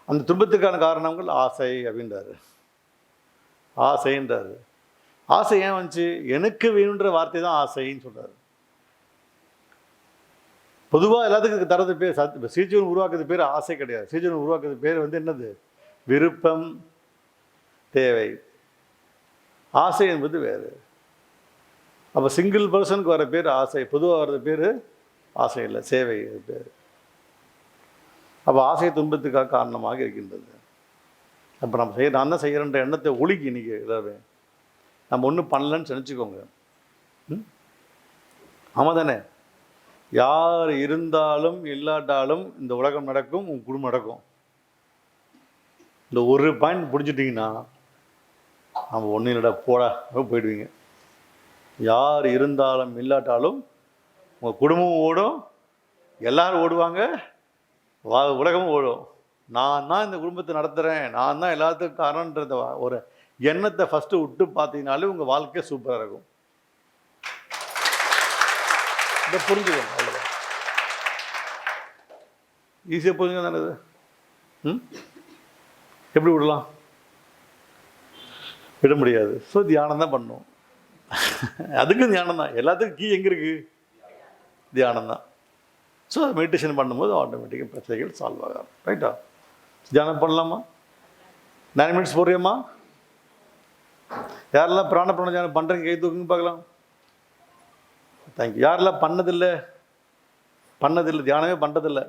அந்த துன்பத்துக்கான காரணங்கள் ஆசை அப்படின்றாரு, ஆசைன்றாரு. ஆசை ஏன் வந்துச்சு? எனக்கு வேணுன்ற வார்த்தை தான் ஆசைன்னு சொல்றாரு. பொதுவாக எல்லாத்துக்கும் தரது பேர் ஸ்ரீஜீவன் உருவாக்குறது பேர் ஆசை கிடையாது. ஸ்ரீஜீவன் உருவாக்குறது பேர் வந்து என்னது? விருப்பம், தேவை. ஆசை என்பது வேறு. அப்போ சிங்கிள் பர்சனுக்கு வர பேர் ஆசை, பொதுவாக வர்றது பேர் ஆசை இல்லை, சேவை பேர். அப்போ ஆசை துன்பத்துக்காக காரணமாக இருக்கின்றது. அப்போ நம்ம நான் தான் செய்கிறன்ற எண்ணத்தை ஒழுகி இன்னைக்கு எல்லாருமே நம்ம ஒன்றும் பண்ணலன்னு நினச்சிக்கோங்க. ஆமாம் தானே? யார் இருந்தாலும் இல்லாட்டாலும் இந்த உலகம் நடக்கும், உங்கள் குடும்பம் நடக்கும். இந்த ஒரு பாயிண்ட் பிடிச்சிட்டிங்கன்னா நம்ம ஒன்றும் இல்லைடா போடா போயிடுவீங்க. யார் இருந்தாலும் இல்லாட்டாலும் உங்கள் குடும்பமும் ஓடும், எல்லாரும் ஓடுவாங்க, உலகமும் ஓடும். நான் தான் இந்த குடும்பத்தை நடத்துகிறேன், நான் தான் எல்லாத்துக்கும் காரணன்றத ஒரு எண்ணத்தை ஃபஸ்ட்டு விட்டு பார்த்தீங்கனாலே உங்கள் வாழ்க்கை சூப்பராக இருக்கும். இதை புரிஞ்சுக்கணும், அவ்வளோதான். ஈஸியாக புரிஞ்சுக்க தானே இது. எப்படி விடலாம்? விட முடியாது. ஸோ தியானம் தான் பண்ணணும். அதுக்கும் தியானம் தான். எல்லாத்துக்கும் கீ எங்கே இருக்குது? தியானம் தான். ஸோ மெடிடேஷன் பண்ணும்போது ஆட்டோமேட்டிக்காக பிரச்சனைகள் சால்வ் ஆகும். ரைட்டா? தியானம் பண்ணலாமா? 9 மினிட்ஸ் போடுறியம்மா? யாரெல்லாம் பிராண தியானம் பண்ணுறீங்க கை தூக்குங்க பார்க்கலாம். தேங்க்யூ. யாரெல்லாம் பண்ணதில்லை தியானமே பண்ணுறதில்லை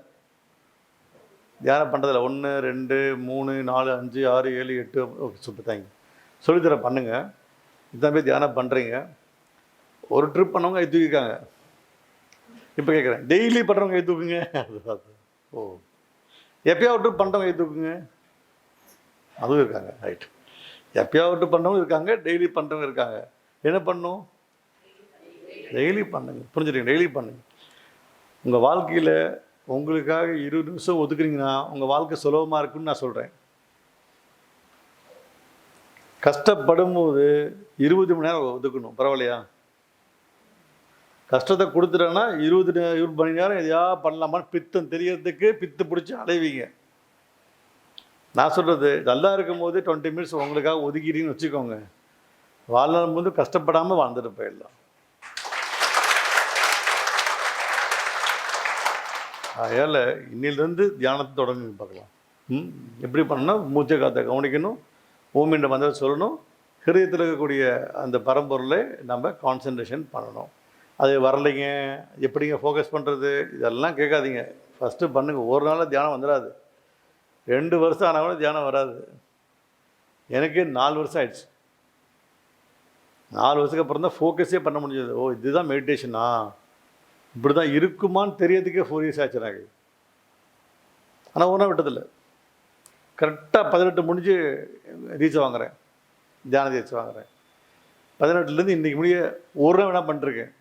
1 2 3 4 5 6 7 8 ஓகே சூப்பர் தேங்க்யூ. சொல்லித்தர பண்ணுங்க. இத்தனை பேர் தியானம் பண்ணுறீங்க. ஒரு ட்ரிப் பண்ணவங்க கை தூக்கிருக்காங்க. இப்போ கேட்குறேன், டெய்லி பண்ணுறவங்க கை தூக்குங்க. ஓ, எப்பயாவது ட்ரிப் பண்ணுறவங்க கை தூக்குங்க. அதுவும் இருக்காங்க. ரைட். எப்பயாவது பண்ணுறவங்க இருக்காங்க, டெய்லி பண்ணுறவங்க இருக்காங்க. என்ன பண்ணும்? டெய்லி பண்ணுங்க. புரிஞ்சுட்டீங்க? டெய்லி பண்ணுங்க. உங்கள் வாழ்க்கையில் உங்களுக்காக 20 நிமிஷம் ஒதுக்குறீங்கன்னா உங்கள் வாழ்க்கை சுலபமாக இருக்குன்னு நான் சொல்கிறேன். கஷ்டப்படும் போது 20 மணி நேரம் ஒதுக்கணும், பரவாயில்லையா? கஷ்டத்தை கொடுத்துட்டேன்னா 20 மணி நேரம் எதையா பண்ணலாமான்னு பித்தம் தெரியறதுக்கு பித்து பிடிச்சி அலைவீங்க. நான் சொல்கிறது, நல்லா இருக்கும்போது 20 மினிட்ஸ் உங்களுக்காக ஒதுக்கிட்டீங்கன்னு வச்சுக்கோங்க, வாழ்நாள் போது கஷ்டப்படாமல் வாழ்ந்துட்டு போயிடலாம். அதனால் இன்னிலிருந்து தியானத்தை தொடங்கி பார்க்கலாம். எப்படி பண்ணணும்னா மூச்சை காற்றை கவனிக்கணும், ஓமின்ற மந்திரம் சொல்லணும், ஹிருதயத்தில் இருக்கக்கூடிய அந்த பரம்பொருளை நம்ம கான்சன்ட்ரேஷன் பண்ணணும். அது வரலைங்க, எப்படிங்க ஃபோக்கஸ் பண்ணுறது, இதெல்லாம் கேட்காதீங்க. ஃபஸ்ட்டு பண்ணுங்கள். ஒரு நாளில் தியானம் வந்துடாது. 2 வருஷம் ஆனால் கூட தியானம் வராது. எனக்கு 4 வருஷம் ஆயிடுச்சு. 4 வருஷத்துக்கு அப்புறம் தான் ஃபோக்கஸே பண்ண முடிஞ்சது. ஓ, இதுதான் மெடிடேஷனா, இப்படி தான் இருக்குமான்னு தெரியறதுக்கே 4 இயர்ஸ் ஆச்சு எனக்கு. ஆனால் ஒன்றும் விட்டதில்லை. கரெக்டாக 18 முடிஞ்சு ரீச் வாங்குகிறேன், தியான ரீச் வாங்குகிறேன். 18லேருந்து இன்றைக்கி முடிய ஒரு நாள் வேணால் பண்ணிருக்கேன்.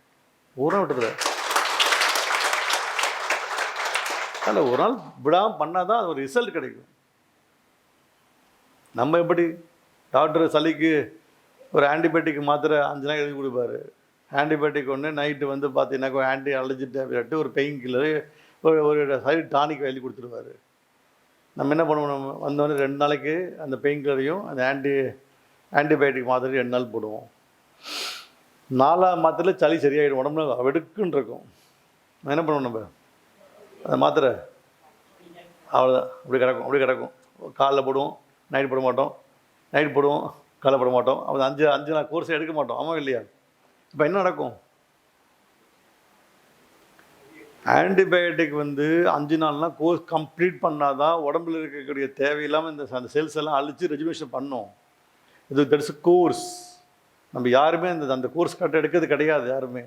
ஒரு நாள் விட்டதில்லை. அதில் ஒரு நாள் விடாமல் பண்ணால் தான் அது ஒரு ரிசல்ட் கிடைக்கும். நம்ம எப்படி டாக்டர் சளிக்கு ஒரு ஆன்டிபயோட்டிக் மாத்திரை 5 நாள் எழுதி கொடுப்பாரு. ஆன்டிபயோட்டிக் ஒன்று நைட்டு வந்து பார்த்தீங்கன்னாக்கா ஆன்டி அலர்ஜி டேப்லெட்டு, ஒரு பெயின் கில்லரு, ஒரு சைடு டானிக் எழுதி கொடுத்துருவாரு. நம்ம என்ன பண்ணுவோம்? நம்ம வந்தோடனே 2 நாளைக்கு அந்த பெயின் கில்லரையும் அந்த ஆன்டிபயோட்டிக் மாத்திரை 2 நாள் போடுவோம். 4ஆம் மாத்திரையில் சளி சரியாயிடும், உடம்புல வெடுக்குன்னு இருக்கும். என்ன பண்ணுவோம்? நம்ம அந்த மாத்திரை அவ்வளோதான், அப்படி கிடக்கும். காலைல போடுவோம், நைட் போட மாட்டோம், நைட் போடுவோம், காலைல போட மாட்டோம். அப்போ 5 நாள் கோர்ஸ் எடுக்க மாட்டோம். ஆமாம் இல்லையா? இப்போ என்ன நடக்கும்? ஆன்டிபயோட்டிக் வந்து 5 நாள்லாம் கோர்ஸ் கம்ப்ளீட் பண்ணால் தான் உடம்புல இருக்கக்கூடிய தேவையில்லாமல் அந்த செல்ஸ் எல்லாம் அழித்து ரெஜுமினேஷன் பண்ணோம். இது தட்ஸ் கோர்ஸ். நம்ம யாருமே அந்த கோர்ஸ் கரெக்டாக எடுக்கிறது கிடையாது. யாருமே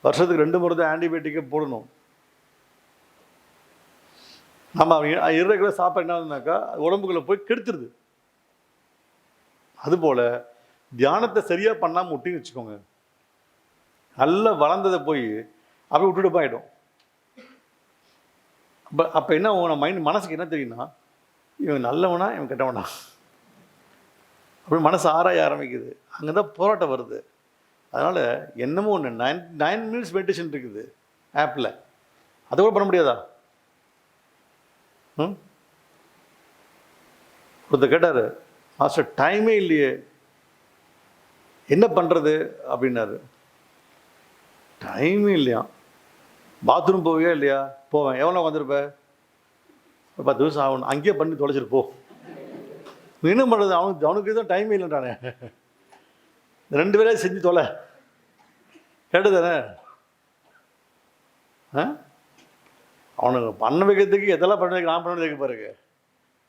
வருஷத்துக்கு 2 முறை தான் ஆன்டிபயோட்டிக்கே போடணும். நம்ம இர்ரெகுலர் சாப்பாடு என்ன ஆகுதுனாக்கா உடம்புக்குள்ளே போய் கெடுத்துருது. அதுபோல் தியானத்தை சரியாக பண்ணாமல் விட்டின்னு வச்சுக்கோங்க, நல்லா வளர்ந்ததை போய் அப்படியே விட்டுட்டு போயிடும். அப்போ என்ன உன மைண்ட் மனசுக்கு என்ன தெரியும்னா, இவன் நல்லவனா இவன் கெட்டவனா அப்படி மனசு ஆராய ஆரம்பிக்குது. அங்கே தான் போராட்டம் வருது. அதனால் என்னமோ ஒன்று 9 மினிட்ஸ் மெடிடேஷன் இருக்குது ஆப்பில், அதை கூட பண்ண முடியாதா? ஒருத்தர் கேட்டார், மாஸ்டர் டைமே இல்லையே என்ன பண்ணுறது அப்படின்னாரு. டைமே இல்லையா? பாத்ரூம் போவியா இல்லையா? போவேன். எவ்வளோ வந்துருப்ப? 10 நிமிஷம் ஆகணும். அங்கேயே பண்ணி தொலைச்சிட்டு போ. என்ன பண்ணுறது? அவனுக்கு தான் டைமே இல்லைன்றானே. 2 வேலையும் செஞ்சு தொலை. கேட்டு தானே? அவனுக்கு பண்ண வைக்கிறதுக்கு எதெல்லாம் பண்ண வைக்க நான் பண்ண வைக்க பாருங்க.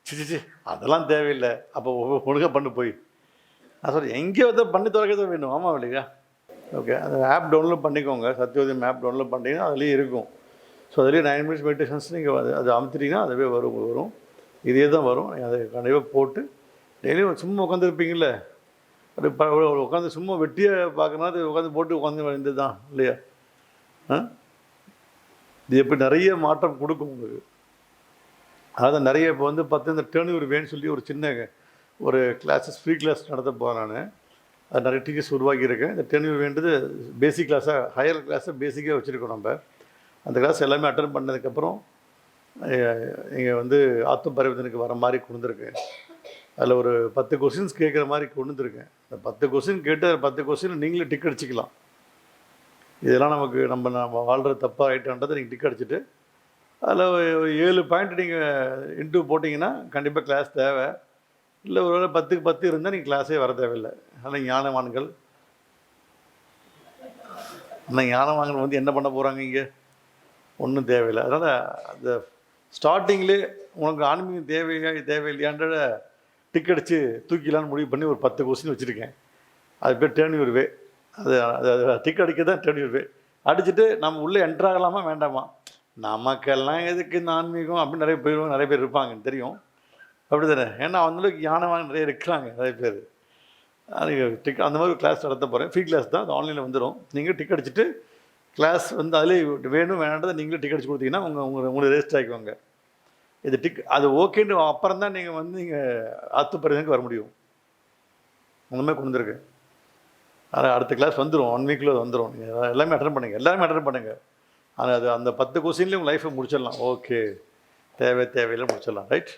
சி அதெல்லாம் தேவையில்லை. அப்போ ஒழுங்காக பண்ணு போய். நான் சொல்கிறேன் எங்கேயோ வந்து பண்ணி தொலைக்கிறது வேணும். ஆமாம் இல்லையா? ஓகே, அந்த ஆப் டவுன்லோட் பண்ணிக்கோங்க. சத்யோதயம் ஆப் டவுன்லோட் பண்ணிட்டீங்கன்னா அதுலேயும் இருக்கும். ஸோ அதுலேயே 9 மினிட்ஸ் மெடிடேஷன்ஸ் நீங்கள் அது அமுத்திட்டீங்கன்னா அதுவே வரும். இதே தான் வரும். நீங்கள் அதை கண்டிப்பாக போட்டு டெய்லியும் சும்மா உட்காந்துருப்பீங்கள்ல, அப்படி உட்காந்து சும்மா வெட்டியாக பார்க்கறனா அது உட்காந்து போட்டு உட்காந்து வேண்டியது தான் இல்லையா? இது எப்படி நிறைய மாற்றம் கொடுக்கும் உங்களுக்கு. அதாவது நிறைய இப்போ வந்து இந்த டேர்ன் வேன்னு சொல்லி ஒரு சின்ன ஒரு கிளாஸஸ் ஃப்ரீ கிளாஸ் நடத்த போகிறேன் நான். அது நிறைய டீச்சர்ஸ் உருவாக்கியிருக்கேன். இந்த டேர்ன் வேண்டது பேசிக் கிளாஸாக, ஹையர் கிளாஸாக பேசிக்காக வச்சுருக்கோம் நம்ம. அந்த கிளாஸ் எல்லாமே அட்டன் பண்ணதுக்கப்புறம் இங்கே வந்து ஆத்ம பரிவர்த்தனைக்கு வர மாதிரி கொடுத்துருக்கேன். அதில் ஒரு 10 கொஸ்டின்ஸ் கேட்குற மாதிரி கொடுத்துருக்கேன். அந்த 10 கொஸ்டின் கேட்டு 10 கொஸ்டின் நீங்களே டிக் அடிச்சிக்கலாம். இதெல்லாம் நம்ம வாழ்கிற தப்பாக ரைட்டான்றதை நீங்கள் டிக் அடிச்சுட்டு அதில் 7 பாயிண்ட் நீங்கள் இன்ட்டு போட்டிங்கன்னா கண்டிப்பாக கிளாஸ் தேவை. இல்லை ஒருவேளை 10க்கு 10 இருந்தால் நீங்கள் கிளாஸே வர தேவையில்லை. ஆனால் ஞானவான்கள் வந்து என்ன பண்ண போகிறாங்க இங்கே? ஒன்றும் தேவையில்லை. அதனால் அந்த ஸ்டார்டிங்லே உனக்கு ஆன்மீகம் தேவையில்லையான்ற டிக் அடித்து தூக்கிலான்னு முடிவு பண்ணி ஒரு 10 கொஸ்டின் வச்சுருக்கேன். அது பேர் டேர்ன் யுவர் வே. அது டிக் அடிக்க தான் டேர்ன் யுவர் வே. அடிச்சுட்டு நம்ம உள்ளே என்ட்ராகலாமா வேண்டாமா? நமக்கெல்லாம் எதுக்கு இந்த ஆன்மீகம் அப்படின்னு நிறைய பேர் இருப்பாங்கன்னு தெரியும். அப்படி தானே? ஏன்னா அவங்களுக்கு ஞானமாக நிறைய இருக்கிறாங்க நிறைய பேர். டிக் அந்த மாதிரி கிளாஸ் நடத்த போகிறேன். ஃப்ரீ கிளாஸ் தான், அது ஆன்லைனில் வந்துடும். நீங்கள் டிக் அடிச்சுட்டு கிளாஸ் வந்து அதிலே வேணும் வேணான்றதை நீங்களே டிக் அடிச்சு கொடுத்தீங்கன்னா உங்களை ரெஜிஸ்டர் ஆகிக்குவாங்க. இது டிக் அது ஓகேன்னு அப்புறம் தான் நீங்கள் ஆத்து பரிதனுக்கு வர முடியும். அந்த மாதிரி கொண்டு வந்துருக்கு. ஆனால் அடுத்த கிளாஸ் வந்துடும், 1 வீக்கில் வந்துடும். நீங்கள் எல்லாமே அட்டன் பண்ணுங்கள். ஆனால் அது அந்த 10 கொஸ்டின்லேயும் உங்கள் லைஃப்பை முடிச்சிடலாம். ஓகே, தேவையில்லை முடிச்சிடலாம். Right,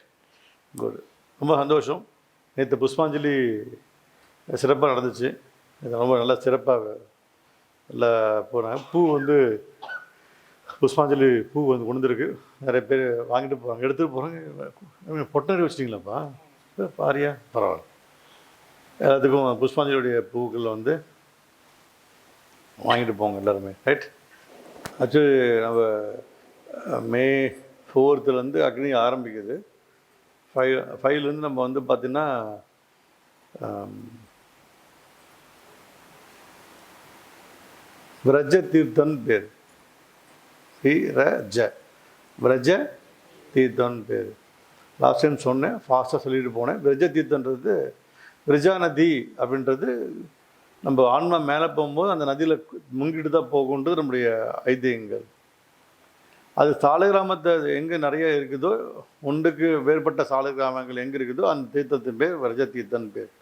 good. ரொம்ப சந்தோஷம். நேற்று புஷ்பாஞ்சலி சிறப்பாக நடந்துச்சு. இது ரொம்ப நல்லா சிறப்பாக நல்லா போகிறாங்க. பூ வந்து புஷ்பாஞ்சலி பூ வந்து கொண்டு வந்துருக்கு. நிறைய பேர் வாங்கிட்டு போகிறாங்க, எடுத்துகிட்டு போகிறாங்க. பொட்டனரி வச்சிட்டிங்களாப்பா? பாரியா, பரவாயில்ல. எல்லாத்துக்கும் புஷ்பாஞ்சலியுடைய பூக்கள் வந்து வாங்கிட்டு போங்க எல்லாருமே. ரைட். ஆக்சுவலி நம்ம மே 4 அக்னி ஆரம்பிக்குது. 5 நம்ம வந்து பார்த்திங்கன்னா விரஜ தீர்த்தன் பேர். விரஜ தீர்த்தன் பேர். லாஸ்ட் டைம் சொன்னேன், ஃபாஸ்ட்டாக சொல்லிட்டு போனேன். விரஜ தீர்த்தன்றது விரஜா நதி அப்படின்றது நம்ம ஆன்மா மேலே போகும்போது அந்த நதியில் முங்கிட்டு தான் போகுன்றது நம்முடைய ஐதீகங்கள். அது சாலை கிராமத்தை எங்கே நிறைய இருக்குதோ, ஒன்றுக்கு வேறுபட்ட சாலை கிராமங்கள் எங்கே இருக்குதோ அந்த தீர்த்தத்தின் பேர் விரஜ தீர்த்தன் பேர்.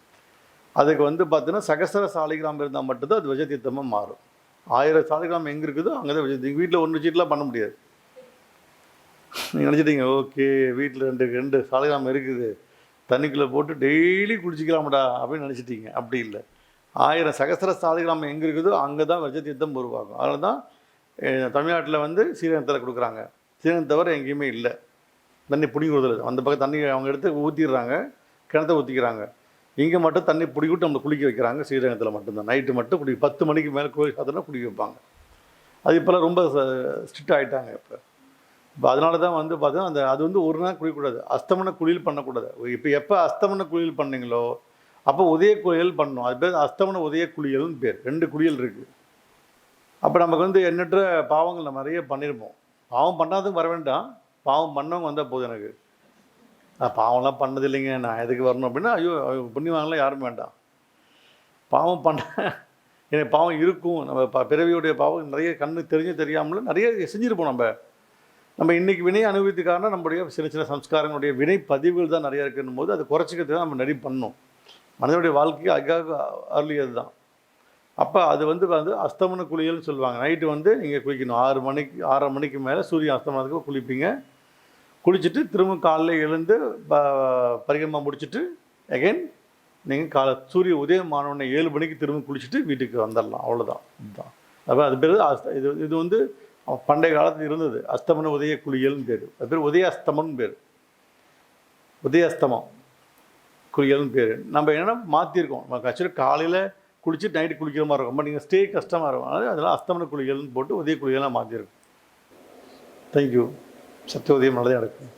அதுக்கு வந்து பார்த்தீங்கன்னா சகசர சாலை கிராமம் இருந்தால் மட்டும்தான் அது விரஜ தீர்த்தமாக மாறும். 1000 சாலை கிராமம் எங்கே இருக்குதோ அங்கே தான் விரஜ தீர்த்தம். வீட்டில் 1 சீட்லாம் பண்ண முடியாது. நீங்கள் நினச்சிட்டீங்க ஓகே வீட்டில் 2 சாலை கிராமம் இருக்குது, தண்ணிக்குள்ளே போட்டு டெய்லி குடிச்சிக்கலாம்டா அப்படின்னு நினச்சிட்டீங்க. அப்படி இல்லை. 1000 சகசர சாலை கிராமம் எங்கே இருக்குதோ அங்கே தான் விரஜ தீர்த்தம் உருவாகும். அதனால தான் தமிழ்நாட்டில் வந்து ஸ்ரீரங்கத்தில் கொடுக்குறாங்க. ஸ்ரீரங்கம் தவிர எங்கேயுமே இல்லை. தண்ணி பிடிங்கி கொடுத்துருது. அந்த பக்கம் தண்ணி அவங்க எடுத்து ஊற்றிடுறாங்க, கிணத்த ஊற்றிக்கிறாங்க. இங்கே மட்டும் தண்ணி பிடிக்கிட்டு நம்மளை குளிக்க வைக்கிறாங்க. ஸ்ரீரங்கத்தில் மட்டும்தான் நைட்டு மட்டும் 10 மணிக்கு மேலே கோயில் சாத்தினா குளிக்க வைப்பாங்க. அது இப்போல்லாம் ரொம்ப ஸ்ட்ரிக்ட் ஆகிட்டாங்க. இப்போ அதனால தான் வந்து பார்த்தீங்கன்னா அது வந்து ஒரு நாள் குளிக்கக்கூடாது, அஸ்தமன குளியல் பண்ணக்கூடாது. இப்போ எப்போ அஸ்தமன குளியல் பண்ணீங்களோ அப்போ உதய குளியல் பண்ணணும். அது பேர் அஸ்தமன உதய குளியல்னு பேர். 2 குளியல் இருக்குது. அப்போ நமக்கு வந்து எண்ணற்ற பாவங்கள் நம்ம நிறைய பண்ணியிருப்போம். பாவம் பண்ணாததுக்கு வர வேண்டாம், பாவம் பண்ணவங்க வந்தால் போதும். எனக்கு பாவம்லாம் பண்ணது இல்லைங்க, நான் எதுக்கு வரணும் அப்படின்னா ஐயோ புண்ணியவாங்கலாம் யாரும் வேண்டாம். பாவம் பண்ண எனக்கு பாவம் இருக்கும். நம்ம பிறவியுடைய பாவம் நிறைய கண்ணு தெரியாமலும் நிறைய செஞ்சுருப்போம். நம்ம நம்ம இன்றைக்கி வினை அனுபவித்துக்கான நம்முடைய சின்ன சின்ன சம்ஸ்காரங்களுடைய வினை பதிவுகள் தான் நிறையா இருக்குன்னும் போது அது குறைச்சிக்கிறதுக்கு தான் நம்ம நிறைய பண்ணணும். மனிதனுடைய வாழ்க்கைக்கு அதுக்காக அருளியது தான். அப்போ அது வந்து அஸ்தமன குளியல்னு சொல்லுவாங்க. நைட்டு வந்து நீங்கள் குளிக்கணும் 6:30 மணிக்கு மேலே சூரியன் அஸ்தமனத்துக்கு குளிப்பீங்க. குளிச்சுட்டு திரும்ப காலைல எழுந்து பரிகரமா முடிச்சுட்டு அகைன் நீங்கள் சூரிய உதயம் ஆனோடனே 7 மணிக்கு திரும்ப குளிச்சுட்டு வீட்டுக்கு வந்துடலாம். அவ்வளோதான். இதுதான். அப்போ அது பேர் இது வந்து பண்டைய காலத்தில் இருந்தது. அஸ்தமன உதய குளியல்னு பேர். அது பேர் உதய அஸ்தமன்னு பேர். உதய அஸ்தமம் குளியல்னு பேர். நம்ம என்னென்னா மாற்றிருக்கோம். நம்ம ஆக்சுவலி காலையில் குளிச்சுட்டு நைட்டு குளிக்கிற மாதிரி இருக்கும். பட் நீங்கள் ஸ்டே கஷ்டமாக இருக்கும். அதெல்லாம் அஸ்தமன குளியல்னு போட்டு உதய குளியலாம் மாற்றிருக்கோம். தேங்க்யூ. சத்தியோதயம் நல்லதே நடக்கும்.